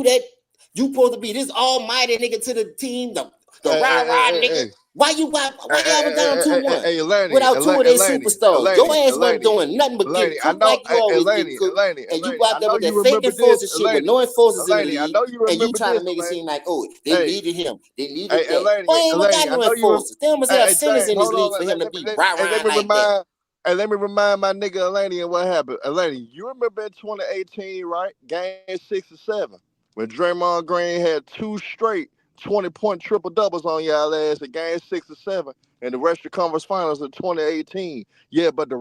you supposed to be this almighty nigga to the team, the rah nigga. Why y'all was down 2-1 Hey, Laney, without two of their Laney, superstars? Your Laney, ass wasn't Laney, doing nothing but getting Laney. I cooked know, like you always get Laney, cooked, Laney, and you Laney. go I out there know with that you fake remember this, enforcer shit with Laney. no enforcers in the Laney, I league, know you and you remember trying this, to make it Laney. seem like, oh, they Hey, needed him, they needed hey, that. Laney, Boy, ain't even got Laney. I no know you. enforcers. They must have Hey, sinners James, in this hold league on. for him to be Let rah me like that. remind. Hey, let me remind my nigga Laney and what happened. Laney, you remember in 2018, right? Game 6 or 7, when Draymond Green had 2 straight 20-point triple doubles on y'all ass at game 6 or 7 and the Western Conference Finals in 2018. Yeah, but the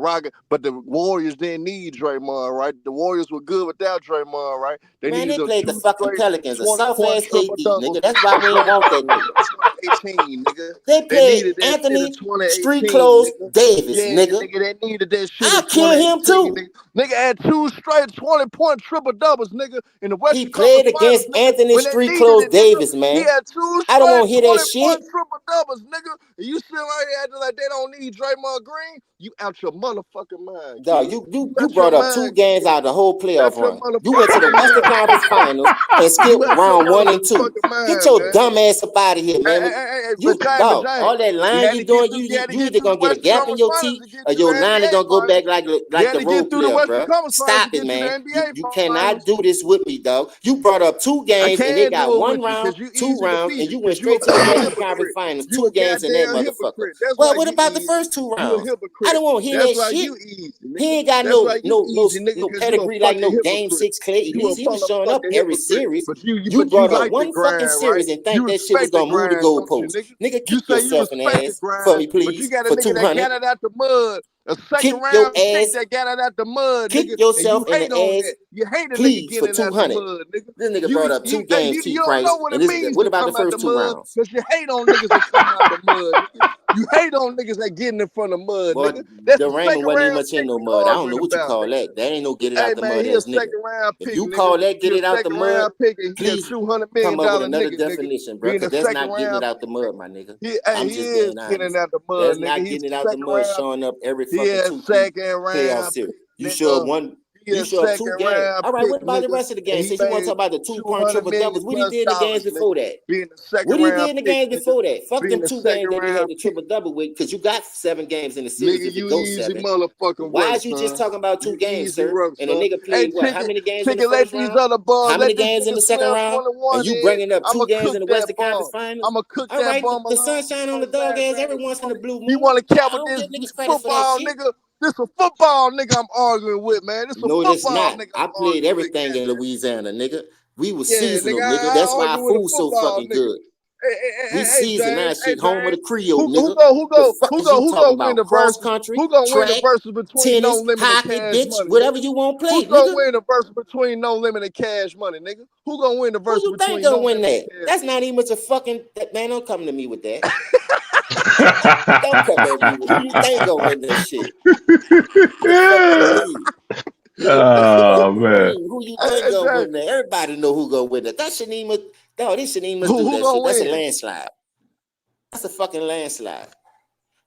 Warriors didn't need Draymond, right? The Warriors were good without Draymond, right? They Man, needed they them played the 2 fucking straight Pelicans, a soft 20-point ass triple KD, doubles nigga. That's why with we ain't want that Draymond nigga. in 2018, nigga. They They played needed that shit in Anthony Street 2018, Clothes nigga. Davis, Yeah, nigga. nigga, they needed that shit in I'll kill him 2018, too. nigga. Nigga had 2 straight 20-point triple doubles, nigga, in the He Western Conference played Finals, against nigga. Anthony When they Street needed Clothes it, nigga, Davis, he man. had 2 I don't straight want to hear that shit. 20-point triple doubles, nigga. And you still out here acting like they don't need Draymond Green? You out your motherfucking mind, Dog, kid. you You out your brought up 2 mind, games kid. out of the whole You playoff out your run. You went to the motherfucking Western mind, Conference kid. Finals and You skipped out your round 1 and 2. motherfucking Get mind, your man. dumb ass up out of here, man. But You dog, James, all that you lying had you to get doing, through. You had to you get either through the gonna get a Western gap in Conference your Finals teeth to get or to the your line is NBA gonna go Finals. back like You had the to role get through the player, Western bro. Conference Finals to Stop it, get to the man. NBA You cannot Finals. do this with me, dog. You brought up 2 I games and they can got do it 1 with you round, because you 2 easy to rounds, and please. you went Because you straight to the a Western Conference hypocrite. Finals. You 2 a games in that goddamn motherfucker. hypocrite. That's Well, why what you about the easy. first 2 You a rounds? I hypocrite. don't want to hear That's that why shit. you easy, He nigga. ain't got That's why you easy, nigga, no because you a pedigree like fucking no game hypocrite. 6 Clay. You a He was showing up motherfucking every hypocrite. series. But You you brought up like the 1 fucking grind, right? series and You think that shit was respect the gonna move the grind, don't you, goalpost. nigga? Nigga, You kick say you yourself in the respect the ass for grind, me, but you please, got a for nigga that 200. got it out the mud, a second Kick your round pick ass, that got it out the mud, kick nigga, and yourself you in hate the on ass, that. You hate a nigga please, for getting out the 200. mud, nigga. This nigga brought up 2 Hey, games, T you don't know Price. what And it this means what to about the come out first the 2 mud, rounds? because you hate on niggas that come out the mud, nigga. You hate on niggas that getting in front of mud, Boy, nigga. That's the the Raymond second wasn't even round much in pick no we mud. I don't know arguing what you about, call nigga. that. That ain't no get it Hey out the man, mud he a ass nigga. second round If pick, you nigga. call that He get a it out the second mud, round pick, and he a please $200 million come up with another nigga. definition, bro, Being because a that's second not getting it round out the pick. mud, my nigga. Hey, I'm he just is being getting honest. out the mud, That's nigga. not He's getting it a out the second mud, round showing up every He fucking a 2-3 second playoff round series. pick, You show up nigga. one, He you a show up second 2 games. round All right, pick, what about the nigga. rest of the And games? he Since you want to made talk about the 2-point 200 triple million doubles, what he plus did in the games dollars, nigga. before that? Being a second What he round did in the pick, games nigga. before that? Fuck them Being a 2 second games that he had round the pick. triple double with, because you got 7 games in the series Nigga, if it you goes easy 7. motherfucking Why work, is you just son. talking about 2 You games, easy sir? work, And the son. nigga Hey, played what? How ticket, many games in the ticket, let first these round? other bums, How many let this games in nigga the second slam round? And 21 you in. bringing up 2 I'ma games cook in the that Western Conference bum. Finals? I'ma cook All that right, bum the alive sunshine on the first dog last ass every name. once in the blue You moon. wanna I cap with don't this give niggas credit for that football shit. nigga? This a football nigga I'm arguing with, man. This a No, it's football not. nigga I I'm played arguing with, everything in goddamn. Louisiana, nigga. We was Yeah, nigga, seasonal, nigga. I That's why our argue with a food's so football fucking nigga. good. We Hey, season our James. Hey, shit. Home of the James. Creole, Who nigga. The fuck is you who talking gonna win about? the Cross verses? country, Who gonna win the track, verses between No tennis, Limit and hockey, Cash bitch, Money, whatever nigga? you want to play, Who's gonna nigga. win the verses between No Limit and Cash Money, nigga? Who gonna win the Who verses you think between gonna No win Limit and that? Cash That's Money? not even much a fucking man. Don't come to me with that. Don't come at me. Who you think gonna win that shit? The fuck you mean? The fuck Oh you man. mean? Who you think Hey, gonna James, win that? Everybody know who gonna win that. That shouldn't even. No, they shouldn't even do who that gonna shit. That's a win? landslide. That's a fucking landslide.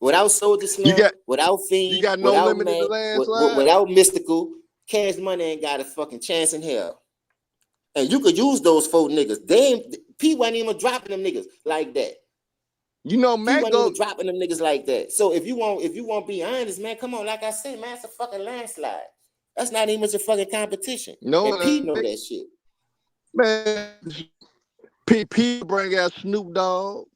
Without Soldier You Slim, got without you Fiend, got No without Limit in the Mac, landslide? without Mystical, Cash Money ain't got a fucking chance in hell. And you could use those 4 niggas. They ain't, P wasn't even dropping them niggas like that. You know P Mac wasn't go even dropping them niggas like that. So if you want to be honest, man, come on. Like I said, man, it's a fucking landslide. That's not even much a fucking competition. no And P know that shit. man. P bring out Snoop Dogg.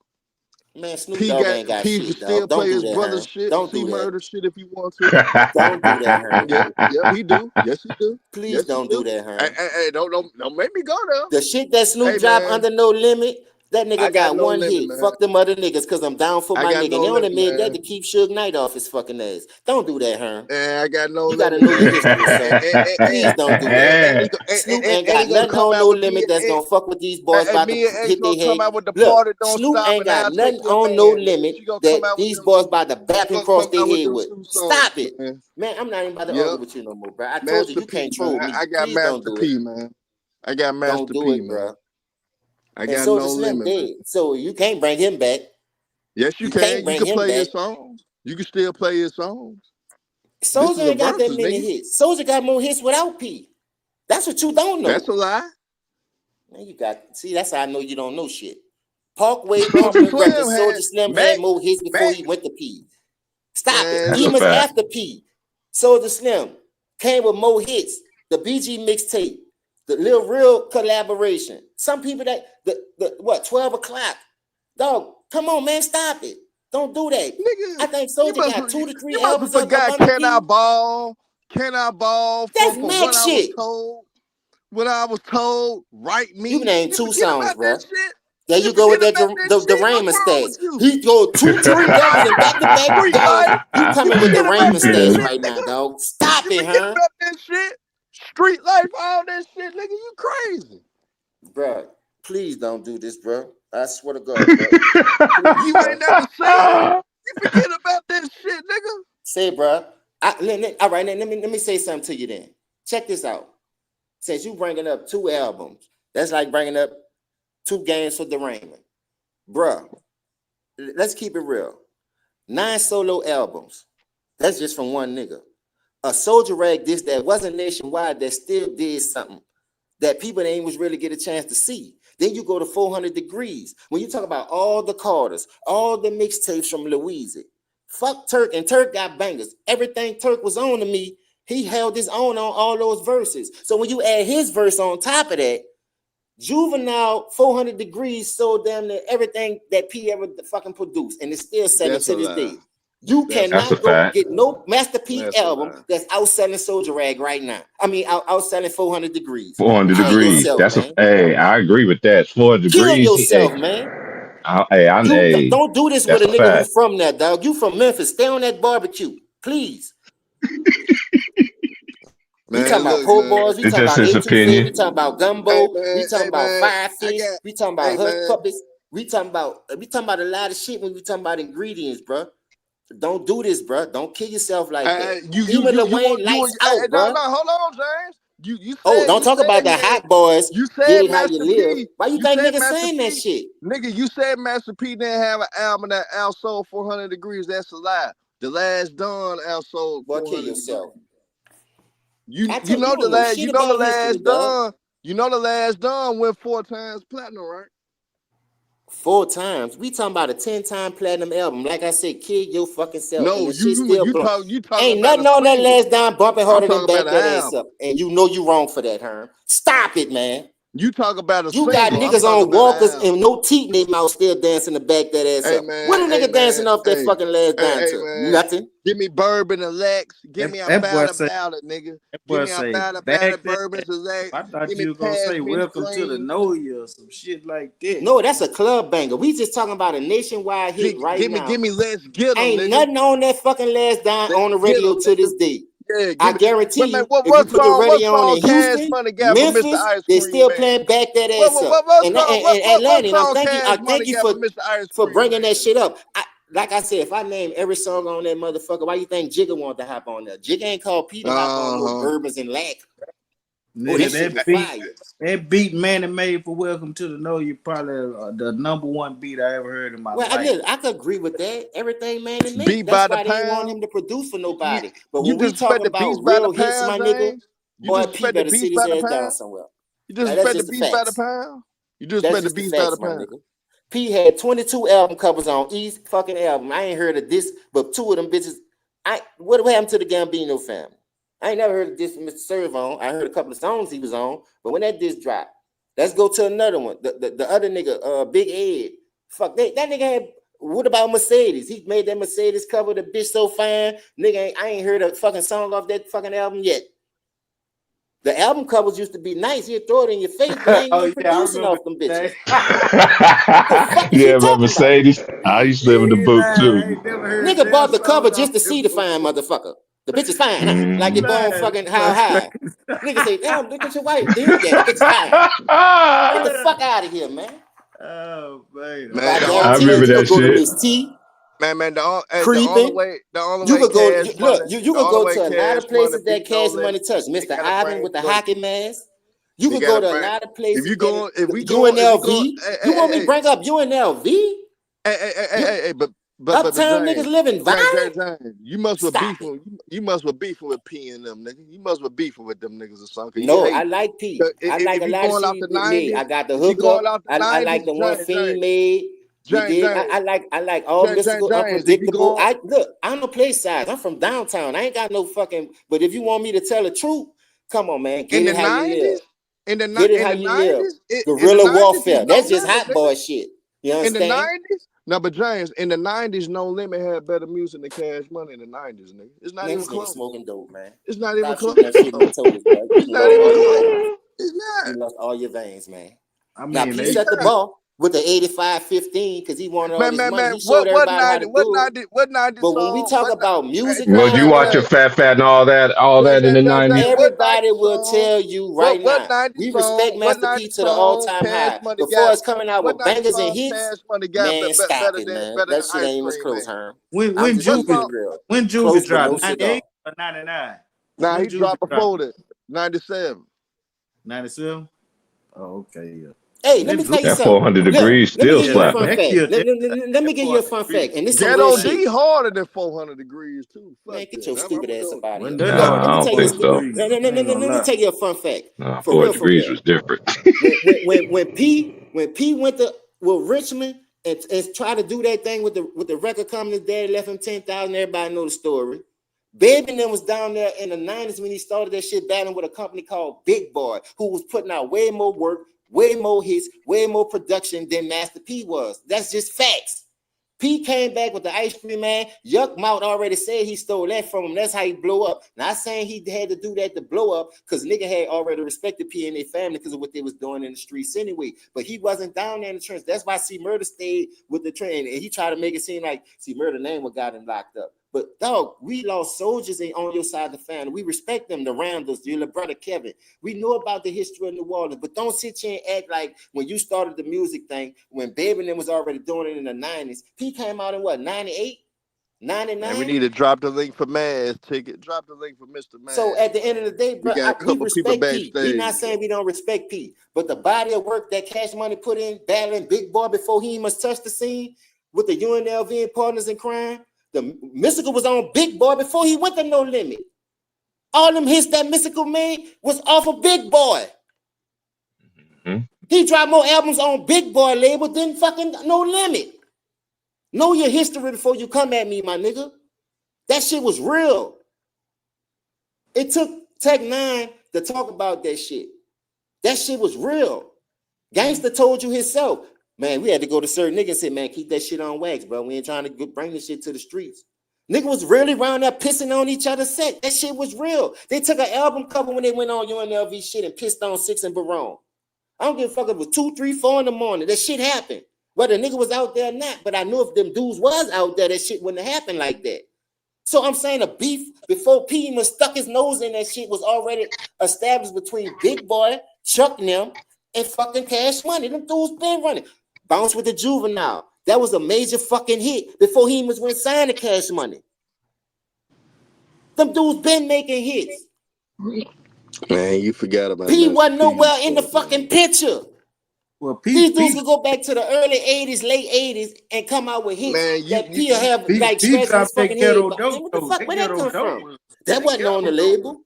Man, Snoop Dogg ain't got P can shit, still dog. Don't play do his that, brother Herm. shit, Don't C do that. Murder shit if he wants to. Don't do that, Herm. Yep, he do. Yes, he do. Please Yes, he don't do do. that, Herm. Hey, don't make me go there. The shit that Snoop Hey dropped man, under No Limit, That nigga I got got no one limit, hit. man. Fuck them other niggas because I'm down for I my got nigga. no They only limit, made that man. to keep Suge Knight off his fucking ass. Don't do that, Herm. And I got no You gotta limit, know your man. history, son. Please don't do that. Snoop ain't And he got gonna nothing come on out no with me limit that's gonna fuck with these boys about to me and X hit gonna their come head. out with the Look, party don't Snoop stop, ain't and I'll got take nothing your on no man. limit She gonna come that out with these them. boys about to back She and gonna cross come their out with head them with. 2 songs, Stop it. man. Man, I'm not even about to Yep. argue with you no more, bro. I told you, Master you P, can't troll man. me. I got Please don't Master do it. P, man. I got Don't Master do P, it, man. bro. I And got so no the Slim limit, man. dead. So you can't bring him back. Yes, you You can. can't You bring can him play back. his songs. You can still play his songs. This Soulja is a ain't got that versus, many nigga. hits. Soulja got more hits without P. That's what you don't know. That's a lie. Man, you got see. That's how I know you don't know shit. Parkway Soulja Pumping Slim Records. Soulja Slim Mac, had more hits before Mac. he went to P. Stop it. Man, That's a Demons look, fact. after P. Soulja Slim came with more hits. The BG mixtape, the Lil Real collaboration. Some people that the what 12 o'clock. Dog, come on, man, stop it. Don't do that. nigga, I think you Soulja must got 2 to 3 you must have albums up forgot under Can I P. Ball? Can I Ball That's from Mac what I was shit. told? What I was told, write me. You named You 2 forget songs, about that bro. shit? There you go with Forget that about that the shit? Raymond What's wrong with stats. you? He go two Street records life, in back-to-back street games. life. You You coming with the forget about Raymond that stats Yeah. shit, right now, nigga. dog. Stop You it, forget huh? about that shit. Street life, all that shit, nigga. You crazy. Bro, please don't do this, bro. I swear to God, bro. Please, You bro. ain't never said it. You forget about that shit, nigga. Say, bro. All right, let me say something to you then. Check this out. Since you bringing up 2 albums, that's like bringing up 2 games for the Raymond. Bro, let's keep it real. 9 solo albums. That's just from one nigga. A Soldier Rag this that wasn't nationwide that still did something that people ain't was really get a chance to see. Then you go to 400 Degrees. When you talk about all the Carters, all the mixtapes from Louise, fuck Turk, and Turk got bangers. Everything Turk was on to me, he held his own on all those verses. So when you add his verse on top of that, Juvenile 400 Degrees sold damn near everything that P ever fucking produced, and it's still selling That's to a this lie. day. You That's That's a cannot go fact. get no Master P That's a album lie. that's outselling Soldier Rag right now. I mean, outselling 400 Degrees. 400 Kill degrees. yourself, That's a man. hey. I agree with that. 400 Kill degrees. Hey, yourself, man. hey. Don't do this with That's a a nigga who fact. from there, dog. You from Memphis. Stay on that barbecue, please. We Man, talking about look, po' man. boys. We It's talking just about his A2Fig. We opinion. talking about Hey gumbo. We man, talking hey about man. I firefish. got We talking about hey hush man. puppies. We talking about a lot of shit when we talking about ingredients, bro. Don't do this, bro. Don't kill yourself like that. Even Lil Wayne lights out, No, bro. no, hold on, James. Oh, don't You talk said about the he had hot boys. you Get said it how you Master live. P. Why you You think said niggas Master saying that P. shit? Nigga, you said Master P didn't have an album that outsold 400 degrees. That's a lie. The Last Dawn outsold Boy, kill 400 yourself. degrees. I tell you, you don't know shit You know the about history, Last dog. Dawn. You know the Last Dawn went 4 times platinum, right? 4 times. We talking about a 10-time platinum album. Like I said, kill your fucking self. And No, the shit still blowing. you talking Ain't about a nothing on that single. last dime bumping I'm harder than talking back about an that ass album. up. And you know you wrong for that, Herm. Stop it, man. You talk about a You got single. I'm niggas talking on about an walkers album. and no teeth in their mouth still dancing to back that ass Hey up. What a man, nigga dancing off that fucking last dime hey to? man. Nothing. Give me bourbon and Lex. Give me a That boy ballad, say, nigga. that Give boy me a say, ballad, back that. bourbon and Lex. I thought Give me you were gonna pass say, me the welcome to the green. Know You or some shit like that. No, that's a club banger. We just talking about a nationwide hit right Give now. me Let's Get 'em, Ain't nigga. nothing on that fucking last dime Let's on the get radio 'em, to nigga. this day. Yeah, I give me. guarantee Man, you, if you put the what radio on song in Cash Houston, Money got for Mr. Memphis, Ice they Cream still Man? playing back that ass up. And What Atlanta, and song Cash I Money thank you got for Mr. Ice for Cream bringing that Man? shit up. Like I said, if I name every song on that motherfucker, why you think Jigga wanted to hop on there? Jigga ain't called P to hop on no bourbons and lack. Oh, that shit was fire. That beat Manny made for Welcome to the Know You probably the number 1 beat I ever heard in my Well, life. I could agree with that. Everything Manny made. Beat That's by the why they ain't want pound. him to produce for You, nobody. But you when we disrespect talking the beats about by the real hits, pound, my nigga, James. You boy, P disrespect the better beats sit his by the ass down pound. somewhere. You That's disrespect the just the beats by the facts. pound. You That's disrespect the just the beats by the facts, my pound. nigga. P had 22 album covers on each fucking album. I ain't heard of this, but 2 of them bitches. What happened to the Gambino family? I ain't never heard of this from Mr. Servon. I heard a couple of songs he was on, but when that disc dropped, let's go to another one. The other nigga, Big Ed. Fuck that nigga had. What about Mercedes? He made that Mercedes cover, the bitch so fine. Nigga, I ain't heard a fucking song off that fucking album yet. The album covers used to be nice. He'd throw it in your face, but he ain't even producing off them bitches. The fuck is Yeah, you but talking about? Mercedes. I used to live in the boot I too. ain't never heard Nigga damn bought the song cover just off to that see the fine motherfucker. motherfucker. The bitch is fine, huh? Like Mm. it born Man, fucking how high. Nigga say, damn, look at your wife. Yeah, the bitch is fine. Get the fuck out of here, man. oh man, But Man, I the I only guarantee way, remember you that could go to shit. Miss T, the only Creeping. way, the only You way could go, Cash look, Money, you the could only go way to a lot Cash of Money places that beat No Cash Money Limit, touch. they Mr. gotta Ivan bring with the Buddy. hockey mask. You You could go gotta to a bring. lot of If places you that go, if we go, if we UNLV. go, You want me to bring up UNLV? but Uptown niggas James, living violent? James, you must be Stop it. beefing. You must be beefing with P and them niggas. You must be beefing with them niggas or something. Cause you No, I hate. like P. I like If a you lot of going shit off he the made. I '90s, got the if you hookup. going off the I like '90s, the one Fiend made. You James, dig? James, I like all mystical, James, if you unpredictable. going I'm a play size. I'm from downtown. I ain't got no fucking. But if you want me to tell the truth, come on, man. in Get the it how you live. '90s, in Get it in how the you live. '90s, in the Guerrilla '90s is warfare. No That's just Limit, hot nigga. boy shit. You In the understand? '90s, no, but James, in the '90s, No Limit had better music than Cash Money in the '90s, nigga. It's not Man, even this nigga close. smoking dope, man. It's not even Stop close. shooting that shit in your toes, bro. It's You not lost even all your veins. close. It's You not. lost all your veins, man. I Now, mean P they It's set the not. ball with the 85-15 because he wanted all this money. Man. He showed What everybody how to do it. what 90 But when we song? talk about Hey, music Was you nowadays, watching Fat and all that in the '90s? What 90 everybody will song? tell you right What now, 90 we respect song? What Master 90 P to the song? all-time Cash high. Money Before got it's coming out what with 90 bangers and song? hits, Cash Money got man, stop it, man. better than That shit Ice ain't even Cream close, Man. Herm. when I'm just What keeping Juvie it song? real. when Juvie Close but dropped no cigar. 98 or 99? Nah, When he Juvie dropped dropped before that. 97. 97? Oh, okay, yeah. Hey, let That me tell Juvie, you That something. 400 Look, degrees let me still give you a yeah, slapping. fun that fact. killed Let that me give you a 400 fun degrees. fact, and this some real Ghetto shit. D harder than 400 degrees too. Fuck Man, get that. your I'm stupid gonna ass go. up out of here. Wasn't that Look, hard Nah, let I me don't tell you a think 400 stu- so. degrees. no, no, no, I no, ain't no, gonna let me lie. tell you a fun fact. Nah, For 4 real, for degrees real. was different. When P went to with Richmond and tried to do that thing with the record company, daddy left him 10,000. Everybody know the story. Baby and them was down there in the 90s when he started that shit battling with a company called Big Boy, who was putting out way more work, way more hits, way more production than Master P was. That's just facts. P came back with the Ice Cream Man. Yuck Mouth already said he stole that from him. That's how he blew up. Not saying he had to do that to blow up, because nigga had already respected P and their family because of what they was doing in the streets anyway. But he wasn't down there in the trench. That's why C Murder stayed with the train. And he tried to make it seem like C Murder name what got him locked up. But dog, we lost soldiers on your side of the family. We respect them, the Randalls, your little brother Kevin. We know about the history of New Orleans, but don't sit here and act like when you started the music thing, when Baby and them was already doing it in the 90s. P came out in what, 98, 99? And we need to drop the link for Maz ticket. Drop the link for Mr. So Maz. at the end of the day, We bro, got a we couple people respect P. We not backstage. saying we don't respect P, but the body of work that Cash Money put in battling Big Boy before he must touch the scene with the UNLV and Partners in Crime, the Mystical was on Big Boy before he went to No Limit. All them hits that Mystical made was off of Big Boy. Mm-hmm. He dropped more albums on Big Boy label than fucking No Limit. Know your history before you come at me, my nigga. That shit was real. It took Tech 9 to talk about that shit. That shit was real. Gangster told you himself, man, we had to go to certain niggas and say, man, keep that shit on wax, bro. We ain't trying to bring this shit to the streets. Nigga was really around there pissing on each other's set. That shit was real. They took an album cover when they went on UNLV shit and pissed on Six and Barone. I don't give a fuck if it was 2, 3, 4 in the morning. That shit happened. Whether the nigga was out there or not, but I knew if them dudes was out there, that shit wouldn't have happened like that. So I'm saying a beef before P even stuck his nose in that shit was already established between Big Boy, Chuck and them, and fucking Cash Money. Them dudes been running. Bounce with the Juvenile. That was a major fucking hit before he even went signed to Cash Money. Them dudes been making hits. Man, you forgot about P Master wasn't P, nowhere in the man. fucking picture. Well, These dudes could go back to the early 80s, late 80s, and come out with hits Man, that P will have like P scratching his dropped that fucking head. ghetto But man, dope what the though. fuck? That Where that ghetto come dope from? was That wasn't on the label.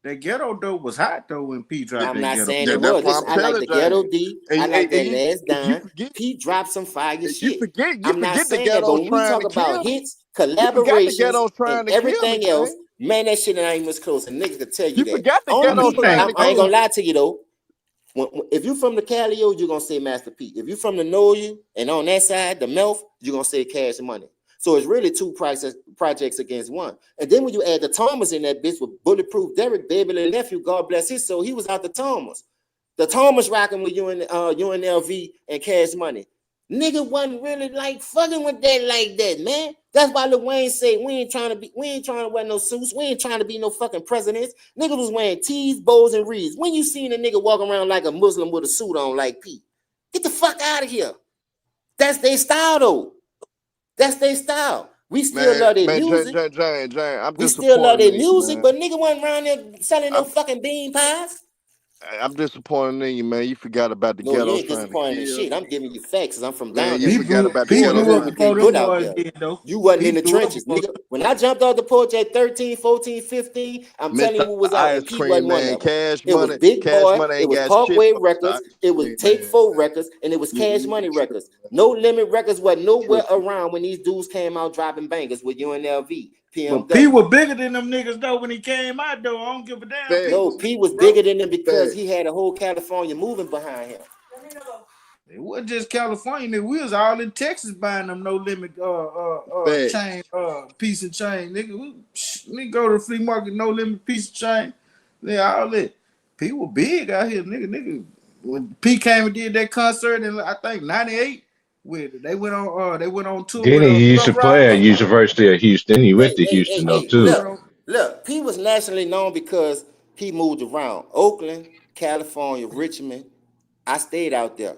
that ghetto dope was hot though when P dropped I'm that not ghetto. saying it That's was. why Listen, I'm I like telling the Ghetto James. D. And, I like that and Last if you Dime. forget, P dropped some fire you shit. forget, I'm not the saying that, but ghettos when we trying talk to about kill me. hits, You forgot the collaborations, ghettos and trying to kill me, everything else, James. man, that shit ain't even close. And niggas could tell you You that. forgot the Only ghettos people, trying I to ain't kill gonna me. lie to you though. If you from the Calio, you're gonna say Master P. If you from the Know You and on that side, the Melf, you're gonna say Cash Money. So it's really two projects against one. And then when you add the Thomas in that bitch with Bulletproof Derek, baby little nephew, God bless his soul, he was out the Thomas. The Thomas rocking with UNLV and Cash Money. Nigga wasn't really like fucking with that like that, man. That's why Lil Wayne said we ain't trying to wear no suits. We ain't trying to be no fucking presidents. Nigga was wearing tees, bows, and reeds. When you seen a nigga walk around like a Muslim with a suit on like P, get the fuck out of here. That's their style though. That's their style. We still love their music. Jane, we still love their music, man. but nigga wasn't around there selling no fucking bean pies. I'm disappointed in you, man. You forgot about the No, you ghettos ain't trying to disappointing in kill. shit. I'm giving you facts because I'm from Man, down you there. forgot about the P ghettos. grew up What they before them put out boys there. did, though. You wasn't P in the grew up trenches, before nigga. When I jumped off the porch at 13, 14, 15, I'm telling you Mr. what was out, Ice and P Cream wasn't one Man, of them. Cash It was Money. Big Cash Boy, Money it ain't was got shit Parkway for Mr. Records, Ice it was Cream Take Man. 4 Records, and it was Cash Money Records. No Limit Records wasn't nowhere Tripping. around when these dudes came out dropping bangers with UNLV, But P PMW. was bigger than them niggas though when he came out though. I don't give a damn. P No, was P was bro. bigger than them because Facts. he had a whole California moving behind him. It wasn't just California, nigga. We was all in Texas buying them no limit Facts. chain piece of chain, nigga. Nigga go to the flea market, no limit piece of chain. Yeah, all that. P was big out here, nigga. When P came and did that concert in I think '98, with they went on tour Then with he used to Rough play at Riders. University of Houston. He went to Houston though Hey, They too. went look, on. look. P was nationally known because he moved around. Oakland, California, Richmond. I stayed out there.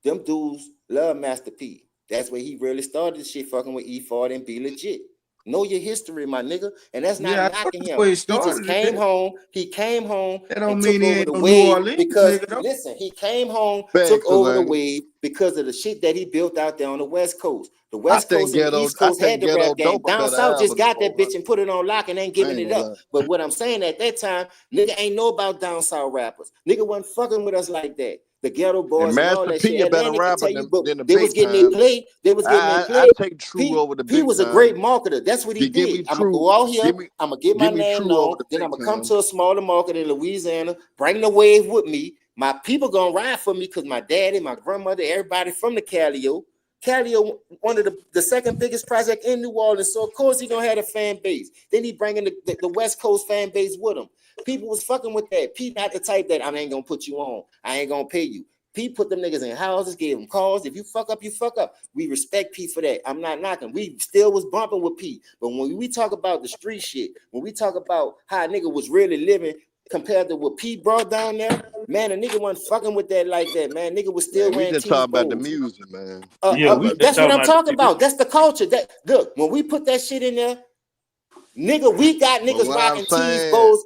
Them dudes love Master P. That's where he really started the shit fucking with E40 and Be Legit. Know your history, my nigga. And that's not Yeah, I know knocking that's him. where he He just started it. came home. He came home That and don't took mean he over ain't the no New wave Orleans because, nigga though. listen, he came home, took Facts, over the Elaine. wave because of the shit that he built out there on the West Coast. The I West think Coast and the ghetto. East I Coast think had the ghetto rap game. dope a Down better South just album than got that 400. bitch and put it on lock and ain't I giving ain't it gonna up. lie. But what I'm saying at that time, nigga ain't know about Down South rappers. Nigga wasn't fucking with us like that. The ghetto And boys and all Master that shit. P a better Atlantic can rapper tell you, than but the they was big getting their time. play. They was getting their I play. take True P, over the P big was a time. great marketer. That's what he Give me did. I'm gonna True. go out here. Give me I'm gonna get my name True over known. the Then big I'm gonna come time. to a smaller market in Louisiana. Bring the wave with me. My people gonna ride for me because my daddy, my grandmother, everybody from the Calio. Calio, one of the second biggest project in New Orleans. So of course he gonna have a fan base. Then he bringing the West Coast fan base with him. People was fucking with that. P not the type that I ain't gonna put you on. I ain't gonna pay you. P put them niggas in houses, gave them calls. If you fuck up, you fuck up. We respect P for that. I'm not knocking. We still was bumping with P. But when we talk about the street shit, when we talk about how a nigga was really living compared to what P brought down there, man, a nigga wasn't fucking with that like that, man. Nigga was still Man, we wearing just tees, talking about the bows. music, man. Yeah, we just That's what talking I'm about talking the about. That's the culture. That look, when we put that shit in there, nigga, we got But niggas what I'm rocking tees, saying, bows,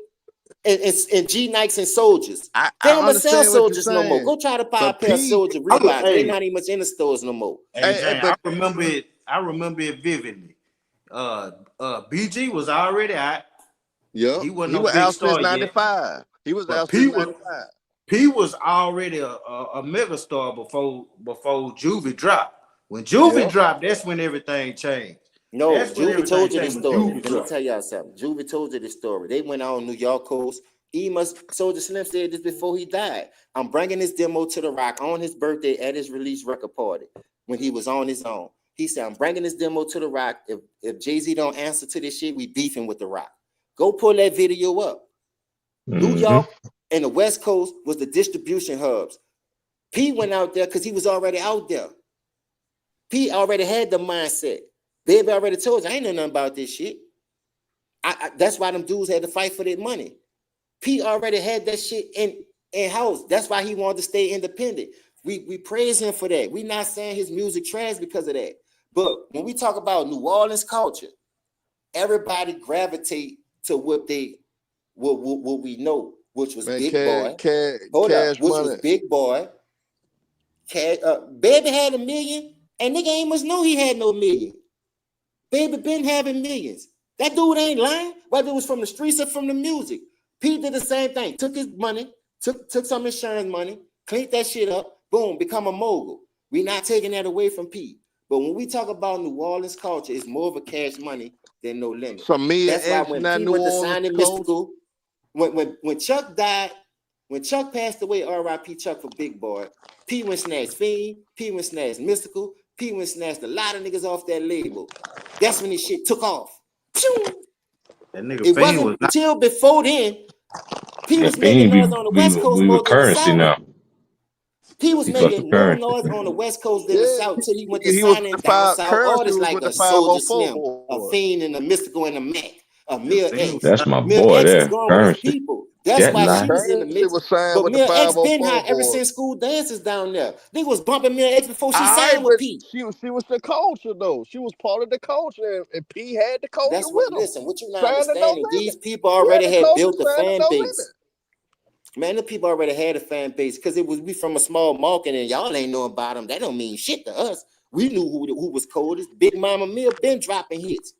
and G Nikes and soldiers. I They don't even sell understand what you're soldiers no more. saying. Go try to buy a But pair of P, soldier Reeboks. They're hey, not even much in the stores no more. hey, Jane, but I remember it vividly. BG was already out. yeah, He wasn't he no was big out since star yet, '95. He was but out since '95. P was already a mega star before Juvie dropped. When Juvie Yeah. dropped, that's when everything changed. No, That's when Juvie everything told you this changed. When story. Juvie Let me dropped. tell y'all something. Juvie told you this story. They went out on New York coast. Soldier Slim said this before he died. I'm bringing this demo to the Rock on his birthday at his release record party when he was on his own. He said, I'm bringing this demo to the Rock. If Jay-Z don't answer to this shit, we beefing with the Rock. Go pull that video up. New York and the West Coast was the distribution hubs. P went out there because he was already out there. P already had the mindset. Baby already told you, I ain't know nothing about this shit. That's why them dudes had to fight for their money. P already had that shit in house. That's why he wanted to stay independent. We praise him for that. We not saying his music trash because of that. But when we talk about New Orleans culture, everybody gravitate to what we know, which was Man, Big Boy. Cash Which Money. was Big Boy. Baby had $1 million, and nigga ain't much know he had no million. Baby been having millions. That dude ain't lying, whether it was from the streets or from the music. Pete did the same thing. Took his money, took some insurance money, cleaned that shit up, boom, become a mogul. We not taking that away from Pete. But when we talk about New Orleans culture, it's more of a Cash Money than No Limit. Some Mia That's why X when in that Pete New went to Orleans sign in coast. Mystical, when Chuck died, when Chuck passed away, R.I.P. Chuck for Big Boy, P went snatched Fiend, P went snatched Mystical, P went snatched a lot of niggas off that label. That's when this shit took off. Pew! That nigga It Fiend wasn't was not. till before then. P Yeah, was making Fiend noise on the West Coast we more with than the currency South. now. He was He fuck with making more currency. noise on the West Coast than the Yeah, South till he went to he was signing with the down five. South. Currency Artists was like with the a Soldier 504 Slim, a boy. Fiend, and a Mystical and a Mac, a Yeah, Mill Fiend was X. That's not. my Mill boy X was there. going with his Currency. people. That's Jet why lag. she was in the Currency mix. was signed But with the Mill X been 504 high ever boys. since school dances down there. Nigga was bumping Mill X before she All right, signed with but P. she was the culture though. She was part of the culture, and P had the culture That's what. with him. Listen, what you not Signed to No understanding? These Limit. people He had already the had culture. built a Signed to fan No base. Limit. Man, the people already had a fan base because it was we from a small market and y'all ain't know about them. That don't mean shit to us. We knew who was coldest. Big Mama Mill been dropping hits.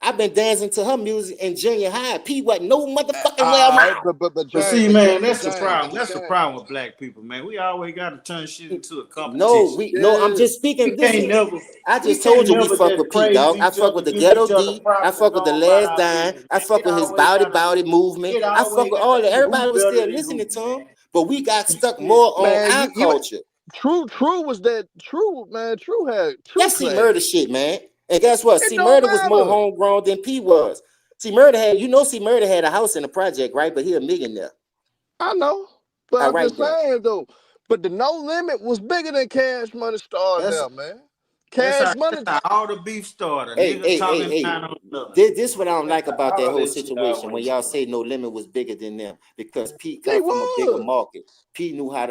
I've been dancing to her music in junior high. P wasn't no motherfucking well All right, around. but But James, see, man, but that's the James, problem. That's the problem with black people, man. We always got to turn shit into a No, competition. I'm yeah, just speaking. We can't Listen, never, I we just told can't you we never fuck just with P, praise dog. I each fuck other, with the give Ghetto each other D. I props, and fuck with the go about Last our Dime. business, I man. fuck It with his always Bowdy got to Bowdy be, movement. it I fuck always with got all to that. be who Everybody was better still than listening who, to him, man. but we got stuck Yeah. more on man. our You culture. True was that true man. True had true That's C class. Murder shit, man. And guess what? It C don't Murder was more matter. homegrown than P was. C Murder had, C Murder had a house in the project, right? But he a millionaire. I know, but All I'm right just then. saying though. But the No Limit was bigger than Cash Money starting That's there, man. that's Cash Money. how all the beef started. Hey, Nigga hey, hey, talking hey. down on another. This what I don't That's like about how that all whole this shit situation when always y'all started. say No Limit was bigger than them because P They come from a bigger was. market. P knew how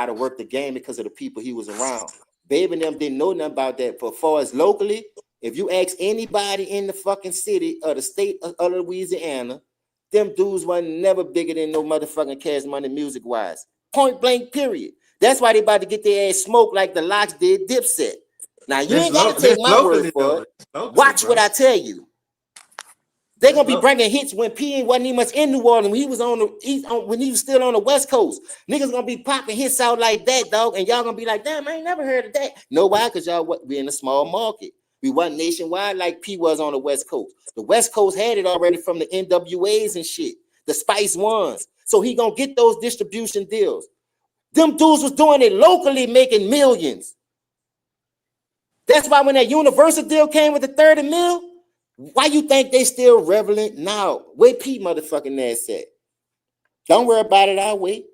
to work the game because of the people he was around. Babe and them didn't know nothing about that. But far as locally, if you ask anybody in the fucking city or the state of Louisiana, them dudes were never bigger than no motherfucking Cash Money music wise. Point blank, period. That's why they about to get their ass smoked like the Locks did Dipset. Now you ain't got to take That's my word locally for though. it. That's locally, Watch what bro. I tell you. They're That's gonna be local. bringing hits when P wasn't even much in New Orleans. When he was when he was still on the West Coast. Niggas gonna be popping hits out like that, dog. And y'all gonna be like, damn, I ain't never heard of that. No, why? Because we in a small market. We wasn't nationwide like P was on the West Coast. The West Coast had it already from the NWAs and shit, the Spice Ones. So he gonna get those distribution deals. Them dudes was doing it locally, making millions. That's why when that Universal deal came with the 30 mil, why you think they still relevant now? Where Pete motherfucking ass at? Don't worry about it, I'll wait.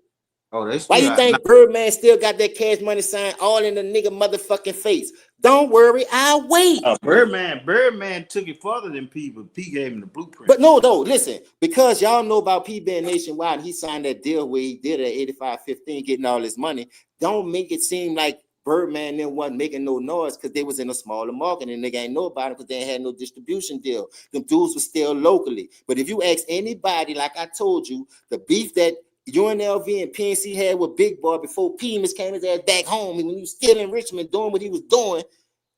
Oh, they Why still you out. think Birdman still got that Cash Money sign all in the nigga motherfucking face? Don't worry, I'll wait. Birdman took it further than P, but P gave him the blueprint. But no, listen, because y'all know about P being nationwide, and he signed that deal where he did it at 85-15, getting all his money. Don't make it seem like Birdman then wasn't making no noise because they was in a smaller market and nigga ain't know about it because they ain't had no distribution deal. Them dudes were still locally. But if you ask anybody, like I told you, the beef that UNLV and PNC had with Big Boy before P-Miss came his ass back home when he was still in Richmond doing what he was doing,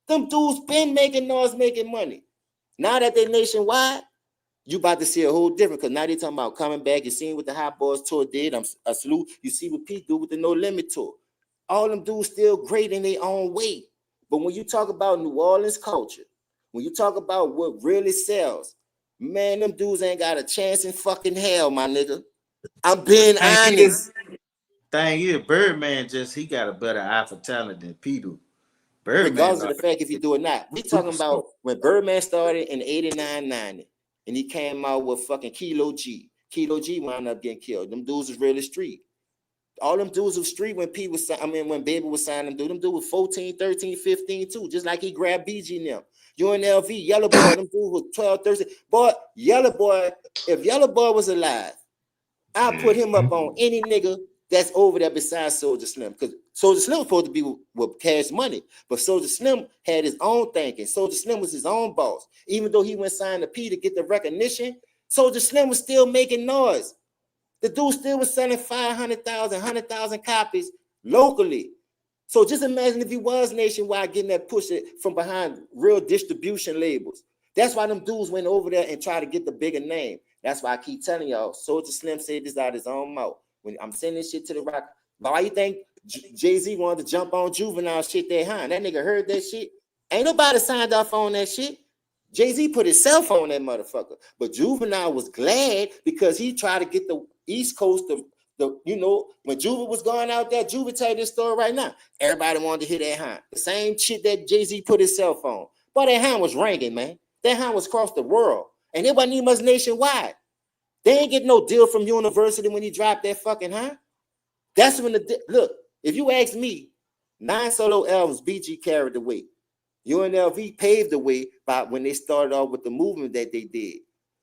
them dudes been making noise, making money. Now that they're nationwide, you about to see a whole different because now they talking about coming back. You seen what the Hot Boys tour did. I'm a salute. You see what Pete do with the No Limit tour. All them dudes still great in their own way. But when you talk about New Orleans culture, when you talk about what really sells, man, them dudes ain't got a chance in fucking hell, my nigga. I'm being honest. Thing is, Birdman he got a better eye for talent than P do. Birdman Regardless of got the fact if you do it not. We talking superstar. about when Birdman started in 89, 90, and he came out with fucking Kilo G. Kilo G wound up getting killed. Them dudes was really street. All them dudes was street when when Baby was signing them dudes was 14, 13, 15 too, just like he grabbed BG now. UNLV, Yellow Boy, them dudes was 12, 13. Boy, Yellow Boy, if Yellow Boy was alive, I'll put him up on any nigga that's over there besides Soldier Slim. Because Soldier Slim was supposed to be with Cash Money, but Soldier Slim had his own thinking. Soldier Slim was his own boss. Even though he went signed to P to get the recognition, Soldier Slim was still making noise. The dude still was selling 500,000, 100,000 copies locally. So just imagine if he was nationwide getting that push from behind real distribution labels. That's why them dudes went over there and tried to get the bigger name. That's why I keep telling y'all, Soldier Slim said this out his own mouth. When I'm sending shit to the Rock, why you think Jay-Z wanted to jump on Juvenile shit there, huh? That nigga heard that shit. Ain't nobody signed off on that shit. Jay-Z put his cell phone on that motherfucker. But Juvenile was glad because he tried to get the East Coast When Juve was going out there, Juve tell you this story right now. Everybody wanted to hear that hand. The same shit that Jay-Z put his cell phone. But that hand was ringing, man. That hand was across the world. And it wasn't even much nationwide. They ain't get no deal from University when he dropped that fucking hand. That's when look, if you ask me, 9 solo albums, BG carried the way. UNLV paved the way by when they started off with the movement that they did.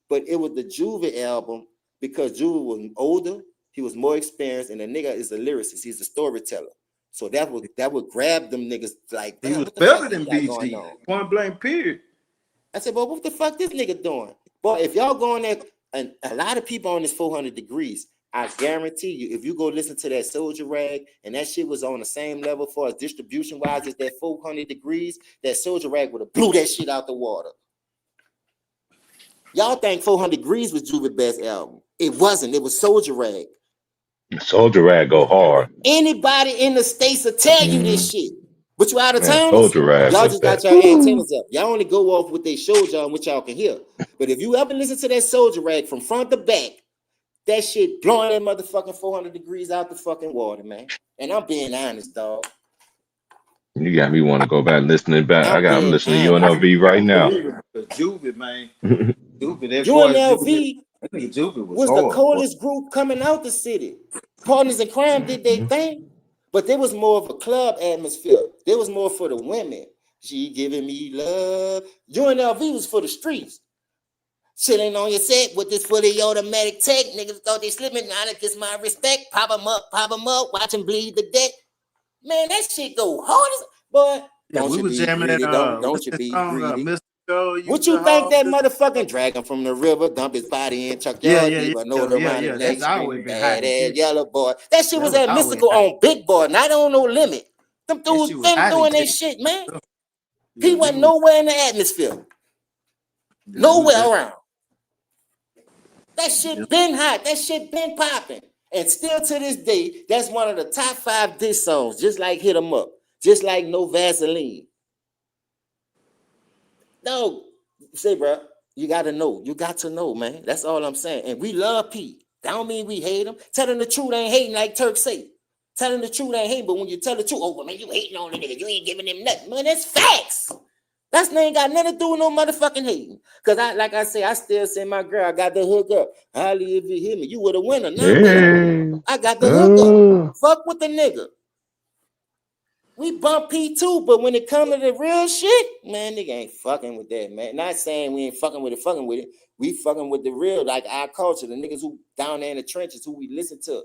But it was the Juve album because Juve was older, he was more experienced, and the nigga is a lyricist. He's a storyteller. So that would grab them niggas like, He was what the better fuck than he got going BG. on? Point blank, period. I said, well, what the fuck this nigga doing? Boy, if y'all going there, and a lot of people on this 400 degrees, I guarantee you, if you go listen to that Soldier Rag, and that shit was on the same level for as distribution-wise as that 400 degrees, that Soldier Rag would have blew that shit out the water. Y'all think 400 degrees was Juve's best album. It wasn't. It was Soldier Rag. Soldier Rag go hard. Anybody in the States will tell you this shit. But you out of Man, town, Soldier Rag y'all was just that. got your antennas up. Y'all only go off what they showed y'all and what y'all can hear. But if you ever listen to that Soldier Rag from front to back, that shit blowing that motherfucking 400 degrees out the fucking water, man. And I'm being honest, dog. You got me want to go back listening back. I'm I'm being listening to honest. UNLV right now. Juve, man. Juve, that boy, UNLV Juve was the hard, coldest group coming out the city. Partners in Crime did their thing, but there was more of a club atmosphere. There was more for the women. She giving me love. UNLV was for the streets. Chilling on your set with this fully automatic tech. Niggas thought they slipping. Now that gets my respect. Pop them up, watch them bleed the deck. Man, that shit go hard as boy. Yeah, Don't we you was be jamming greedy. that Don't what's you that be song, greedy. Mr. Go, What the you think that hardest. motherfucking drag him from the river, dump his body in Chuck Yard, leave a note around his neck, That's always screaming been hot bad as ass shit. yellow boy. That shit was That was at always Mystical hot. on Big Boy, not on No Limit. Them That dudes shit was been hot doing as their shit. shit, man. Yeah, He wasn't nowhere in the atmosphere. yeah, Nowhere around. That yeah. shit been hot. That shit been popping. And still to this day, that's one of the top 5 diss songs, just like Hit 'Em Up, just like No Vaseline. No, say, bro, you got to know. You got to know, man. That's all I'm saying. And we love Pete. That don't mean we hate him. Telling the truth ain't hating like Turk say. Telling the truth ain't hating, but when you tell the truth, oh, well, man, you hating on the nigga. You ain't giving him nothing. Man, that's facts. That ain't got nothing to do with no motherfucking hating. Because like I say, I still say my girl, I got the hook up. Holly, if you hear me, you would have winner. Nah, baby. Hey. I got the hook up. Fuck with the nigga. We bump P too, but when it comes to the real shit, man, nigga ain't fucking with that, man. Not saying we ain't fucking with it. We fucking with the real, like our culture, the niggas who down there in the trenches, who we listen to.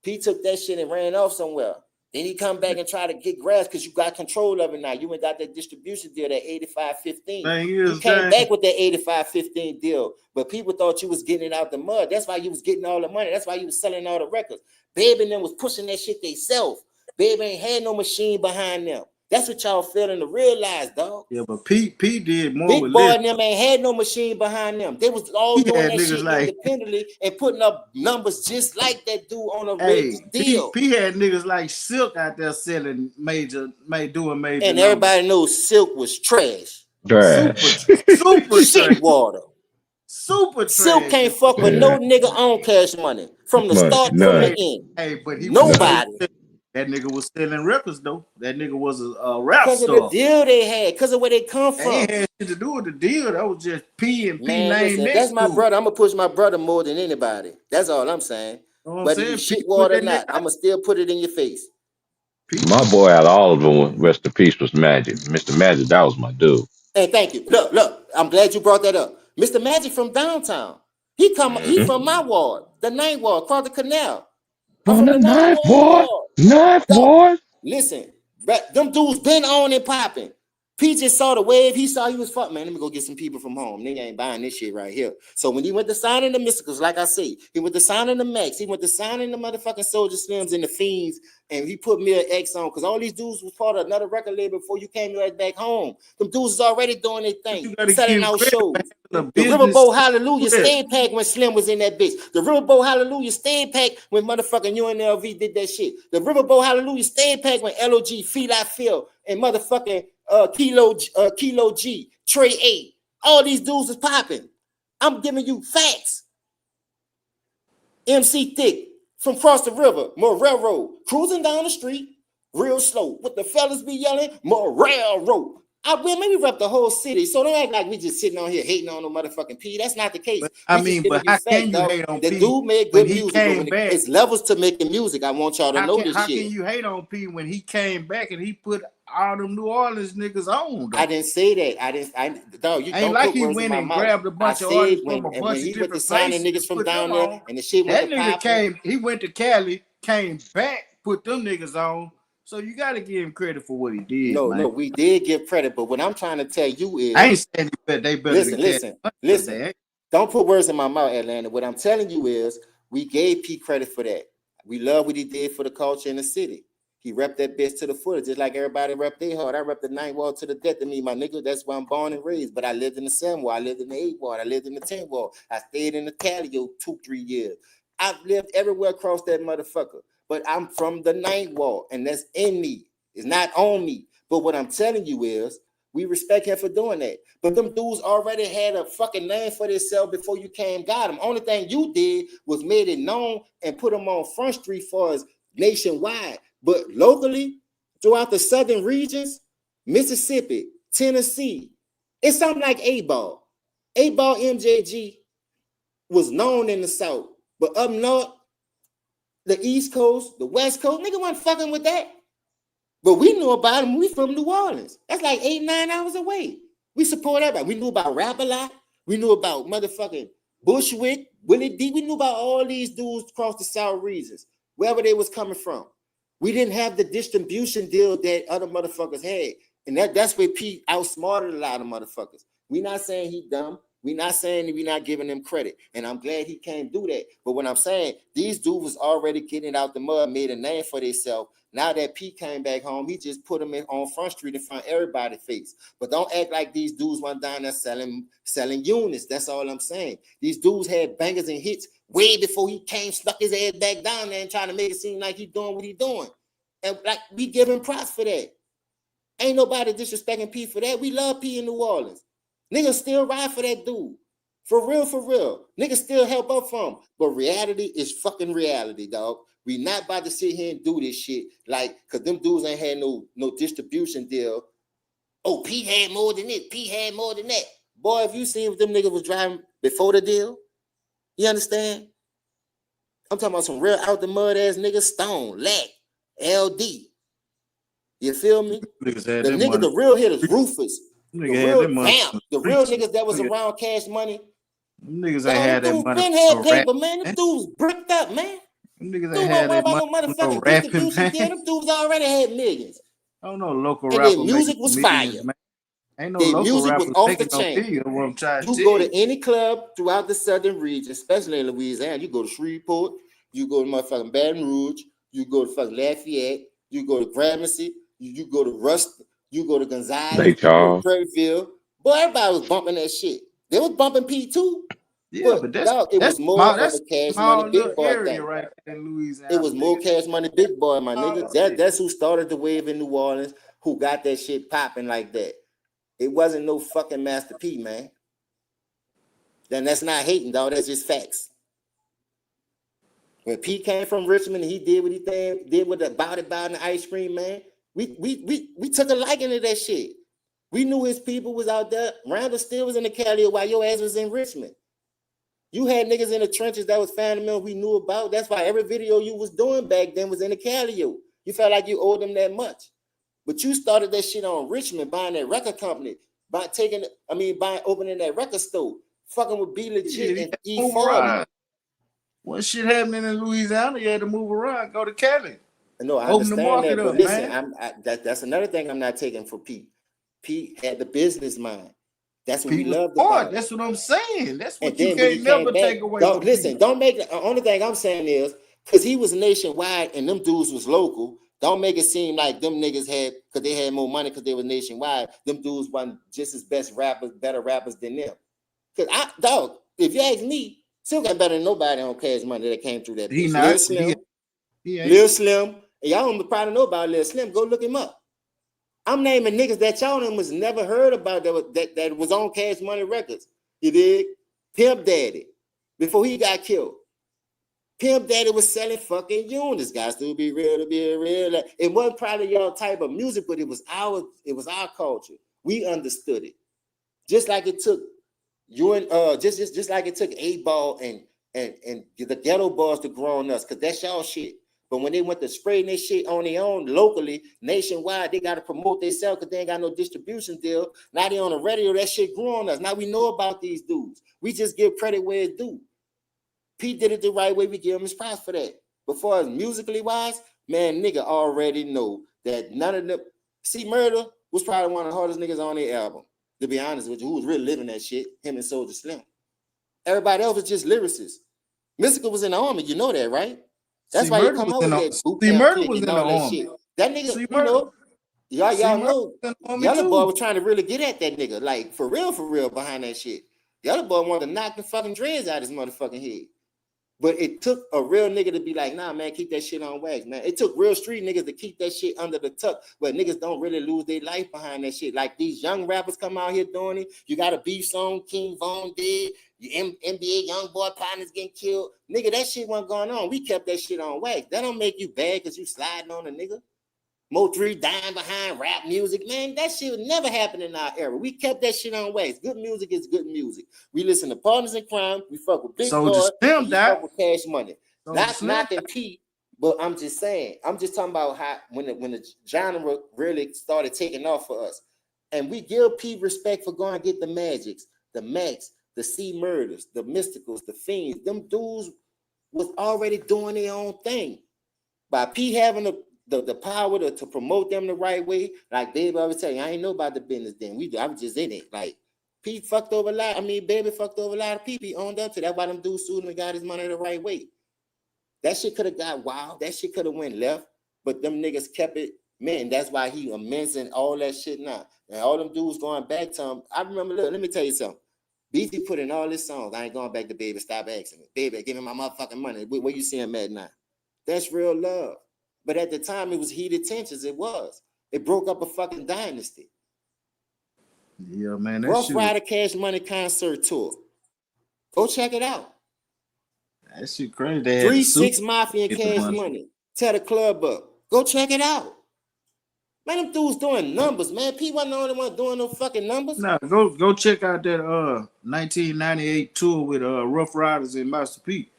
P took that shit and ran off somewhere. Then he come back and try to get grass because you got control of it now. You went got that distribution deal, that 85-15. You came back with that 85-15 deal, but people thought you was getting it out the mud. That's why you was getting all the money. That's why you was selling all the records. Babe and them was pushing that shit themselves. Baby ain't had no machine behind them. That's what y'all failing to realize, dog. Yeah, but P did more Big with Boy less. and them ain't had no machine behind them. They was all doing that shit independently and putting up numbers just like that dude on a deal. P had niggas like Silk out there selling doing major and numbers. Everybody knows Silk was trash. Trash. Super shit trash. water. Super trash. Silk can't fuck with no nigga on Cash Money from the start to the end. Hey, but nobody. That nigga was selling records though. That nigga was a rap Because of the deal they had, because of where they come from. It had shit to do with the deal. That was just P and P Man, name listen, that's my brother. I'm gonna push my brother more than anybody. That's all I'm saying. Whether you shit water or not, I'm gonna still put it in your face. My boy out of all of them, rest in peace, was Magic. Mr. Magic, that was my dude. Hey, thank you. Look, I'm glad you brought that up. Mr. Magic from downtown. He from my ward, the 9th ward, across the canal. I'm from the 9th ward. 9th ward. Listen, them dudes been on and popping. P just saw the wave. He saw he was fucked. Man, let me go get some people from home. Nigga ain't buying this shit right here. So when he went to signing the Mysticals, like I say, he went to signing the Max. He went to signing the motherfucking Soldier Slims and the Fiends. And he put me an X on because all these dudes was part of another record label before you came right back home. Them dudes was already doing their thing, selling out shows. The Riverboat Hallelujah stayed packed when Slim was in that bitch. The Riverboat Hallelujah stayed packed when motherfucking UNLV did that shit. The Riverboat Hallelujah stayed packed when LOG, Feel I Feel, and motherfucking Kilo G, Trey A. All these dudes is popping. I'm giving you facts. MC Thick, from across the river, more railroad, cruising down the street, real slow. What the fellas be yelling, more railroad. Maybe rep the whole city. So don't act like we just sitting on here hating on no motherfucking P. That's not the case. But I mean, but how can you hate on The P dude made when good he music, came but back? it's levels to making music. I want y'all to know this How shit. can you hate on P when he came back and he put all them New Orleans niggas on? Though? I didn't say that. Dog, you ain't don't like put he words went in my and mouth. grabbed a bunch of artists from a bunch of he went to different signing places niggas from put down them there, on. and the shit That went to nigga popping. he went to Cali, came back, put them niggas on. So you got to give him credit for what he did. No, we did give credit, but what I'm trying to tell you is, I ain't saying they better listen. Don't put words in my mouth, Atlanta. What I'm telling you is, we gave P credit for that. We love what he did for the culture in the city. He repped that bitch to the fullest, just like everybody repped their heart. I repped the 9th ward to the death. To me, my nigga, that's where I'm born and raised. But I lived in the 7th ward, I lived in the 8th ward, I lived in the 10th ward. I stayed in the Calio 2-3 years. I've lived everywhere across that motherfucker. But I'm from the 9th ward, and that's in me. It's not on me. But what I'm telling you is, we respect him for doing that. But them dudes already had a fucking name for themselves before you came got them. Only thing you did was made it known and put them on Front Street for us nationwide. But locally, throughout the southern regions, Mississippi, Tennessee, it's something like A-Ball. A-Ball MJG was known in the South. But up north, the East Coast, the West Coast, nigga wasn't fucking with that. But we knew about him. We from New Orleans. That's like 8-9 hours away. We support everybody. We knew about Rap-A-Lot. We knew about motherfucking Bushwick, Willie D. We knew about all these dudes across the South regions, wherever they was coming from. We didn't have the distribution deal that other motherfuckers had. And that's where Pete outsmarted a lot of motherfuckers. We not saying he dumb. We not saying that we not giving him credit. And I'm glad he can't do that. But what I'm saying, these dudes was already getting out the mud, made a name for themselves. Now that Pete came back home, he just put them on Front Street in front of everybody's face. But don't act like these dudes went down there selling units. That's all I'm saying. These dudes had bangers and hits way before he came, stuck his ass back down there and trying to make it seem like he's doing what he's doing. And like we give him props for that. Ain't nobody disrespecting Pete for that. We love Pete in New Orleans. Niggas still ride for that dude. For real. Niggas still help up for him. But reality is fucking reality, dog. We not about to sit here and do this shit like, cause them dudes ain't had no distribution deal. Oh, Pete had more than this. Pete had more than that. Boy, if you seen what them niggas was driving before the deal, you understand? I'm talking about some real out the mud ass niggas, Stone, Lack, LD. You feel me? The real hitters, Rufus, the real Vamp, the real niggas that was around Cash Money. Them niggas ain't had that money. Ben had paper, man. Them dudes bricked up, man. Them niggas ain't had that money. Motherfucking distribution deal. Them dudes already had millions. I don't know local rapper. And their music was fire. Man. Ain't no their local music rapper was off the chain. You go to any club throughout the southern region, especially in Louisiana. You go to Shreveport, you go to motherfucking Baton Rouge, you go to fucking Lafayette, you go to Gramercy, you go to Rust, you go to Gonzales, you go to Prairieville. Boy, everybody was bumping that shit. They was bumping P too. Yeah, but it was more of a Cash Money Big Boy thing. Right in Louisiana. It was more Cash Money Big Boy, my nigga. That's who started the wave in New Orleans, who got that shit popping like that. It wasn't no fucking Master P, man. Then that's not hating, dog. That's just facts. When P came from Richmond and he did what he did with the Bout and the ice cream, man, we took a liking to that shit. We knew his people was out there. Randall still was in the Cali while your ass was in Richmond. You had niggas in the trenches that was fundamental we knew about. That's why every video you was doing back then was in the Cali. You felt like you owed them that much. But you started that shit on Richmond, buying that record company, by opening that record store, fucking with Be Legit and E40. When shit happening in Louisiana, you had to move around, go to Cali. No, I understand that, but listen, that's another thing I'm not taking for Pete. Pete had the business mind. That's what we loved about. That's what I'm saying. That's what you can't never take away. Don't make the only thing I'm saying is because he was nationwide and them dudes was local. Don't make it seem like them niggas had, because they had more money because they were nationwide. Them dudes weren't just as better rappers than them. Because if you ask me, still got better than nobody on Cash Money that came through that. Lil Slim. And y'all don't probably know about Lil Slim. Go look him up. I'm naming niggas that y'all them was never heard about that was on Cash Money Records. You dig? Pimp Daddy, before he got killed. Pimp Daddy was selling fucking units. Guys, to be real, to be real. It wasn't probably your type of music, but it was our culture. We understood it. Just like it took you and just like it took 8-Ball and the Ghetto Boys to grow on us, because that's y'all shit. But when they went to spraying this shit on their own locally, nationwide, they got to promote themselves because they ain't got no distribution deal. Now they on the radio, that shit grew on us. Now we know about these dudes. We just give credit where it's due. Pete did it the right way. We give him his props for that. But far as musically wise, man, nigga already know that none of them. See, Murder was probably one of the hardest niggas on their album. To be honest with you, who was really living that shit, him and Soulja Slim. Everybody else was just lyricists. Mystical was in the army, you know that, right? That's why you come out with that boot camp Murder kid was in and the all that army. shit. That nigga, See, you Murder. know, y'all know, the Yellow Boy was trying to really get at that nigga, like for real behind that shit. Yellow Boy wanted to knock the fucking dreads out his motherfucking head. But it took a real nigga to be like, nah, man, keep that shit on wax, man. It took real street niggas to keep that shit under the tuck, but niggas don't really lose their life behind that shit. Like these young rappers come out here doing it. You got a beef song, King Von did. Your NBA young boy partners getting killed. Nigga, that shit wasn't going on. We kept that shit on wax. That don't make you bad because you sliding on a nigga. Mo3 dying behind rap music, man, that shit would never happen in our era. We kept that shit on wax. Good music is good music. We listen to Partners in Crime. We fuck with Big Boy. We fuck with Cash Money. Not knocking P, but I'm just saying. I'm just talking about how when the genre really started taking off for us, and we give P respect for going to get the Magics, the Max, the C Murders, the Mysticals, the Fiends. Them dudes was already doing their own thing. By P having the power to promote them the right way, like Baby always tell you, I ain't know about the business then. I was just in it. Like Pete fucked over a lot. I mean, Baby fucked over a lot of people. He owned up to that. That's why them dudes sued him and got his money the right way. That shit could have got wild. That shit could have went left, but them niggas kept it. Man, that's why he immense and all that shit now. And all them dudes going back to him. I remember, look, let me tell you something. BT put in all his songs. I ain't going back to Baby. Stop asking me. Baby, give me my motherfucking money. Where you see him at now? That's real love. But at the time, it was heated tensions. It was. It broke up a fucking dynasty. Yeah, man. Rough Rider Cash Money concert tour. Go check it out. That shit crazy. 3-6 Mafia and Cash Money. Tear the club up. Go check it out. Man, them dudes doing numbers, man. P wasn't the only one doing no fucking numbers. Nah, go check out that 1998 tour with Rough Riders and Master P.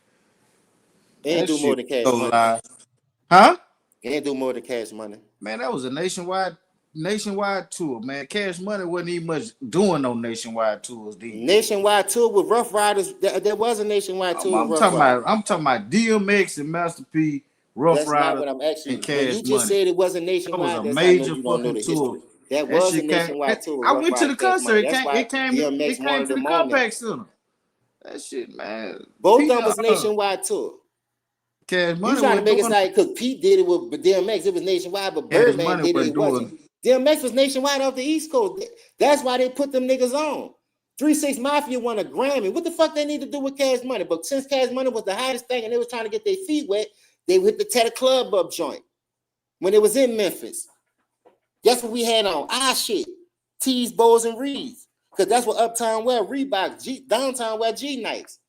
They ain't do more than Cash Money. Huh? They ain't do more than Cash Money. Man, that was a nationwide tour, man. Cash Money wasn't even much doing no nationwide tours. Nationwide tour with Rough Riders. There was a nationwide tour with Rough Riders. I'm talking about DMX and Master P, Rough Riders. That's not what I'm asking you. When you just said it wasn't nationwide. That was a major fucking tour. That was a nationwide tour. I went to the concert. It came to the Compact Center. That shit, man. Both of them was nationwide tour. Cash Money. You trying to make it like because Pete did it with DMX, it was nationwide, but Birdman did it wasn't. DMX was nationwide off the East Coast. That's why they put them niggas on. 3-6 Mafia won a Grammy. What the fuck they need to do with Cash Money? But since Cash Money was the hottest thing and they was trying to get their feet wet, they hit the Tear the Club Up joint when it was in Memphis. That's what we had on our shit. Tees, bows, and reeds. Because that's what Uptown wear, Reebok, Downtown wear G-Nikes.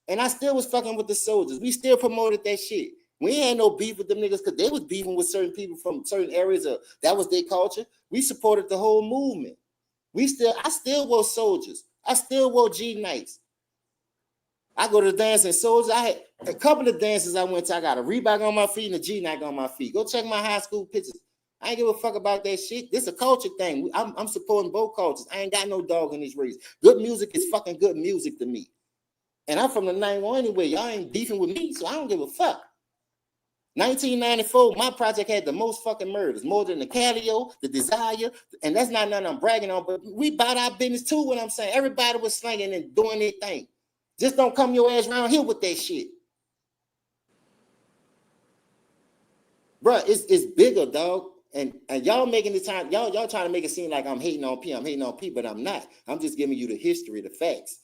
And I still was fucking with the Soldiers. We still promoted that shit. We ain't no beef with them niggas because they was beefing with certain people from certain areas. That was their culture. We supported the whole movement. I still wore Soldiers. I still wore G-Nikes. I go to the dancing Soldiers. I had a couple of dances I went to. I got a Reebok on my feet and a G-Nike on my feet. Go check my high school pictures. I ain't give a fuck about that shit. This is a culture thing. I'm supporting both cultures. I ain't got no dog in this race. Good music is fucking good music to me. And I'm from the 91 anyway. Y'all ain't beefing with me, so I don't give a fuck. 1994, my project had the most fucking murders, more than the Calio, the Desire, and that's not nothing I'm bragging on, but we bought our business too, what I'm saying. Everybody was slinging and doing their thing. Just don't come your ass around here with that shit. Bruh, it's bigger, dog. And y'all making the time, y'all trying to make it seem like I'm hating on P, but I'm not. I'm just giving you the history, the facts.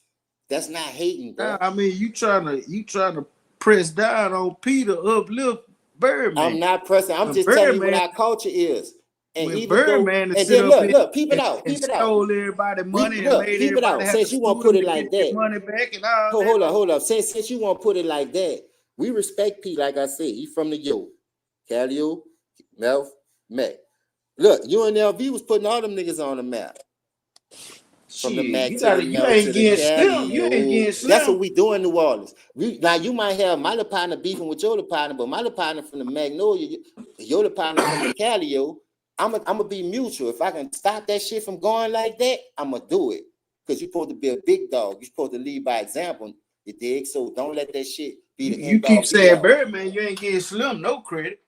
That's not hating, bro. I mean, you trying to press down on P to uplift Birdman. I'm not pressing. I'm just telling you what our culture is. And when even Birdman though, and then look, peep it out. Stole everybody money and made everybody have since you want to put it like that. Money back and all hold up. Since you want to put it like that, We respect P, like I said. He from the Yo. Calio, Melf, Mac. Look, UNLV was putting all them niggas on the map. From the Mac to the you Mel ain't to the getting Cali, Slim. You ain't getting Slim. That's what we do in New Orleans. Now you might have my little partner beefing with your little partner, but my little partner from the Magnolia, your little partner from the Cali, I'm gonna be mutual. If I can stop that shit from going like that, I'm gonna do it. Because you're supposed to be a big dog. You're supposed to lead by example. You dig? So don't let that shit be the You end all keep saying be all. Birdman, you ain't getting Slim no credit.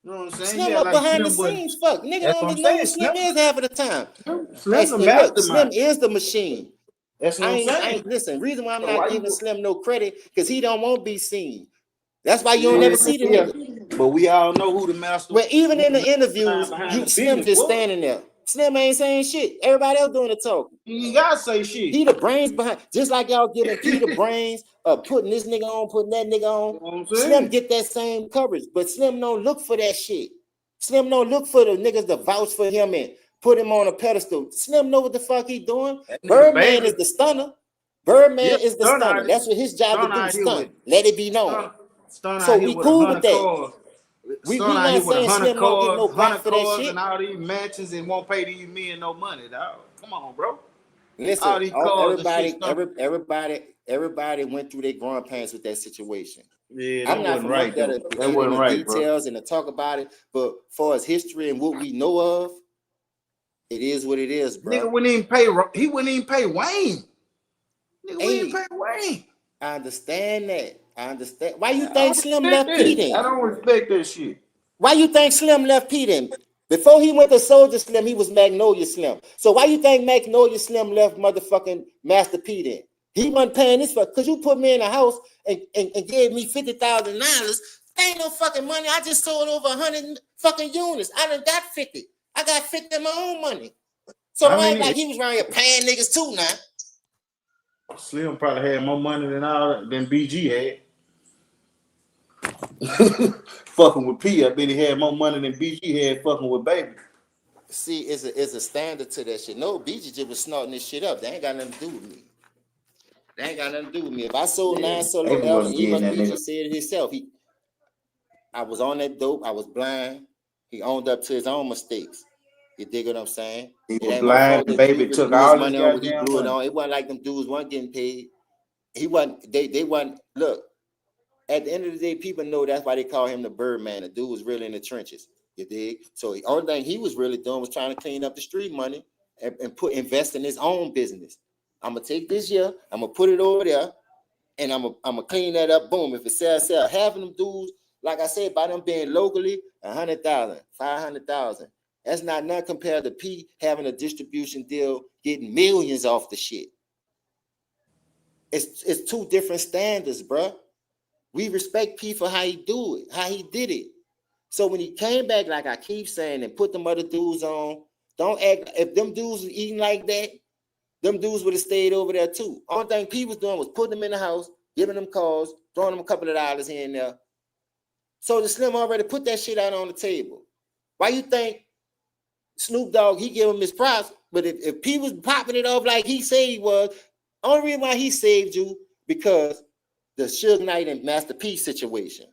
You know what I'm saying? Slim Yeah, up like behind the Slim scenes, fuck. Nigga that's don't what I'm even know who saying. Slim is half of the time. Slim the And look, Slim mastermind. is the machine. That's what I I'm ain't saying. listen. Reason why I'm So not why giving you Slim no credit because he don't want to be seen. That's why you don't yeah, never see the nigga. but we all know who the master. But even Who in the the interviews, behind the Slim business just was. standing there. Slim ain't saying shit. Everybody else doing the talking. You ain't gotta say shit. He the brains behind, just like y'all giving P the brains of putting this nigga on, putting that nigga on. You know what I'm Slim saying? get that same coverage, but Slim don't look for that shit. Slim don't look for the niggas to vouch for him and put him on a pedestal. Slim know what the fuck he doing. That nigga Birdman baby. is the stunner. Birdman Yeah, is the Stun stunner. out, That's what his job to Stun do, out here with stunt. Let it be known. Stun So out here we with cool with 100 that. cars. We Stun out not here with saying 100 Slim don't get cars, no back 100 for that cars, shit. and all these mansions and won't pay these men no money, dog. Come on, bro. Listen, All these cars and shit. everybody went through their growing pains with that situation. Yeah, I'm that not wasn't from right, up there though. to That get wasn't into right, bro. details and to talk about it, but far as history and what we know of, it is what it is, bro. Nigga wouldn't even pay. He wouldn't even pay Wayne. Nigga wouldn't even pay Wayne. I understand that. I understand. Why you I think don't Slim respect left P that. then? I don't respect that shit. Why you think Slim left P then? Before he went to Soldier Slim, he was Magnolia Slim. So why you think Magnolia Slim left motherfucking Master P then? He wasn't paying this for, because you put me in a house and gave me $50,000. Ain't no fucking money. I just sold over 100 fucking units. I done got 50. I got 50 of my own money. So don't act like he was around here paying niggas too now. Slim probably had more money than BG had. Fucking with P, I bet he had more money than BG had fucking with Baby. See, it's a standard to that shit. No, BG just was snorting this shit up. They ain't got nothing to do with me. They ain't got nothing to do with me. If I sold 9 solo albums, even BG said it himself. I was on that dope. I was blind. He owned up to his own mistakes. You dig what I'm saying? He It was ain't my fault blind, that Baby dude took blew his all his money on what he goddamn blew it money. on. It wasn't like them dudes weren't getting paid. He wasn't. They wasn't. Look, at the end of the day, people know that's why they call him the Birdman. The dude was really in the trenches. You dig? So the only thing he was really doing was trying to clean up the street money and invest in his own business. I'm gonna take this year, I'm gonna put it over there, and I'm gonna clean that up. Boom. If it sells, sell. Having them dudes, like I said, by them being locally, 100,000, 500,000. That's not nothing compared to P having a distribution deal, getting millions off the shit. It's two different standards, bro. We respect P for how he do it, how he did it. So when he came back, like I keep saying, and put them other dudes on, don't act, if them dudes was eating like that, them dudes would have stayed over there too. Only thing P was doing was putting them in the house, giving them calls, throwing them a couple of dollars here and there. So the Slim already put that shit out on the table. Why you think Snoop Dogg, he gave him his props, but if P was popping it off like he said he was, only reason why he saved you, because the Suge Knight and Master P situation.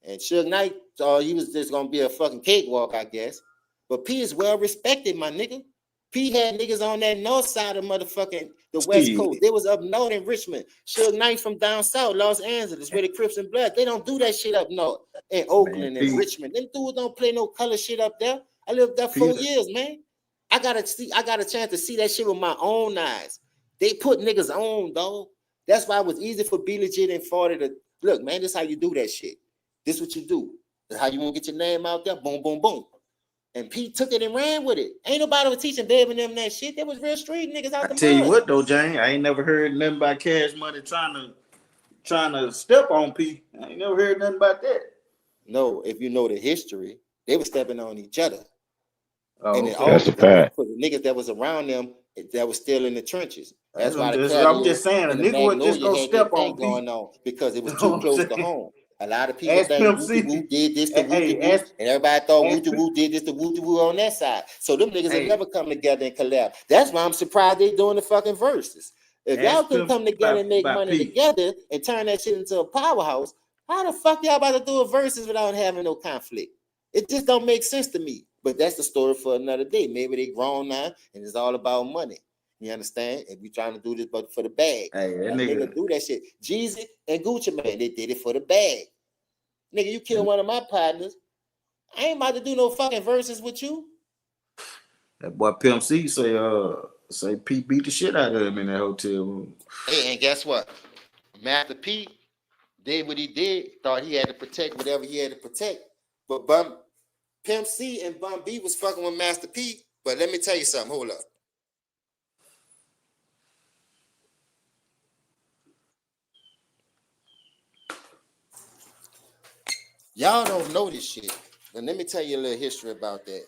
And Suge Knight, he was just gonna be a fucking cakewalk, I guess. But P is well respected, my nigga. P had niggas on that north side of motherfucking the West Coast. They was up north in Richmond. Suge Knight from down south, Los Angeles, where the Crips and Bloods. They don't do that shit up north in Oakland and Richmond. Them dudes don't play no color shit up there. I lived there 4 years, man. I got a chance to see that shit with my own eyes. They put niggas on, dog. That's why it was easy for B Legit and 40 to look, man. This is how you do that shit. This is what you do. This is how you want to get your name out there. Boom, boom, boom. And Pete took it and ran with it. Ain't nobody was teaching Baby and them that shit. They was real street niggas out the mud. Tell you what though, Jane, I ain't never heard nothing about Cash Money trying to step on P. I ain't never heard nothing about that. No, if you know the history, they were stepping on each other. Oh, and okay. That's a fact. For the niggas that was around them, that was still in the trenches. That's why I'm just saying, a nigga would just go step on P going on, because it was too close to home. A lot of people Ask think Woo did this to Woo, and everybody thought Woo did this to Woo on that side. So them niggas will never come together and collab. That's why I'm surprised they doing the fucking verses. If y'all can come together and make money together and turn that shit into a powerhouse, How the fuck y'all about to do a verses without having no conflict? It just don't make sense to me. But that's the story for another day. Maybe they grown now and it's all about money. You understand? And we trying to do this but for the bag. Hey, that Nigga nigga. do that shit. Jeezy and Gucci Mane, they did it for the bag. Nigga, you kill one of my partners. I ain't about to do no fucking verses with you. That boy Pimp C say Pete beat the shit out of him in that hotel room. Hey, and guess what? Master P did what he did, thought he had to protect whatever he had to protect. But Pimp C and Bun B was fucking with Master P. But let me tell you something. Hold up. Y'all don't know this shit. But let me tell you a little history about that.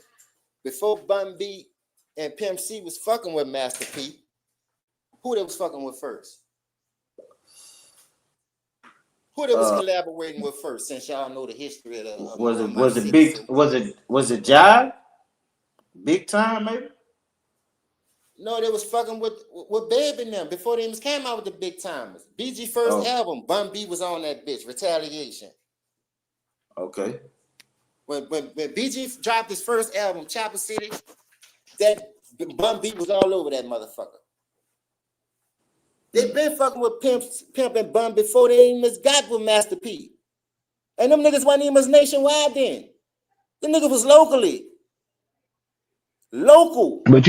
Before Bun B and Pimp C was fucking with Master P, who they was fucking with first? Who they was collaborating with first? Since y'all know the history of the Was it Jive? Big Time, maybe? No, they was fucking with Babe and them before they even came out with the big timers. BG first album, Bun B was on that bitch, Retaliation. Okay. When BG dropped his first album, Chopper City, that Bun B was all over that motherfucker. They been fucking with Pimp and Bun before they even got with Master P. And them niggas wasn't even nationwide then. The nigga was locally. Local. But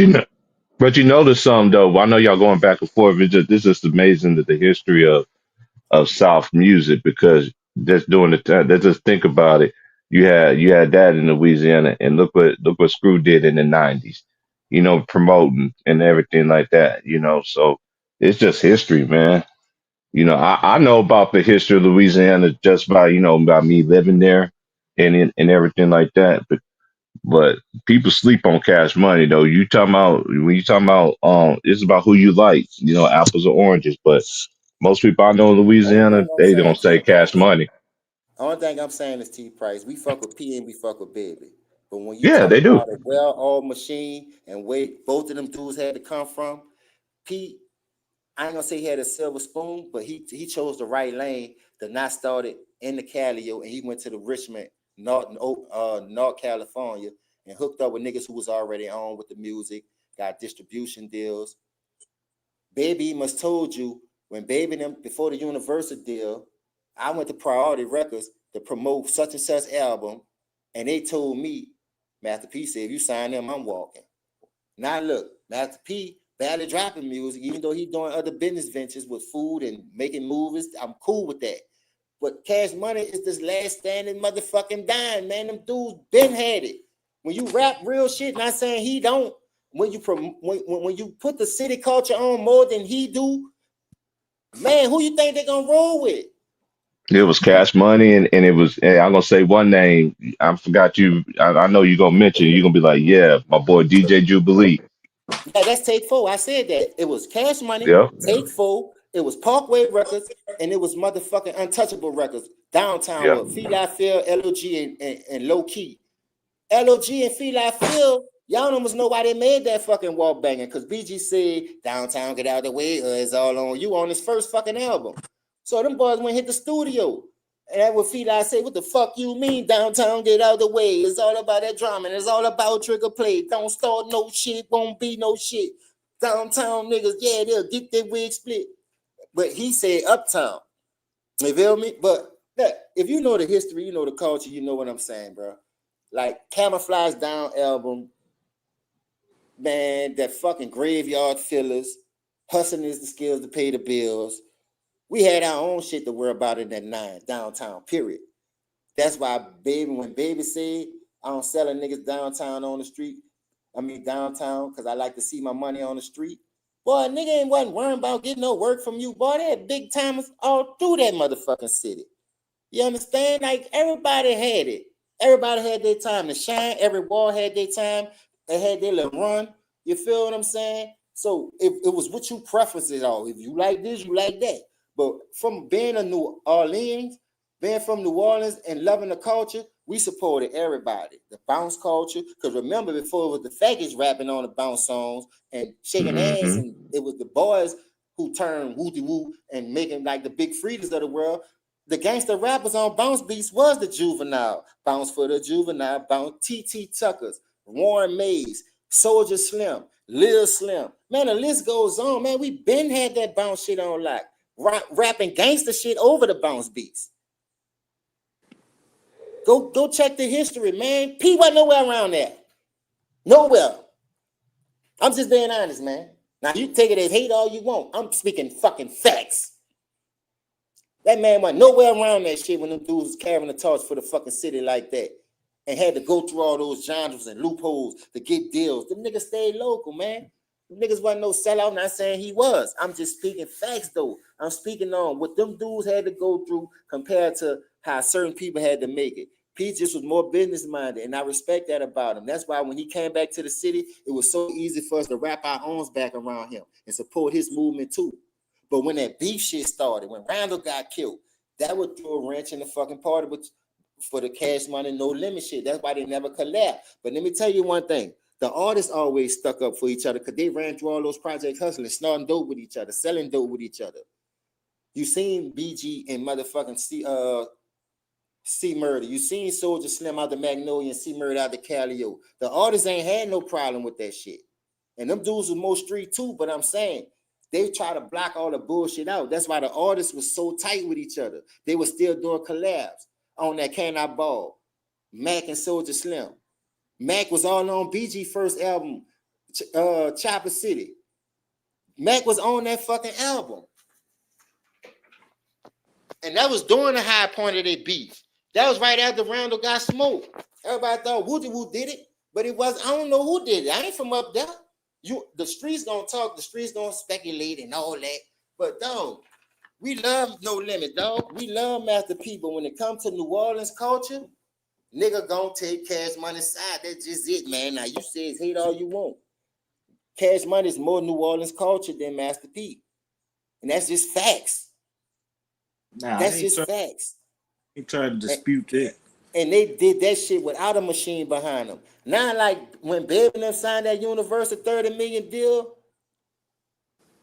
you notice some though. I know y'all going back and forth. It's just amazing that the history of South music, because just doing the time, just think about it. You had that in Louisiana, and look what Screw did in the '90s. Promoting and everything like that. So it's just history, man. I know about the history of Louisiana just by me living there and everything like that. But people sleep on Cash Money though. When you talking about it's about who you like, apples or oranges. But most people I know in Only Louisiana, thing I'm they don't saying, say Cash T-Price. Money. Only thing I'm saying is T-Price. We fuck with P and we fuck with Baby. But when you Yeah, talk they do. about a well-oiled machine and where both of them dudes had to come from, P, I ain't gonna say he had a silver spoon, but he chose the right lane to not start it in the Calio, and he went to the Richmond, North California, and hooked up with niggas who was already on with the music, got distribution deals. Baby must told you when Baby them before the Universal deal, I went to Priority Records to promote such and such album, and they told me, Master P said, if you sign them, I'm walking. Now look, Master P barely dropping music, even though he's doing other business ventures with food and making movies. I'm cool with that. But Cash Money is this last standing motherfucking dime, man. Them dudes been had it. When you rap real shit, not saying he don't. When you put the city culture on more than he do, man, who you think they gonna roll with? It was Cash Money, and it was. Hey, I'm gonna say one name. I forgot you. I know you're gonna mention. You're gonna be like, yeah, my boy DJ Jubilee. Yeah, that's Take Four. I said that. It was Cash Money, Yeah. Take Four, it was Parkway Records, and it was motherfucking Untouchable Records. Downtown Yeah. with Feel I Feel, LOG, and Low Key. LOG and Feel I Feel, y'all almost know why they made that fucking wall banging, because BG said, Downtown, get out of the way, or it's all on you on his first fucking album. So them boys went hit the studio. And that would Feel I say, what the fuck you mean, Downtown, get out of the way? It's all about that drama, and it's all about trigger play. Don't start no shit, won't be no shit. Downtown niggas, yeah, they'll get their wig split. But he said Uptown. You feel me? But look, if you know the history, you know the culture, you know what I'm saying, bro. Like Camouflage Down album, man, that fucking Graveyard Fillers, Hustling is the skills to pay the bills. We had our own shit to worry about in that 9 downtown, period. That's why when Baby said, I don't sell a niggas downtown on the street, downtown, because I like to see my money on the street. Boy, nigga wasn't worrying about getting no work from you. Boy, they had big timers all through that motherfucking city. You understand? Like, everybody had it. Everybody had their time to shine. Every wall had their time. They had their little run. You feel what I'm saying? So it was what you preference it all. If you like this, you like that. But from being a New Orleans, being from New Orleans and loving the culture, we supported everybody. The bounce culture. Because remember, before it was the faggots rapping on the bounce songs and shaking ass, and it was the boys who turned woo-de-woo and making like the big freeders of the world. The gangster rappers on Bounce Beats was the Juvenile. Bounce for the Juvenile, Bounce, T.T. Tuckers, Warren Mays, Soldier Slim, Lil Slim. Man, the list goes on, man. We been had that bounce shit on lock. Rapping gangster shit over the Bounce Beats. Go check the history, man. P wasn't nowhere around there. Nowhere. I'm just being honest, man. Now, you take it as hate all you want. I'm speaking fucking facts. That man went nowhere around that shit when them dudes was carrying the torch for the fucking city like that and had to go through all those genres and loopholes to get deals. Them niggas stayed local, man. Them niggas wasn't no sellout. I'm not saying he was. I'm just speaking facts, though. I'm speaking on what them dudes had to go through compared to how certain people had to make it. Pete just was more business-minded, and I respect that about him. That's why when he came back to the city, it was so easy for us to wrap our arms back around him and support his movement, too. But when that beef shit started, when Randall got killed, that would throw a wrench in the fucking party for the Cash Money No Limit shit. That's why they never collapsed. But let me tell you one thing. The artists always stuck up for each other because they ran through all those projects hustling, snorting dope with each other, selling dope with each other. You seen BG and motherfucking C Murder. You seen Soldier Slim out the Magnolia and C Murder out the Calio. The artists ain't had no problem with that shit. And them dudes were more street too, but I'm saying they try to block all the bullshit out. That's why the artists was so tight with each other. They were still doing collabs on that Can I Ball, Mac and Soldier Slim. Mac was all on BG first album, Chopper City. Mac was on that fucking album. And that was during the high point of their beef. That was right after Randall got smoked. Everybody thought Woody Woo did it, but it was, I don't know who did it. I ain't from up there. The streets gonna talk, the streets gonna speculate and all that. But dog, we love No Limit, dog. We love Master P, but when it comes to New Orleans culture, nigga gonna take Cash Money side. That's just it, man. Now you say it's hate all you want. Cash Money is more New Orleans culture than Master P. And that's just facts. Nah, that's just facts. He tried to dispute that. And they did that shit without a machine behind them. Now, like when Baby and them signed that Universal 30 million deal,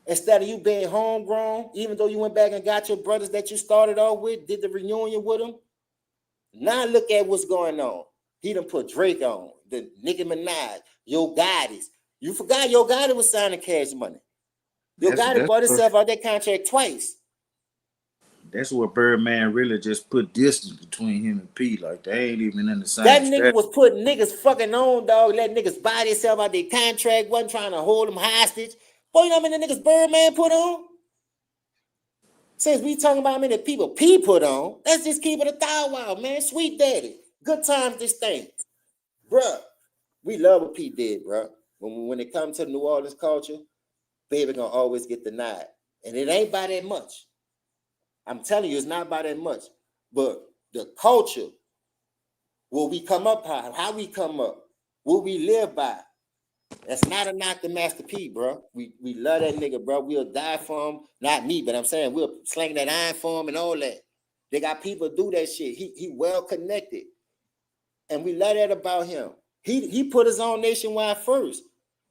instead of you being homegrown, even though you went back and got your brothers that you started off with, did the reunion with them. Now look at what's going on. He done put Drake on, the Nicki Minaj, Yo Gotti's. You forgot Yo Gotti was signing Cash Money. Yo Gotti bought himself out that contract twice. That's what Birdman really just put distance between him and P. Like they ain't even in the same. That nigga was putting niggas fucking on, dog. Let niggas buy themselves out their contract. Wasn't trying to hold them hostage. Boy, you know how many niggas Birdman put on? Since we talking about how many people P put on, let's just keep it 1,000, man. Sweet daddy. Good times this thing. Bruh, we love what P did, bruh. When it comes to New Orleans culture, Baby gonna always get the nod. And it ain't by that much. I'm telling you, it's not by that much. But the culture, what we come up by, how we come up, what we live by, that's not a knock to Master P, bro. We love that nigga, bro. We'll die for him. Not me, but I'm saying we'll sling that iron for him and all that. They got people do that shit. He well connected. And we love that about him. He put his own nationwide first.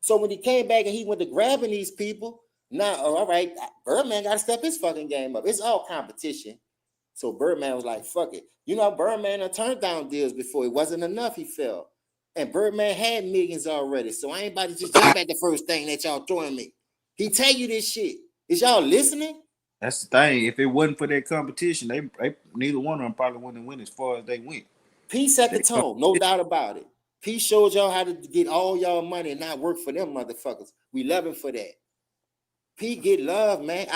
So when he came back and he went to grabbing these people, now, all right, Birdman got to step his fucking game up. It's all competition. So Birdman was like, fuck it. You know, Birdman done turned down deals before. It wasn't enough, he felt. And Birdman had millions already. So I ain't about to just jump at the first thing that y'all throwing me. He tell you this shit. Is y'all listening? That's the thing. If it wasn't for that competition, they neither one of them probably wouldn't win as far as they went. P set the tone, no doubt about it. P showed y'all how to get all y'all money and not work for them motherfuckers. We love him for that. P get love, man.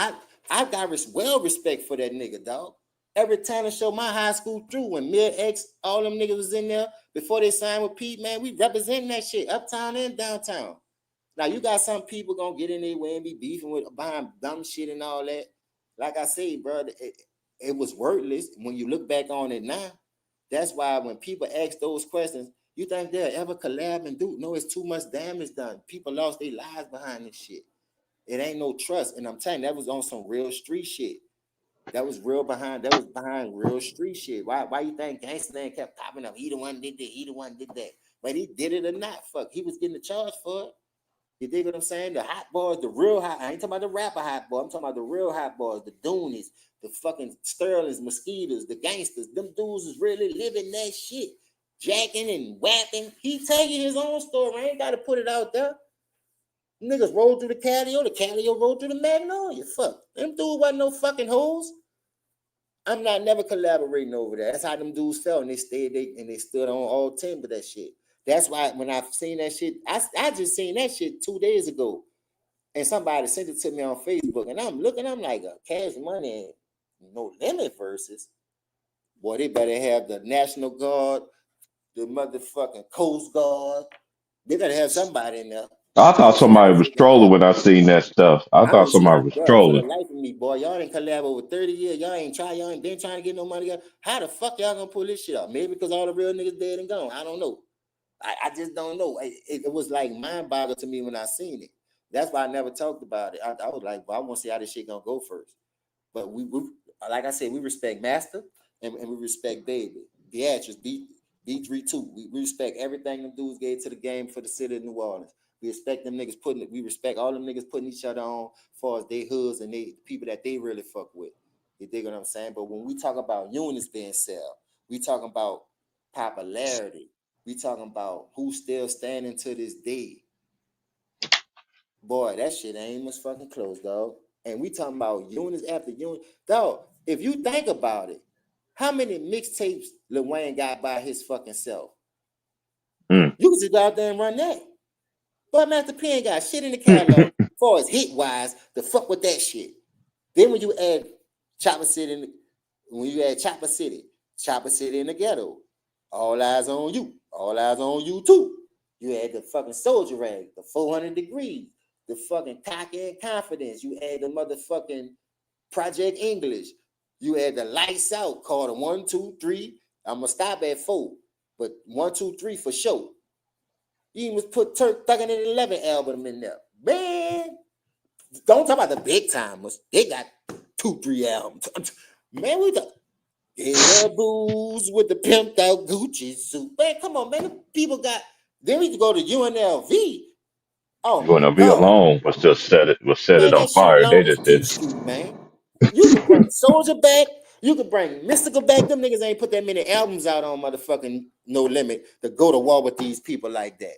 I got well respect for that nigga, dog. Every time I show my high school through, when Mid X, all them niggas was in there before they signed with Pete, man, we representing that shit, uptown and downtown. Now, you got some people gonna get in their way and be beefing with behind dumb shit and all that. Like I say, bro, it was worthless when you look back on it now. That's why when people ask those questions, you think they'll ever collab and do? No, it's too much damage done. People lost their lives behind this shit. It ain't no trust. And I'm telling you, that was on some real street shit. That was behind real street shit. Why you think Gangsta Man kept popping up? He the one did that, he the one did that. But he did it or not, fuck. He was getting the charge for it. You dig what I'm saying? The hot boys, the real hot. I ain't talking about the rapper hot boy. I'm talking about the real hot boys, the Doonies, the fucking Sterlings, Mosquitoes, the gangsters. Them dudes is really living that shit, jacking and whapping. He taking his own story. I ain't got to put it out there. Niggas rolled through the Calio rolled through the Magnolia. Fuck. Them dudes wasn't no fucking hoes. I'm not never collaborating over that. That's how them dudes felt, and they stood on all 10 with that shit. That's why when I've seen that shit, I just seen that shit 2 days ago. And somebody sent it to me on Facebook, and I'm looking, I'm like, Cash Money and No Limit versus. Boy, they better have the National Guard, the motherfucking Coast Guard. They better have somebody in there. I thought I'm trying somebody to was figure trolling out. when I seen that stuff. I I thought don't see how, somebody was bro, for the trolling. life of me, boy. Y'all didn't collab over 30 years. Y'all ain't been trying to get no money. How the fuck y'all gonna pull this shit up? Maybe because all the real niggas dead and gone. I don't know. I just don't know. It was like mind boggling to me when I seen it. That's why I never talked about it. I was like, well, I want to see how this shit gonna go first. But we like I said, we respect Master and we respect Baby. Beatrice, B3 too. We respect everything them dudes gave to the game for the city of New Orleans. We respect them niggas we respect all them niggas putting each other on as far as they hoods and they people that they really fuck with. You dig what I'm saying? But when we talk about units being sell, we talking about popularity. We talking about who's still standing to this day. Boy, that shit ain't much fucking close, dog. And we talking about units after units. Dog, if you think about it, how many mixtapes Lil Wayne got by his fucking self? Mm. You can just go out there and run that. But Master P ain't got shit in the catalog as far as hit-wise to fuck with that shit. Then when you add Chopper City in the ghetto, all eyes on you. All eyes on you too. You had the fucking Soldier Rag, the 400 Degrees, the fucking Cocky and Confidence. You had the motherfucking Project English. You had the Lights Out called a 1, 2, 3. I'm gonna stop at 4, but 1, 2, 3 for sure. You even put Turk Thuggin' and 11 album in there. Man, don't talk about the big timers. They got 2, 3 albums. Man, we got Gator booze with the pimped out Gucci suit. Man, come on, man. The people got. Then we go to UNLV. Oh my UNLV God, alone was set it man, on that shit fire. They long as just Peep did. Street, man. You could bring Soldier back. You could bring Mystical back. Them niggas ain't put that many albums out on motherfucking No Limit to go to war with these people like that.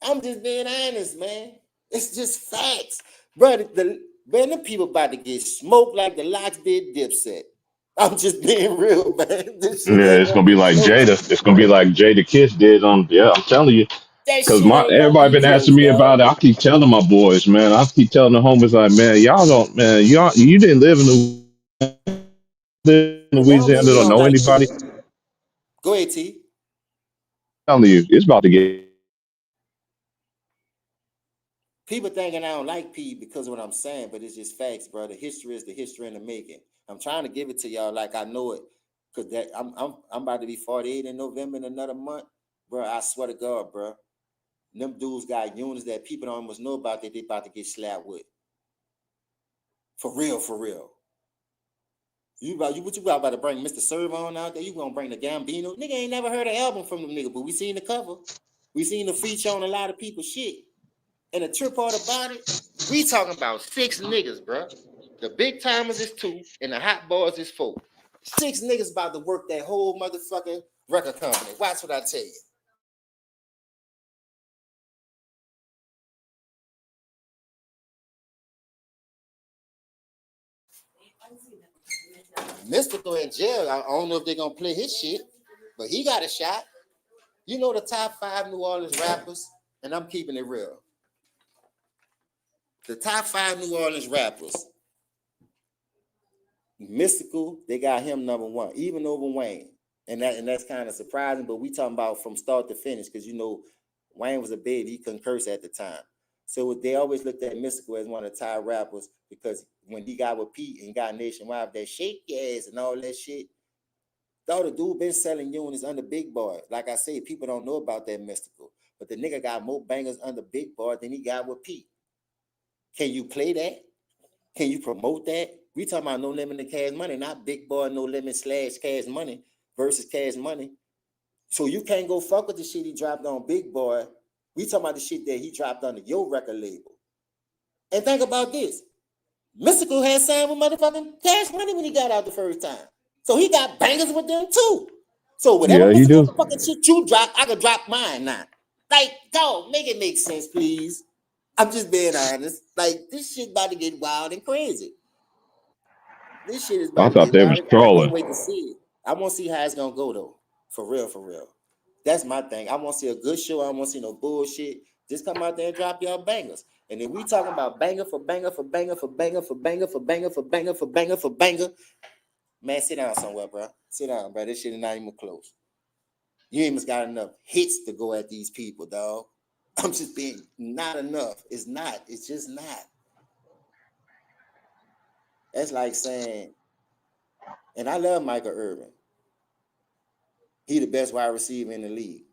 I'm just being honest, man. It's just facts, bro. The people about to get smoked like the Locks did Dipset. I'm just being real, man. This shit Yeah, ain't it's gonna gonna be be like close. Jada. It's gonna be like Jada Kiss did on. Yeah, I'm telling you. That Cause shit ain't gonna everybody be been asking close, me dog. about it. I keep telling my boys, man. I keep telling the homies like, man, y'all don't, man, you didn't live in That don't Louisiana, mean we don't don't know like anybody. Jada. Go ahead, T. I'm telling you, it's about to get. People thinking I don't like P because of what I'm saying, but it's just facts, bro. The history is the history in the making. I'm trying to give it to y'all like I know it, cause that I'm about to be 48 in November in another month, bro. I swear to God, bro. Them dudes got units that people don't almost know about that they about to get slapped with. For real, for real. What you about to bring Mr. Servon out there? You gonna bring the Gambino? Nigga ain't never heard an album from them nigga, but we seen the cover. We seen the feature on a lot of people's shit. And the trip part about it, we talking about 6 niggas, bro. The big timers is 2, and the hot boys is 4. 6 niggas about to work that whole motherfucking record company. Watch what I tell you. Mystical in jail. I don't know if they're gonna play his shit, but he got a shot. You know the top 5 New Orleans rappers, and I'm keeping it real. The top 5 New Orleans rappers, Mystical, they got him number 1, even over Wayne. And that's kind of surprising, but we talking about from start to finish, because you know Wayne was a baby, he couldn't curse at the time. So they always looked at Mystical as one of the top rappers because when he got with Pete and got nationwide, that shake your ass and all that shit. Though the dude been selling units under Big Boy. Like I say, people don't know about that Mystical. But the nigga got more bangers under Big Boy than he got with Pete. Can you play that? Can you promote that? We talking about No Limit and Cash Money, not Big Boy, No Limit / Cash Money versus Cash Money. So you can't go fuck with the shit he dropped on Big Boy We talking about the shit that he dropped under your record label. And think about this. Mystical had signed with motherfucking Cash Money when he got out the first time. So he got bangers with them too. So whatever Yeah, he mystical do. fucking shit you drop, I could drop mine now. Like, dog, make it make sense, please. I'm just being honest. Like, this shit about to get wild and crazy. This shit is I about to thought get they wild. was I can't trolling. wait to see it. I want to see how it's gonna go though. For real, for real. That's my thing. I want to see a good show. I don't want to see no bullshit. Just come out there and drop y'all bangers. And then we talking about banger for banger for banger for banger for banger for banger for banger for banger for banger. Man, sit down somewhere, bro. Sit down, bro. This shit is not even close. You ain't even got enough hits to go at these people, dog. I'm just being not enough. It's not. It's just not. That's like saying, and I love Michael Irvin. He the best wide receiver in the league.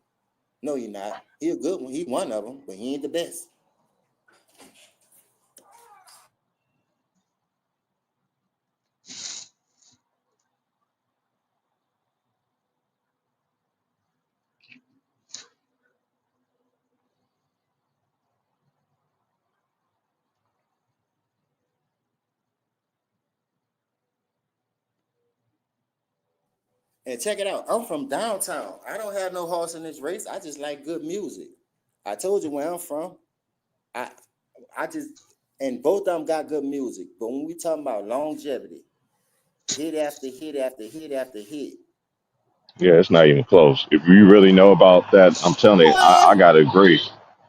No, you're not. He a good one. He one of them, but he ain't the best. And check it out. I'm from downtown. I don't have no horse in this race. I just like good music. I told you where I'm from. I I just and both of them got good music. But when we talking about longevity, hit after hit after hit after hit. Yeah, it's not even close. If you really know about that, I'm telling you, I Boy, gotta agree.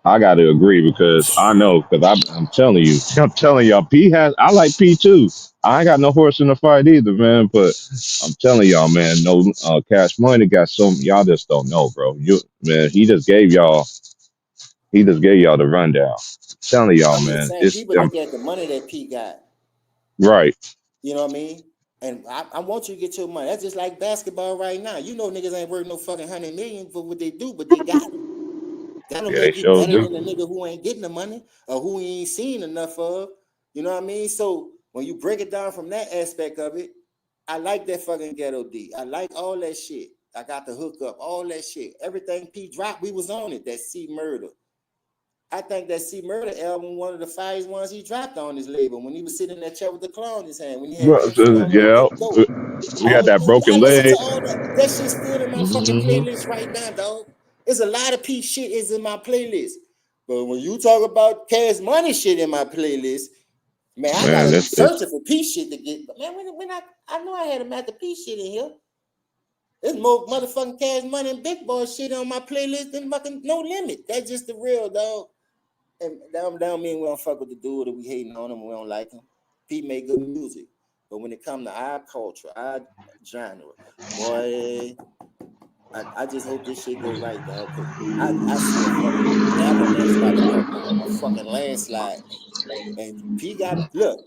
I gotta agree because I know because I'm telling you, I'm telling y'all, P has. I like P too. I ain't got no horse in the fight either, man. But I'm telling y'all, man, no Cash Money got some. Y'all just don't know, bro. You man, he just gave y'all the rundown. I'm telling y'all, I'm just man, saying it's people look at the money that P got. right. You know what I mean? And I want you to get your money. That's just like basketball right now. You know niggas ain't worth no fucking 100 million for what they do, but they got it. That don't Yeah, they make you sure better do. than a nigga who ain't getting the money or who he ain't seen enough of. You know what I mean? So when you break it down from that aspect of it, I like that fucking ghetto D. I like all that shit. I got the hook up, all that shit. Everything P dropped, we was on it. That C Murder. I think that C Murder album, one of the finest ones he dropped on his label when he was sitting in that chair with the claw in his hand, when he had Well, MC on yeah, that dope. we got All that I broken listen to leg. all that. That shit's still in my fucking Hmm. playlist right now, dog. There's a lot of P shit is in my playlist. But when you talk about Cash Money shit in my playlist, man, I Man, gotta be it's searching for P shit to get. But man, when I know I had a Master P shit in here. There's more motherfucking Cash Money and Big Boy shit on my playlist than fucking No Limit. That's just the real, dog. And that don't mean we don't fuck with the dude that we hating on him, we don't like him. Pete made good music. But when it comes to our culture, our genre, boy, I just hope this shit go right, dog. Cause I see a fucking avalanche about to come now, a fucking landslide. And P got look,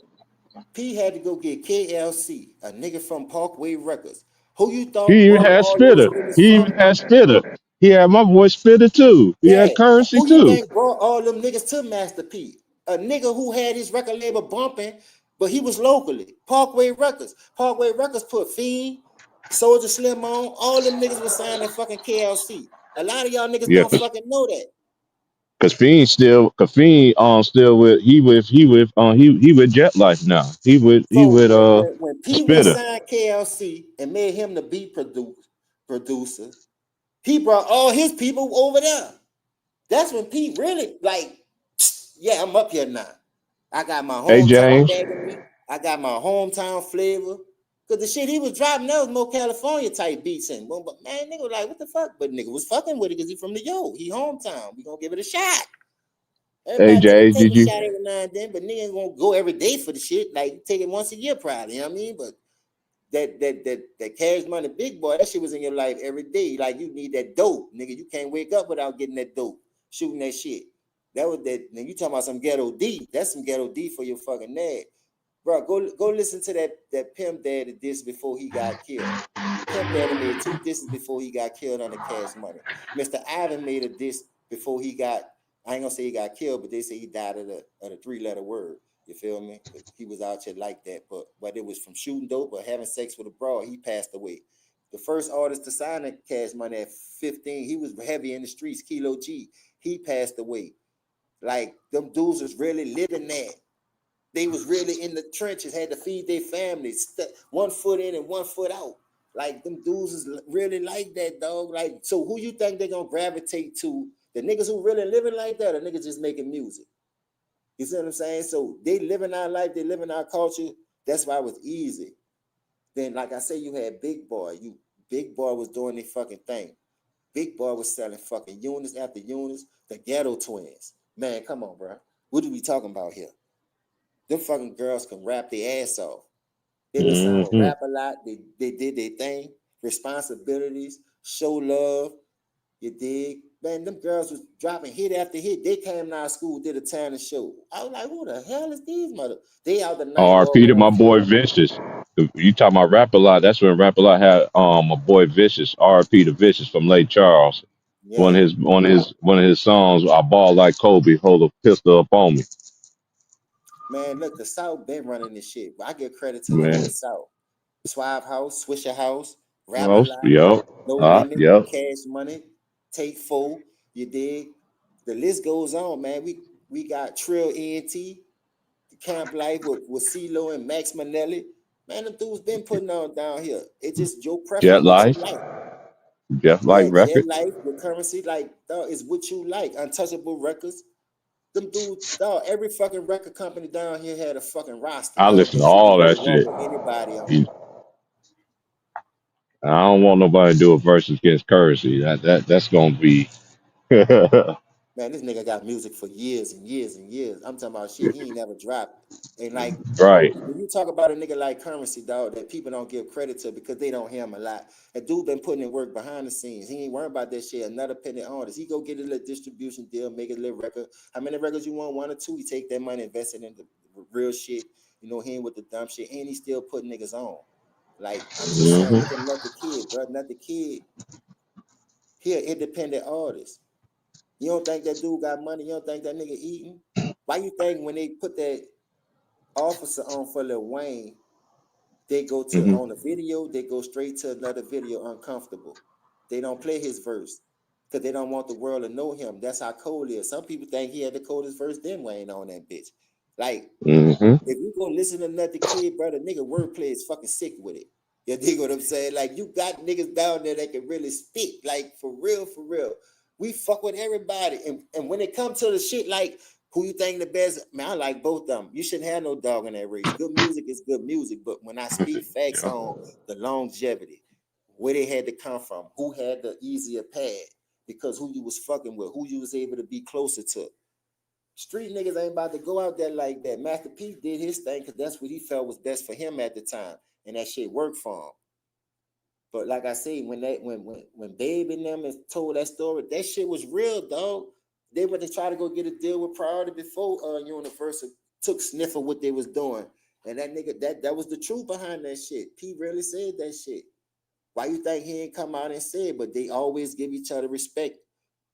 P had to go get KLC, a nigga from Parkway Records. Who you thought he even brought had all those Spitter. niggas He even from? had Spitter. He had my boy Spitter too. He Yeah, had Currency who you too. think brought all them niggas to Master P? A nigga who had his record label bumping, but he was locally. Parkway Records. Parkway Records put Fiend, Soldier Slim on. All them niggas was signed at fucking KLC. A lot of y'all niggas Yeah, don't fucking know that. cause Fiend still he with Jet Life now. He So with when P went Spitter. signed KLC and made him the beat producer, he brought all his people over there. That's when P really like, yeah, I'm up here now. I got my Hey hometown James. bag in me. I got my hometown flavor. Cause the shit he was dropping, that was more California type beats and boom, but man, nigga was like, what the fuck? But nigga was fucking with it because he from the he hometown. We gonna give it a shot. Hey Everybody Jay, take did a you? shot every now and then, but niggas won't go every day for the shit. Like take it once a year, probably. You know what I mean? But that Cash Money Big Boy, that shit was in your life every day. Like you need that dope, nigga. You can't wake up without getting that dope, shooting that shit. That was that. Now you talking about some ghetto D? That's some ghetto D for your fucking nag, bro. Go listen to that Pimp Daddy diss before he got killed. Pimp Daddy made 2 disses before he got killed under Cash Money. Mr. Ivan made a diss before he got. I ain't gonna say he got killed, but they say he died of the 3-letter word. You feel me? But he was out here like that. But whether it was from shooting dope or having sex with a broad, he passed away. The first artist to sign a Cash Money at 15, he was heavy in the streets, Kilo G. he passed away. Like them dudes was really living that. They was really in the trenches, had to feed their families, 1 foot in and 1 foot out. Like them dudes is really like that, dog. Like, so who you think they gonna gravitate to? The niggas who really living like that, or niggas just making music? You see what I'm saying? So they living our life, they living our culture. That's why it was easy. Then, like I said, you had Big Boy. Big Boy was doing their fucking thing. Big Boy was selling fucking units after units. The Ghetto Twins. Man, come on, bro. What are we talking about here? Them fucking girls can rap their ass off. They been signed with Mm-hmm. Rap a Lot. They did their thing. Responsibilities. Show love. You dig? Man, them girls was dropping hit after hit. They came out of school, did a talent show. I was like, who the hell is these mother? They out the night all RP to going my for boy it. Vicious. You talking about Rap a Lot? That's when Rap a Lot had my boy Vicious, RP to Vicious from Lake Charles. Yeah. One of his songs, I ball like Kobe, hold a pistol up on me. Man, look, the South been running this shit. But I give credit to the whole Man. South. Suave House, Swisher House, Rap a Oh, Lot, yep. No Limit, Yep. Cash Money, Take Four. You dig? The list goes on, man. We got Trill ENT, Camp Life with CeeLo and Max Manelli. Man, them dudes been putting on down here. It's just your preference, Jet what you Life. like. Jet Life Yeah, Jet Records. Life with Currency, like, dog, is what you like. Untouchable Records. Them dudes, dog, every fucking record company down here had a fucking roster, I dog, listen that to you can all go that to war shit. with anybody on. I don't want nobody to do a versus against Currency. That's gonna be Man, this nigga got music for years and years and years. I'm talking about shit he ain't never dropped. And like right. when you talk about a nigga like Currency, dog, that people don't give credit to because they don't hear him a lot. That dude been putting in work behind the scenes. He ain't worrying about that shit. Another penny artist. He go get a little distribution deal, make a little record. How many records you want? 1 or 2? He take that money, invest it in the real shit. You know, he ain't with the dumb shit. And he still putting niggas on. Like, I'm just saying, look Hmm. at Nut the Kid, bro. Nut the Kid, he an independent artist. You don't think that dude got money? You don't think that nigga eating? Why you think when they put that officer on for Lil Wayne, they go to Hmm. on the video, they go straight to another video, Uncomfortable. They don't play his verse because they don't want the world to know him. That's how cold he is. Some people think he had the coldest verse than Wayne on that bitch. Like, Hmm. if you go listen to Nut the Kid, brother, nigga wordplay is fucking sick with it. You dig what I'm saying? Like, you got niggas down there that can really spit, like, for real, for real. We fuck with everybody. And when it comes to the shit, like, who you think the best? Man, I like both of them. You shouldn't have no dog in that race. Good music is good music. But when I speak facts Yeah. on the longevity, where they had to come from, who had the easier path, because who you was fucking with, who you was able to be closer to. Street niggas ain't about to go out there like that. Master P did his thing because that's what he felt was best for him at the time, and that shit worked for him. But like I say, when Babe and them told that story, that shit was real, dog. They went to try to go get a deal with Priority before Universal took sniff of what they was doing, and that nigga that was the truth behind that shit. P really said that shit. Why you think he ain't come out and said? But they always give each other respect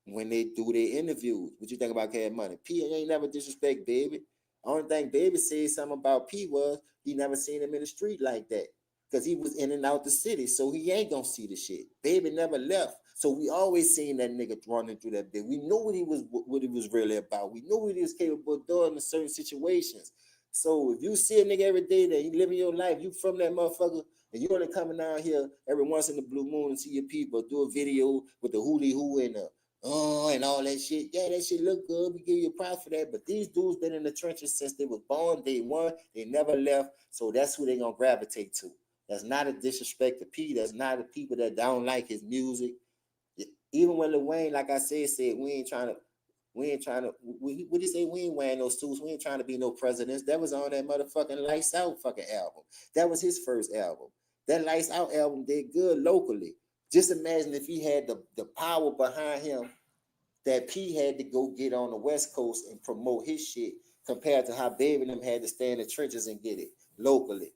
when they do their interviews. What you think about Cash Money? P ain't never disrespect Baby. Only thing Baby said something about P was he never seen him in the street like that. Because he was in and out the city. So he ain't gonna see the shit. Baby never left. So we always seen that nigga running through that bit. We knew what he was really about. We knew what he was capable of doing in certain situations. So if you see a nigga every day that you living your life, you from that motherfucker, and you only coming down here every once in the blue moon and see your people do a video with the hoolie hoo and the and all that shit. Yeah, that shit look good. We give you a prize for that. But these dudes been in the trenches since they was born. Day one, they never left. So that's who they gonna gravitate to. That's not a disrespect to P. That's not the people that don't like his music. Even when Lil Wayne, like I said, we ain't trying to, what do you say? We ain't wearing those suits. We ain't trying to be no presidents. That was on that motherfucking Lights Out fucking album. That was his first album. That Lights Out album did good locally. Just imagine if he had the power behind him that P had to go get on the West Coast and promote his shit compared to how Baby and them had to stay in the trenches and get it locally.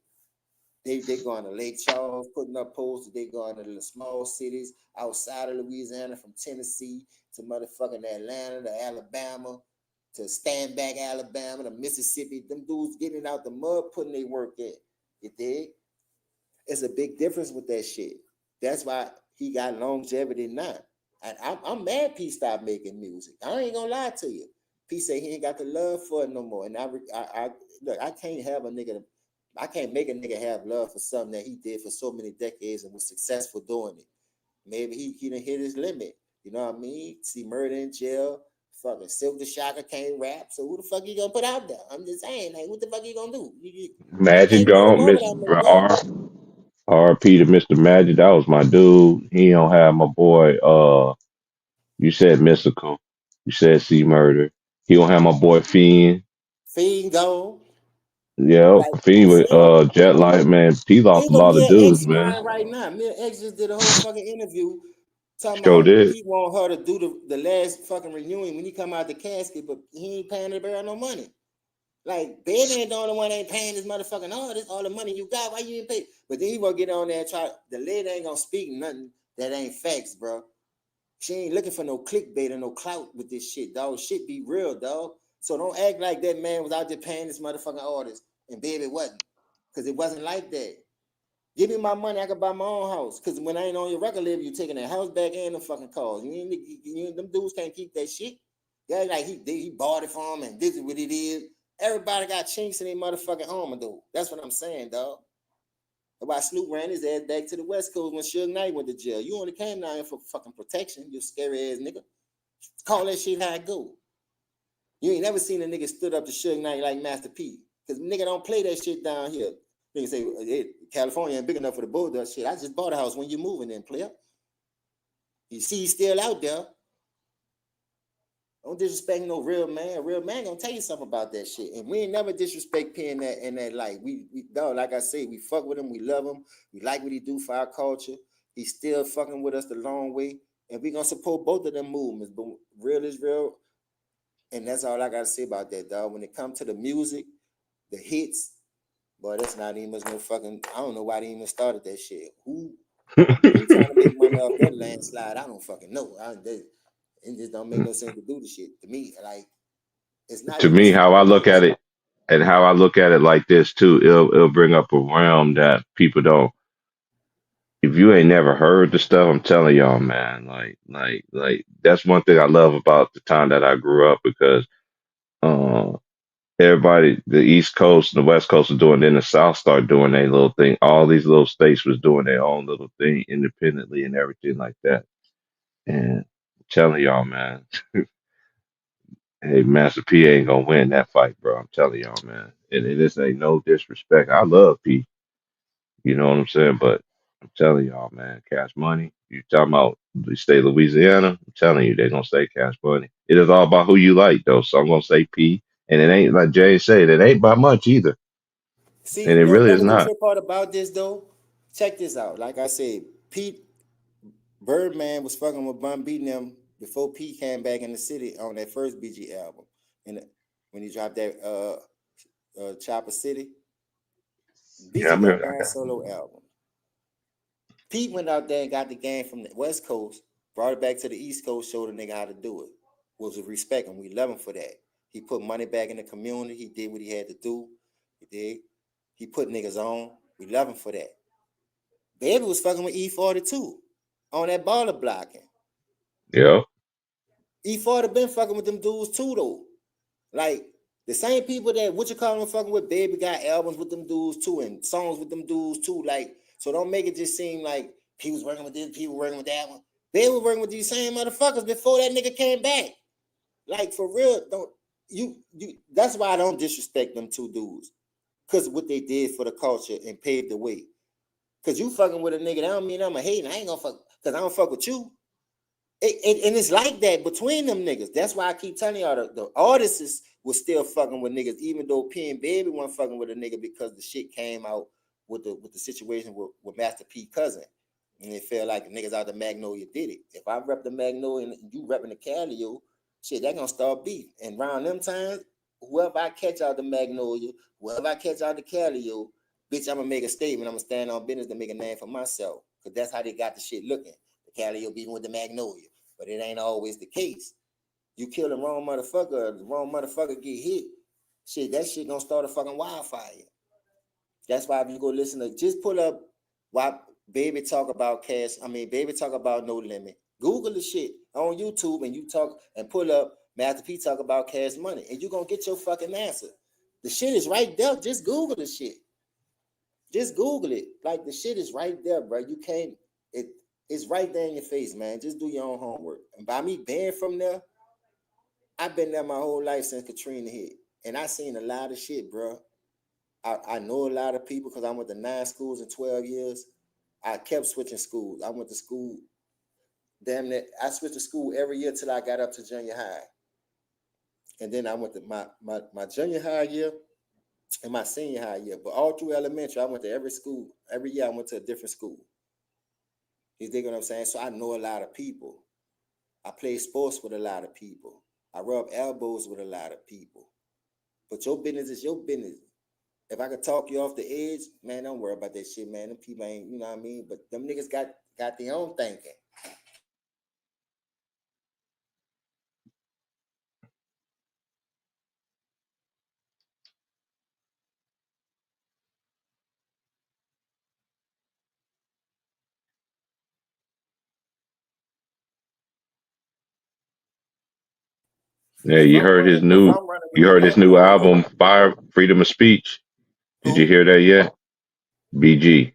They going to Lake Charles, putting up posters. They going to the small cities outside of Louisiana, from Tennessee to motherfucking Atlanta to Alabama to Stand Back Alabama to Mississippi. Them dudes getting out the mud, putting their work in. You dig? It's a big difference with that shit. That's why he got longevity now. And I'm mad P stopped making music. I ain't gonna lie to you. P say he ain't got the love for it no more. And I look, I can't have a nigga. I can't make a nigga have love for something that he did for so many decades and was successful doing it. Maybe he done hit his limit. You know what I mean? See murder in jail. Fucking Silk the Shocker can't rap. So who the fuck you gonna put out there? I'm just saying, like, what the fuck you gonna do? You Magic can't put him gone, over that no more. R.P. to Mr. Magic. That was my dude. He don't have my boy. You said Mystical. You said C Murder. He don't have my boy Fiend. Fiend gone. Yeah, Like Fiend I'm with saying, Jet Light, man. He lost ain't a no lot of Mia dudes, X man. crying right now. Mia X just did a whole fucking interview talking Sure about did. he want her to do the last fucking reunion when he come out the casket, but he ain't paying the girl no money. Like, Baby ain't the only one that ain't paying this motherfucking all the money you got. Why you ain't pay? But then he gonna get on there and try. The lady ain't gonna speak nothing that ain't facts, bro. She ain't looking for no clickbait or no clout with this shit, dog. Shit be real, dog. So don't act like that man was out there paying this motherfucking artist and Baby wasn't, because it wasn't like that. Give me my money, I could buy my own house. Because when I ain't on your record label, you taking that house back and the fucking calls. Them dudes can't keep that shit. Yeah, like he bought it for him and this is what it is. Everybody got chinks in their motherfucking armor, though. That's what I'm saying, dog. About Snoop ran his ass back to the West Coast when Suge Knight went to jail. You only came down here for fucking protection, you scary ass nigga. Call that shit how it go. You ain't never seen a nigga stood up to Suge Knight like Master P. Because nigga don't play that shit down here. Nigga say, hey, California ain't big enough for the bulldog shit. I just bought a house when you moving in, player. You see he's still out there. Don't disrespect no real man. A real man gonna tell you something about that shit. And we ain't never disrespect P in that light. We dog, like I say, we fuck with him, we love him, we like what he do for our culture. He's still fucking with us the long way. And we gonna support both of them movements. But real is real. And that's all I gotta say about that, dog. When it comes to the music, the hits, boy, that's not even no fucking. I don't know why they even started that shit. Who trying to make money off that landslide? I don't fucking know. It just don't make no sense to do the shit to me. Like, it's not To even me, shit how I to look do. at it, and how I look at it like this too, it'll bring up a realm that people don't. If you ain't never heard the stuff, I'm telling y'all, man, like that's one thing I love about the time that I grew up because uh, everybody, the East Coast and the West Coast was doing, then the South started doing their little thing. All these little states was doing their own little thing independently and everything like that. And I'm telling y'all, man, hey, Master P ain't gonna win that fight, bro. I'm telling y'all, man. And this ain't no disrespect. I love P. You know what I'm saying? But I'm telling y'all, man, Cash Money. You talking about the state of Louisiana? I'm telling you, they're gonna say Cash Money. It is all about who you like, though. So I'm gonna say P. And it ain't like Jay said, it ain't by much either. See, And it really know is what the not. trip part about this though? Check this out. Like I said, Pete Birdman was fucking with Bun beating them before Pete came back in the city on that first BG album. And when he dropped that Chopper City, Yeah, I BG got remember that 9 guy. solo albums. Pete went out there and got the game from the West Coast, brought it back to the East Coast, showed a nigga how to do it. Was a respect him. We love him for that. He put money back in the community. He did what he had to do. He did. He put niggas on. We love him for that. Baby was fucking with E42 on that baller blocking. Yeah. E40 been fucking with them dudes too though. Like the same people that what you call them fucking with, Baby got albums with them dudes too and songs with them dudes too. Like, so don't make it just seem like he was working with this, people working with that one. They were working with these same motherfuckers before that nigga came back. Like for real, don't you that's why I don't disrespect them two dudes. Cause what they did for the culture and paved the way. Cause you fucking with a nigga, that don't mean I'm a hater. I ain't gonna fuck cause I don't fuck with you. And it's like that between them niggas. That's why I keep telling y'all the artists was still fucking with niggas, even though P and Baby wasn't fucking with a nigga because the shit came out with the situation with Master P cousin. And it felt like the niggas out the Magnolia did it. If I rep the Magnolia and you repping the Calio, shit, that gonna start beef. And around them times, whoever I catch out the Magnolia, whoever I catch out the Calio, bitch, I'm gonna make a statement. I'm gonna stand on business to make a name for myself. Cause that's how they got the shit looking. The Calio beefing with the Magnolia. But it ain't always the case. You kill the wrong motherfucker get hit. Shit, that shit gonna start a fucking wildfire. That's why if you go listen to just pull up why Baby talk about cash. I mean, Baby talk about No Limit. Google the shit on YouTube and you talk and pull up Master P talk about Cash Money and you're gonna get your fucking answer. The shit is right there. Just Google the shit. Just Google it. Like the shit is right there, bro. You can't, it's right there in your face, man. Just do your own homework. And by me being from there, I've been there my whole life since Katrina hit. And I seen a lot of shit, bro. I know a lot of people because I went to 9 schools in 12 years. I kept switching schools. I went to school, damn it. I switched to school every year till I got up to junior high. And then I went to my junior high year and my senior high year. But all through elementary, I went to every school. Every year I went to a different school. You dig what I'm saying? So I know a lot of people. I play sports with a lot of people. I rub elbows with a lot of people. But your business is your business. If I could talk you off the edge, man, don't worry about that shit, man. Them people ain't, you know what I mean? But them niggas got their own thinking. Yeah, you heard his If new I'm running with you the heard his Mac, new who winning? album, Fire Freedom of Speech. Did you Who? hear that yet? BG.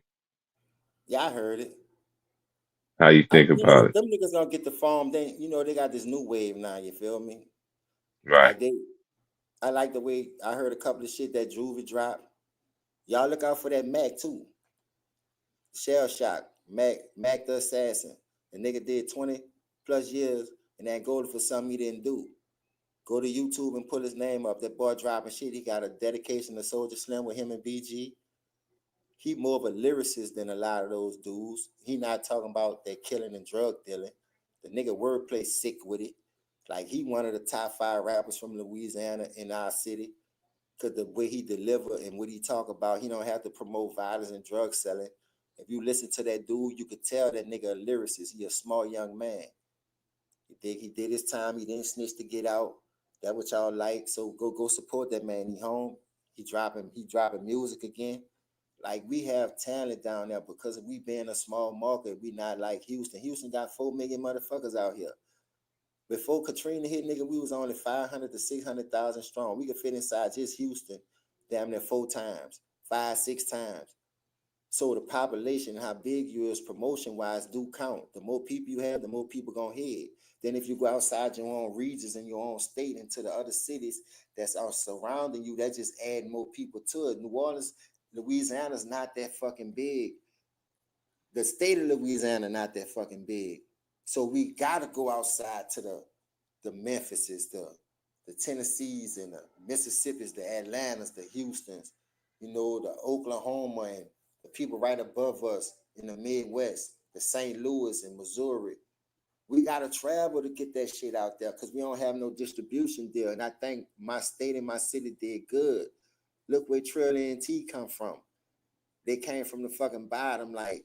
Yeah, I heard it. How you think about it? Them niggas gonna get the farm. They, they got this new wave now. You feel me? Right. Like I like the way I heard a couple of shit that Juvie dropped. Y'all look out for that Mac too. Shell Shock, Mac the Assassin. The nigga did 20 plus years and that golden for something he didn't do. Go to YouTube and put his name up. That boy dropping shit. He got a dedication to Soldier Slim with him and BG. He more of a lyricist than a lot of those dudes. He not talking about that killing and drug dealing. The nigga wordplay sick with it. Like he one of the top 5 rappers from Louisiana in our city. Cause the way he deliver and what he talk about, he don't have to promote violence and drug selling. If you listen to that dude, you could tell that nigga a lyricist. He a smart young man. He did his time. He didn't snitch to get out. That what y'all like. So go support that man. He home. He dropping music again. Like we have talent down there because we being a small market, we not like Houston. Houston got 4 million motherfuckers out here. Before Katrina hit, nigga, we was only 500 to 600,000 strong. We could fit inside just Houston damn near 4 times, 5, 6 times. So the population, how big you is promotion-wise do count. The more people you have, the more people gonna head. Then if you go outside your own regions and your own state into the other cities that's are surrounding you, that just add more people to it. New Orleans, Louisiana's not that fucking big. The state of Louisiana not that fucking big. So we gotta go outside to the Memphises, the Tennessees and the Mississippis, the Atlantas, the Houstons, the Oklahoma and the people right above us in the Midwest, the St. Louis and Missouri. We gotta travel to get that shit out there because we don't have no distribution deal. And I think my state and my city did good. Look where Trill N.T. come from. They came from the fucking bottom. Like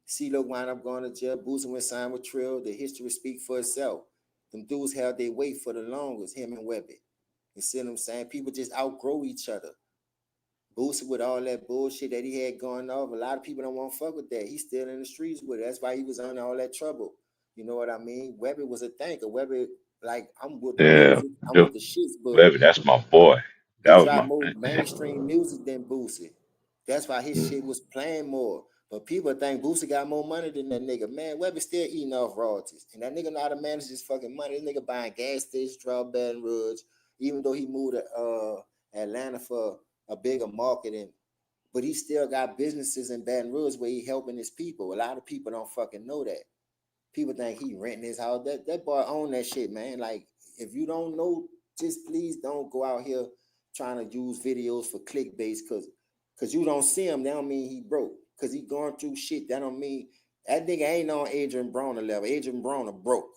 CeeLo wound up going to jail. Boosie went signed with Trill. The history speak for itself. Them dudes held their weight for the longest, him and Webby. You see what I'm saying? People just outgrow each other. Boosie with all that bullshit that he had going on, a lot of people don't want to fuck with that. He's still in the streets with it. That's why he was under all that trouble. You know what I mean? Webby was a thinker. Webby, like, I'm with the Yeah. music, I'm with the shits, but Baby, that's my boy. he That was dropped my more man. mainstream music than Boosie. That's why his shit was playing more. But people think Boosie got more money than that nigga. Man, Webby still eating off royalties. And that nigga know how to manage his fucking money. This nigga buying gas stations, draw Baton Rouge, even though he moved to Atlanta for a bigger market. But he still got businesses in Baton Rouge where he helping his people. A lot of people don't fucking know that. People think he renting his house. That boy own that shit, man. Like, if you don't know, just please don't go out here trying to use videos for clickbait because you don't see him. That don't mean he broke. Because he going through shit. That don't mean that nigga ain't on Adrian Broner level. Adrian Broner broke.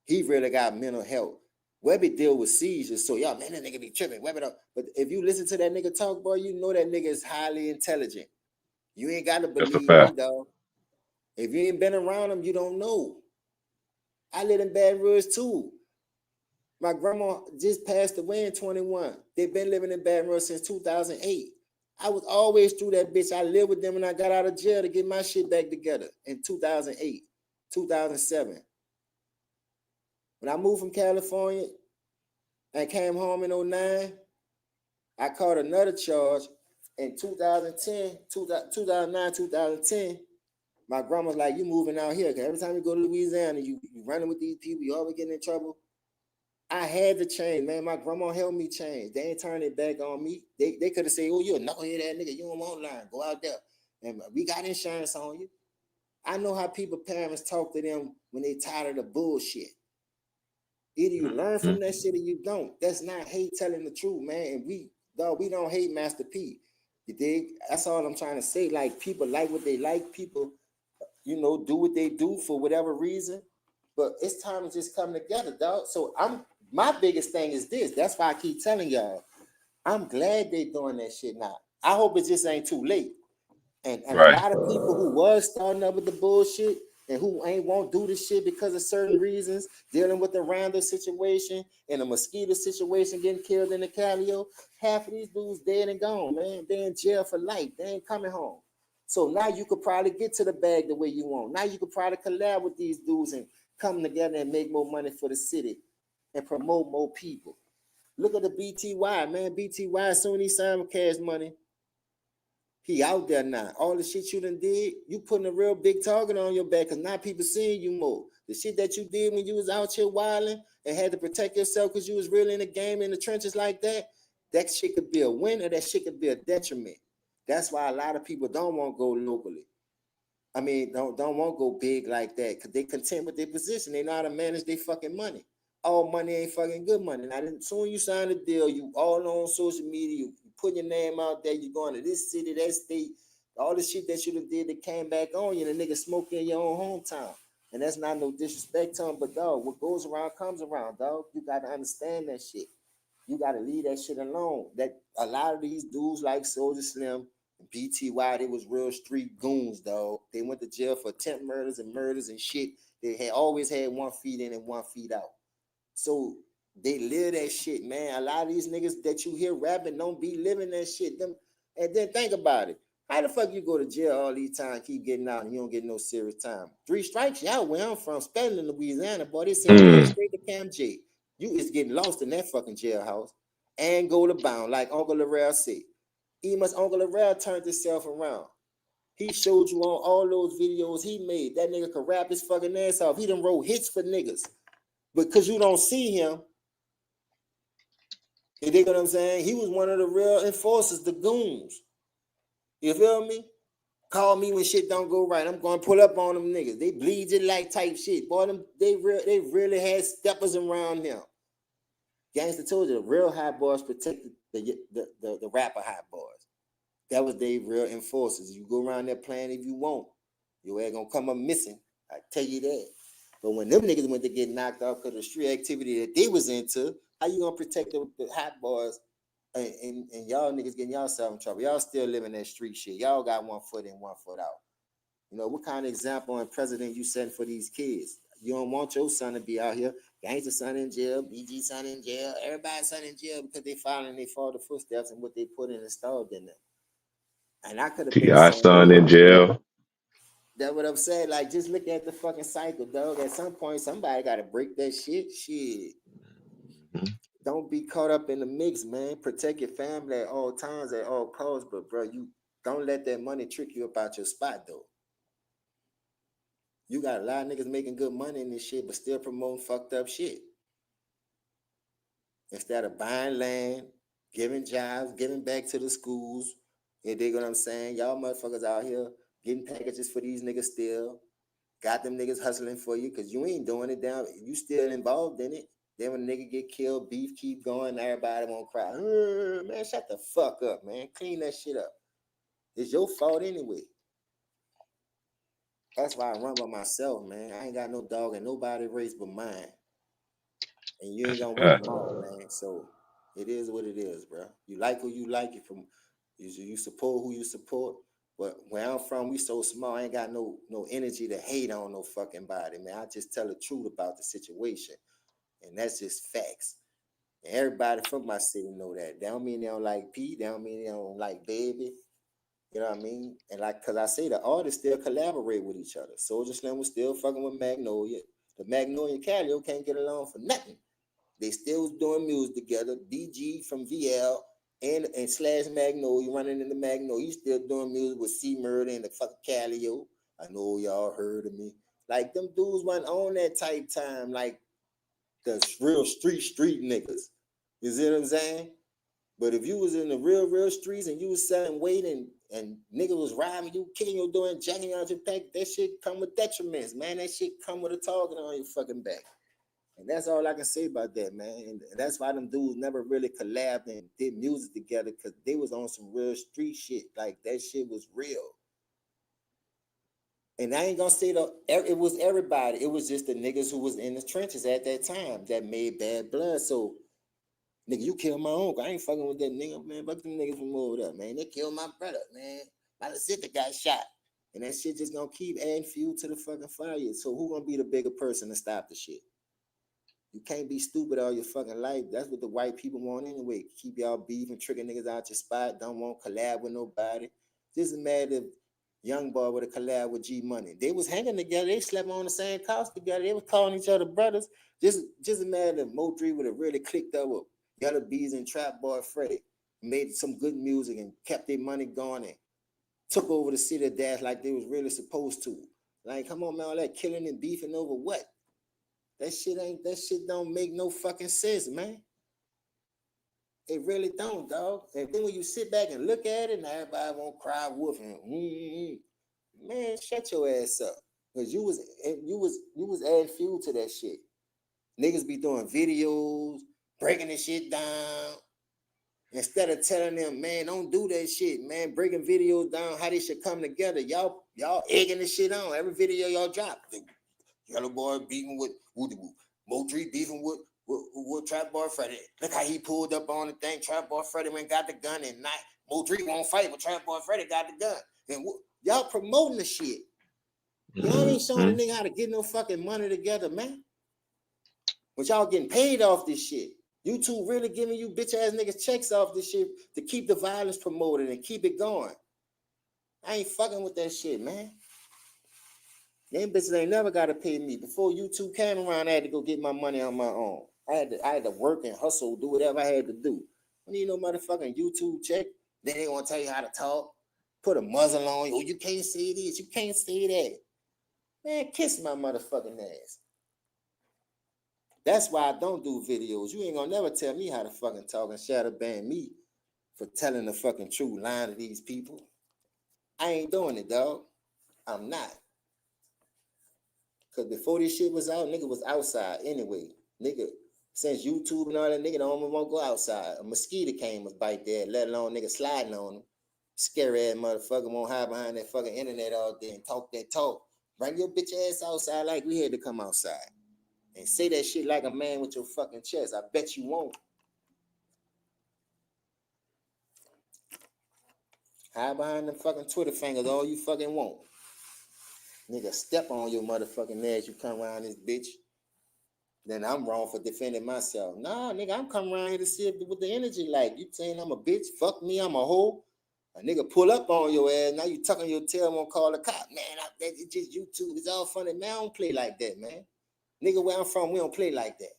He really got mental health. Webby deal with seizures. So y'all, man, that nigga be tripping. Webby don't. But if you listen to that nigga talk, boy, you know that nigga is highly intelligent. You ain't got to That's a believe me, fact. dog. If you ain't been around him, you don't know. I live in Baton Rouge too. My grandma just passed away in 21. They've been living in Baton Rouge since 2008. I was always through that bitch. I lived with them when I got out of jail to get my shit back together in 2008, 2007. When I moved from California and came home in 09, I caught another charge in 2010, 2009, 2010. My grandma's like, you moving out here, because every time you go to Louisiana, you running with these people, you always getting in trouble. I had to change, man. My grandma helped me change. They ain't turning it back on me. They could have said, oh, you're a knucklehead that nigga. You don't want line. Go out there. And we got insurance on you. I know how parents talk to them when they tired of the bullshit. Either you learn from that shit or you don't. That's not hate telling the truth, man. And we don't hate Master P. You dig? That's all I'm trying to say. Like, people like what they like. People, do what they do for whatever reason. But it's time to just come together, dog. So my biggest thing is this. That's why I keep telling y'all, I'm glad they doing that shit now. I hope it just ain't too late. And a Right. lot of people who was starting up with the bullshit and who won't do this shit because of certain reasons, dealing with the Randall situation and the mosquito situation, getting killed in the Calio, half of these dudes dead and gone, man. They in jail for life. They ain't coming home. So now you could probably get to the bag the way you want. Now you could probably collab with these dudes and come together and make more money for the city and promote more people. Look at the BTY, man. BTY, as soon as he signed with Cash Money, he out there now. All the shit you done did, you putting a real big target on your back, because now people seeing you more. The shit that you did when you was out here wilding and had to protect yourself because you was really in the game, in the trenches like that, that shit could be a win or that shit could be a detriment. That's why a lot of people don't want to go locally. I mean, don't want to go big like that, because they content with their position. They know how to manage their fucking money. All money ain't fucking good money. Now, as soon as you sign a deal, you all on social media, you put your name out there, you going to this city, that state, all the shit that you done did that came back on you, and the nigga smoking in your own hometown. And that's not no disrespect to him, but dog, what goes around comes around, dog. You got to understand that shit. You got to leave that shit alone. That a lot of these dudes like Soulja Slim, BTY, they was real street goons, dog. They went to jail for attempt murders and shit. They had always had 1 feet in and 1 feet out. So they live that shit, man. A lot of these niggas that you hear rapping don't be living that shit. And then think about it. How the fuck you go to jail all these times, keep getting out, and you don't get no serious time? 3 strikes, y'all where I'm from, especially in Louisiana, boy. They send your ass straight to Camp J. You is getting lost in that fucking jailhouse and go to bound, like Uncle Larrell said. Even Uncle Larrell turned himself around. He showed you on all those videos he made. That nigga could rap his fucking ass off. He done wrote hits for niggas. Because you don't see him. You dig what I'm saying? He was one of the real enforcers, the goons. You feel me? Call me when shit don't go right. I'm going to pull up on them niggas. They bleed you like type shit. Boy, they really had steppers around him. Gangsta told you, the real hot boys protected the rapper hot boys. That was they real enforcers. You go around there playing if you want. Your ass gonna come up missing. I tell you that. But when them niggas went to get knocked off because of the street activity that they was into, how you gonna protect the hot boys and y'all niggas getting y'allself in trouble? Y'all still living that street shit. Y'all got 1 foot in, 1 foot out. You know, what kind of example and president you setting for these kids? You don't want your son to be out here, gangster son in jail, BG son in jail, everybody's son in jail because they following their father footsteps and what they put in installed in them. And I could have been the T.I. same son way. in jail. That's what I'm saying. Like, just look at the fucking cycle, dog. At some point, somebody got to break that shit. Shit. Don't be caught up in the mix, man. Protect your family at all times, at all costs. But, bro, you don't let that money trick you about your spot, though. You got a lot of niggas making good money in this shit, but still promoting fucked up shit. Instead of buying land, giving jobs, giving back to the schools. You dig what I'm saying? Y'all motherfuckers out here getting packages for these niggas still. Got them niggas hustling for you because you ain't doing it down. You still involved in it. Then when a nigga get killed, beef keep going, everybody won't cry. Man, shut the fuck up, man. Clean that shit up. It's your fault anyway. That's why I run by myself, man. I ain't got no dog in nobody race but mine. And you ain't That's a gonna win fact. them all, man. So it is what it is, bro. You like who you like. You support who you support. But where I'm from, we so small. I ain't got no energy to hate on no fucking body, man. I just tell the truth about the situation, and that's just facts. And everybody from my city know that. They don't mean they don't like Pete. They don't mean they don't like Baby. You know what I mean? And like, cause I say the artists still collaborate with each other. Soulja Slim was still fucking with Magnolia. The Magnolia and Calio can't get along for nothing. They still was doing music together. DG from VL and slash Magnolia running in the Magnolia. You still doing music with C Murder and the fucking Calio. I know y'all heard of me. Like them dudes wasn't on that type time, like the real street niggas. You see what I'm saying? But if you was in the real streets and you was selling weight and niggas was riding you, kicking you, doing jacking out your back, that shit come with detriments, man. That shit come with a target on your fucking back. And that's all I can say about that, man. And that's why them dudes never really collabed and did music together, because they was on some real street shit. Like, that shit was real. And I ain't gonna say it was everybody. It was just the niggas who was in the trenches at that time that made bad blood. So, nigga, you killed my uncle. I ain't fucking with that nigga, man. Fuck them niggas from over there, man. They killed my brother, man. My sister got shot. And that shit just gonna keep adding fuel to the fucking fire. So who gonna be the bigger person to stop the shit? You can't be stupid all your fucking life. That's what the white people want anyway. Keep y'all beefing, tricking niggas out your spot. Don't want to collab with nobody. Just imagine if Young Boy would have collabed with G Money. They was hanging together. They slept on the same couch together. They was calling each other brothers. Just imagine if Mo3 would have really clicked up with Yellow Bees and Trap Boy Freddy, made some good music and kept their money going and took over the city of Dash like they was really supposed to. Like, come on, man, all that killing and beefing over what? That shit don't make no fucking sense, man. It really don't, dog. And then when you sit back and look at it, and everybody won't cry wolf and man, shut your ass up. Cause you was adding fuel to that shit. Niggas be doing videos, breaking the shit down. Instead of telling them, man, don't do that shit, man, breaking videos down, how they should come together. Y'all egging the shit on. Every video y'all drop. Yellow Boy beefing with Mo3 beefing with Trap Boy Freddy. Look how he pulled up on the thing. Trap Boy Freddy went got the gun, and not Mo3 won't fight, but Trap Boy Freddy got the gun. And y'all promoting the shit. Y'all ain't showing a nigga how to get no fucking money together, man. But y'all getting paid off this shit. YouTube really giving you bitch ass niggas checks off this shit to keep the violence promoted and keep it going. I ain't fucking with that shit, man. Them bitches ain't never gotta pay me. Before YouTube came around, I had to go get my money on my own. I had to work and hustle, do whatever I had to do. I need no motherfucking YouTube check. Then they gonna tell you how to talk. Put a muzzle on you. Oh, you can't say this, you can't say that. Man, kiss my motherfucking ass. That's why I don't do videos. You ain't gonna never tell me how to fucking talk and shadow ban me for telling the fucking true line to these people. I ain't doing it, dog. I'm not. Because before this shit was out, nigga was outside anyway. Nigga, since YouTube and all that, nigga don't want to go outside. A mosquito came was bite there, let alone nigga sliding on them. Scary ass motherfucker won't hide behind that fucking internet all day and talk that talk. Bring your bitch ass outside like we had to come outside. And say that shit like a man with your fucking chest. I bet you won't. Hide behind them fucking Twitter fingers all you fucking want. Nigga, step on your motherfucking ass, you come around this bitch. Then I'm wrong for defending myself. Nah, nigga, I'm coming around here to see what the energy like. You saying I'm a bitch? Fuck me, I'm a hoe. A nigga pull up on your ass. Now you tucking your tail, won't call the cop. Man, it's just YouTube. It's all funny. Man, I don't play like that, man. Nigga, where I'm from, we don't play like that.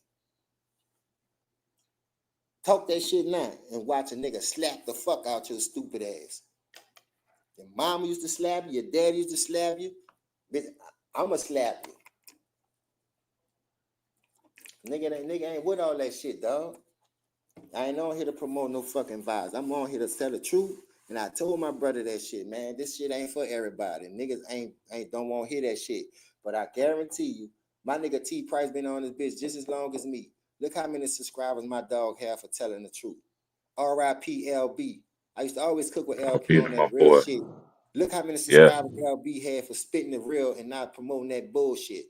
Talk that shit now and watch a nigga slap the fuck out your stupid ass. Your mama used to slap you, your dad used to slap you. Bitch, I'ma slap you. Nigga ain't with all that shit, dog. I ain't on here to promote no fucking vibes. I'm on here to tell the truth. And I told my brother that shit, man. This shit ain't for everybody. Niggas ain't don't want to hear that shit. But I guarantee you, my nigga T Price been on this bitch just as long as me. Look how many subscribers my dog have for telling the truth. R.I.P. LB. I used to always cook with LP Peter, on my that real boy. shit. Look how many Yeah. subscribers LB had for spitting the real and not promoting that bullshit.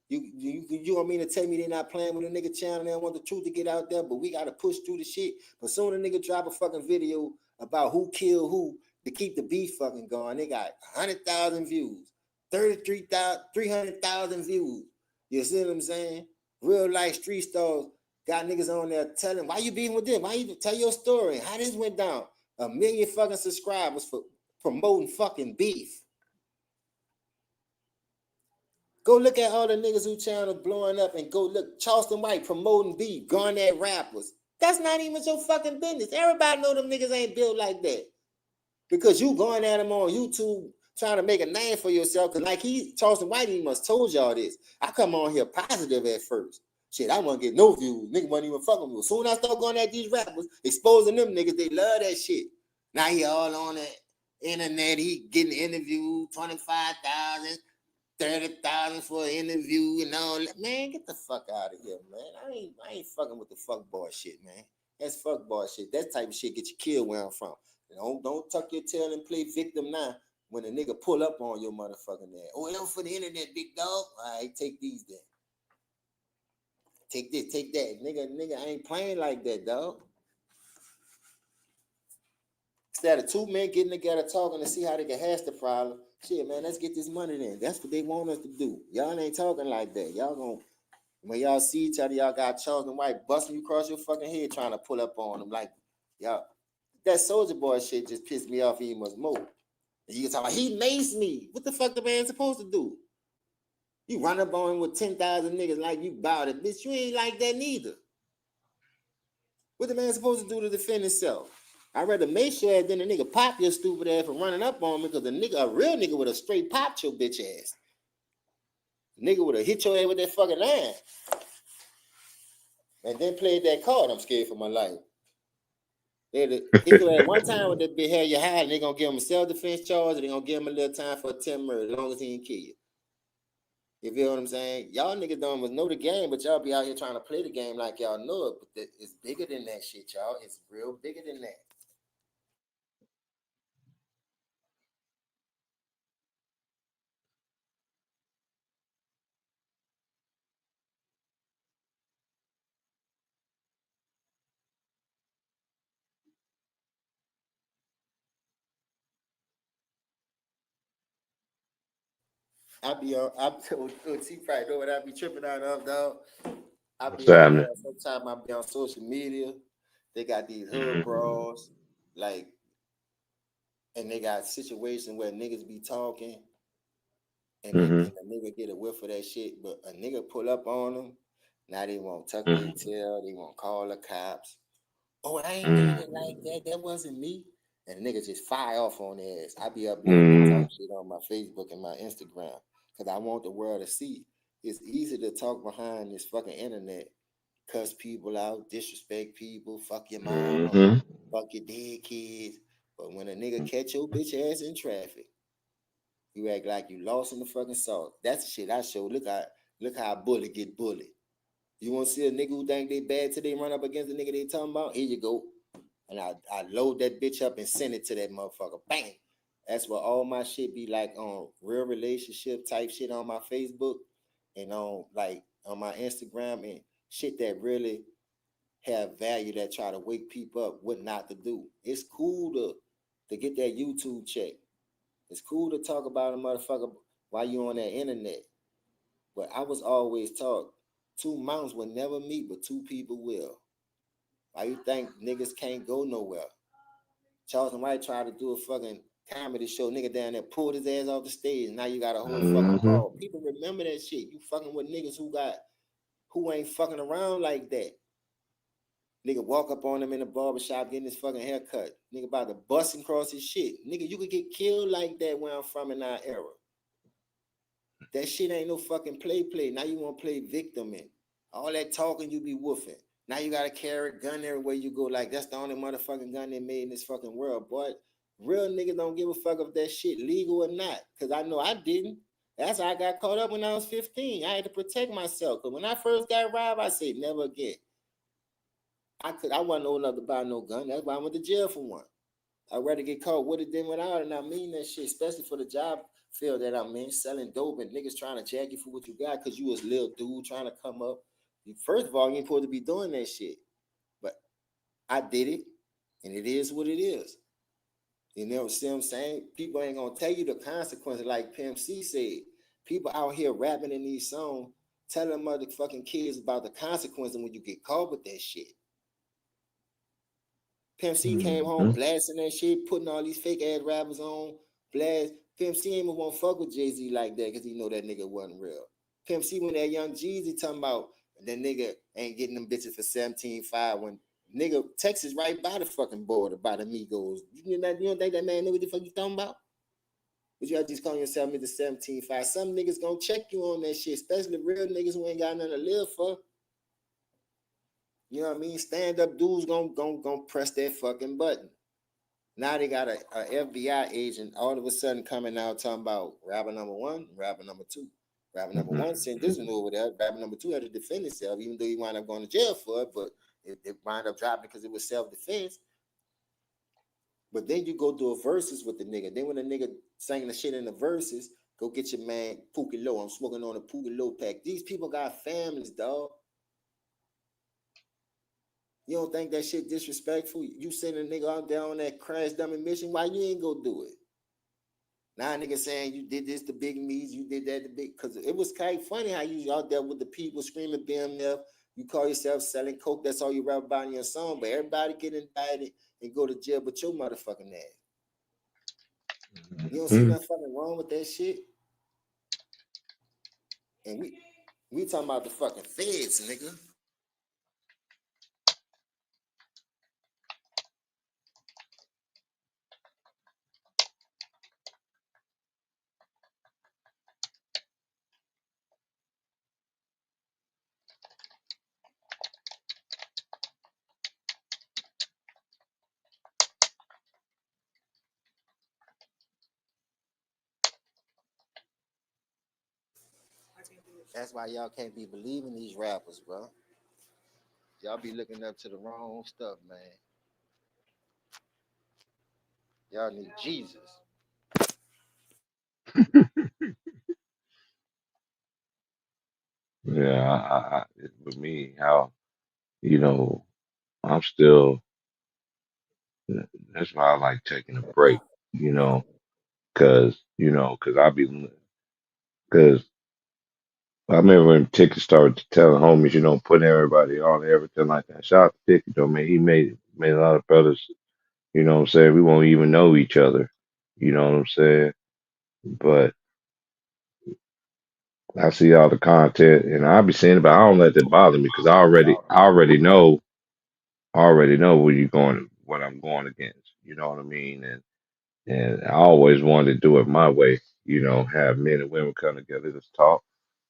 You want me to tell me they not playing with a nigga channel? They don't want the truth to get out there, but we gotta push through the shit. But soon a nigga drop a fucking video about who killed who to keep the beef fucking going. They got 100,000 views, 300,000 views. You see what I'm saying? Real life street stars got niggas on there telling why you beefing with them? Why you tell your story? How this went down? 1 million fucking subscribers for promoting fucking beef. Go look at all the niggas who channel blowing up and go look Charleston White promoting beef, going at rappers. That's not even your fucking business. Everybody know them niggas ain't built like that. Because you going at them on YouTube trying to make a name for yourself. Cause like Charleston White, he must told y'all this. I come on here positive at first. Shit, I want to get no views. Nigga wasn't even fucking with me. As soon as I start going at these rappers, exposing them niggas, they love that shit. Now he all on the internet. He getting interviewed, 25,000, 30,000 for an interview and all that. Man, get the fuck out of here, man. I ain't fucking with the fuck boy shit, man. That's fuck boy shit. That type of shit get you killed where I'm from. Don't tuck your tail and play victim now when a nigga pull up on your motherfucking ass. Oh, it was for the internet, big dog. All right, take these then. Take this, take that. Nigga, I ain't playing like that, dog. Instead of two men getting together talking to see how they can hash the problem, shit, man, let's get this money then. That's what they want us to do. Y'all ain't talking like that. Y'all gonna, when y'all see each other, y'all got Charleston White busting you across your fucking head trying to pull up on them. Like, y'all, that Soldier Boy shit just pissed me off even much more. And you can talk about, he maced me. What the fuck the man supposed to do? You run up on him with 10,000 niggas like you bout it. Bitch, you ain't like that neither. What the man supposed to do to defend himself? I'd rather make sure than a nigga pop your stupid ass for running up on me, because a real nigga would have straight popped your bitch ass. Nigga would have hit your ass with that fucking line. And then played that card. I'm scared for my life. They hit your ass one time with that bitch hair you hide, and they gonna give him a self-defense charge, and they gonna give him a little time for attempt murder as long as he ain't kill you. You feel what I'm saying? Y'all niggas don't even know the game, but y'all be out here trying to play the game like y'all know it. But it's bigger than that shit, y'all. It's real bigger than that. I see probably know what I be tripping out of, dog. I What's be on happening? there. Sometimes I be on social media. They got these hood Mm-hmm. brawls, like, and they got situations where niggas be talking, and Mm-hmm. the nigga get a whiff of that shit, but a nigga pull up on them. Now they won't tuck their Mm-hmm. tail. They won't call the cops. Oh, I ain't mean it like Mm-hmm. that. That wasn't me. And the nigga just fire off on their ass. I be uploading that Mm-hmm. type shit on my Facebook and my Instagram because I want the world to see. It's easy to talk behind this fucking internet, cuss people out, disrespect people, fuck your mama, Mm-hmm. fuck your dead kids. But when a nigga catch your bitch ass in traffic, you act like you lost in the fucking sauce. That's the shit I show. Look how a bully get bullied. You want to see a nigga who think they bad till they run up against the nigga they talking about? Here you go. And I load that bitch up and send it to that motherfucker. Bang. That's what all my shit be like on real relationship type shit on my Facebook and on like on my Instagram and shit that really have value that try to wake people up what not to do. It's cool to get that YouTube check. It's cool to talk about a motherfucker while you on that internet. But I was always taught two mountains will never meet, but two people will. Why you think niggas can't go nowhere? Charleston White tried to do a fucking comedy show, nigga down there pulled his ass off the stage. Now you got a whole fucking Mm-hmm. ball. People remember that shit. You fucking with niggas who ain't fucking around like that. Nigga walk up on him in the barbershop getting his fucking haircut. Nigga about to bust him across his shit. Nigga, you could get killed like that where I'm from in our era. That shit ain't no fucking play. Now you want to play victim in. All that talking you be woofing. Now you gotta carry a gun everywhere you go. Like that's the only motherfucking gun they made in this fucking world, boy. Real niggas don't give a fuck if that shit legal or not. Cause I know I didn't. That's how I got caught up when I was 15. I had to protect myself. Cause when I first got robbed, I said never again. I wasn't old enough to buy no gun. That's why I went to jail for one. I'd rather get caught with it than without it. And I mean that shit, especially for the job field that I'm in, selling dope and niggas trying to jack you for what you got because you was a little dude trying to come up. First of all, you ain't supposed to be doing that shit. But I did it, and it is what it is. You know what I'm saying? People ain't gonna tell you the consequences, like Pimp C said. People out here rapping in these songs, telling motherfucking kids about the consequences when you get caught with that shit. Pimp C came home Mm-hmm. blasting that shit, putting all these fake ass rappers on blast. Pimp C ain't even want to fuck with Jay-Z like that because he know that nigga wasn't real. Pimp C when that young Jeezy talking about that nigga ain't getting them bitches for 17.5 when nigga Texas right by the fucking border by the Migos. You don't think that man know what the fuck you talking about? But you gotta just call yourself Mr. 17.5. Some niggas gonna check you on that shit, especially real niggas who ain't got nothing to live for. You know what I mean? Stand up dudes gonna press that fucking button. Now they got a FBI agent all of a sudden coming out talking about rapper number one, rapper number two. Rapper number one sent this one over there. Rapper number two had to defend himself, even though he wound up going to jail for it, but it wound up dropping because it was self-defense. But then you go do a verses with the nigga. Then when the nigga singing the shit in the verses, go get your man Pookie Low. I'm smoking on a Pookie Low pack. These people got families, dog. You don't think that shit disrespectful? You send a nigga out there on that crash dummy mission, why you ain't go do it? Now nigga saying you did this to Big Me's, you did that to Big, because it was kind of funny how you out there with the people screaming BMF. You call yourself selling coke, that's all you rap about in your song, but everybody get indicted and go to jail but your motherfucking ass. You don't see nothing fucking wrong with that shit? And we talking about the fucking feds, nigga. That's why y'all can't be believing these rappers, bro. Y'all be looking up to the wrong stuff, man. Y'all need Jesus. Yeah, with me, how you know, I'm still. That's why I like taking a break. You know, cause I be, cause I remember when Ticket started telling homies, putting everybody on everything like that. Shout out to Ticket though, man. He made a lot of brothers. You know what I'm saying? We won't even know each other. You know what I'm saying? But I see all the content, and I be seeing it, but I don't let that bother me because I already know what you're going, what I'm going against. You know what I mean? And I always wanted to do it my way. Have men and women come together, just talk,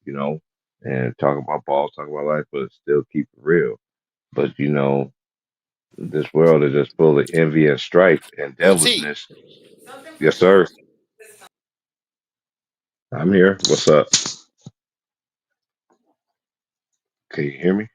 you know, and talk about balls, talk about life, but still keep it real. But this world is just full of envy and strife and Yo, T. devilishness. Yes, sir. I'm here. What's up? Can you hear me?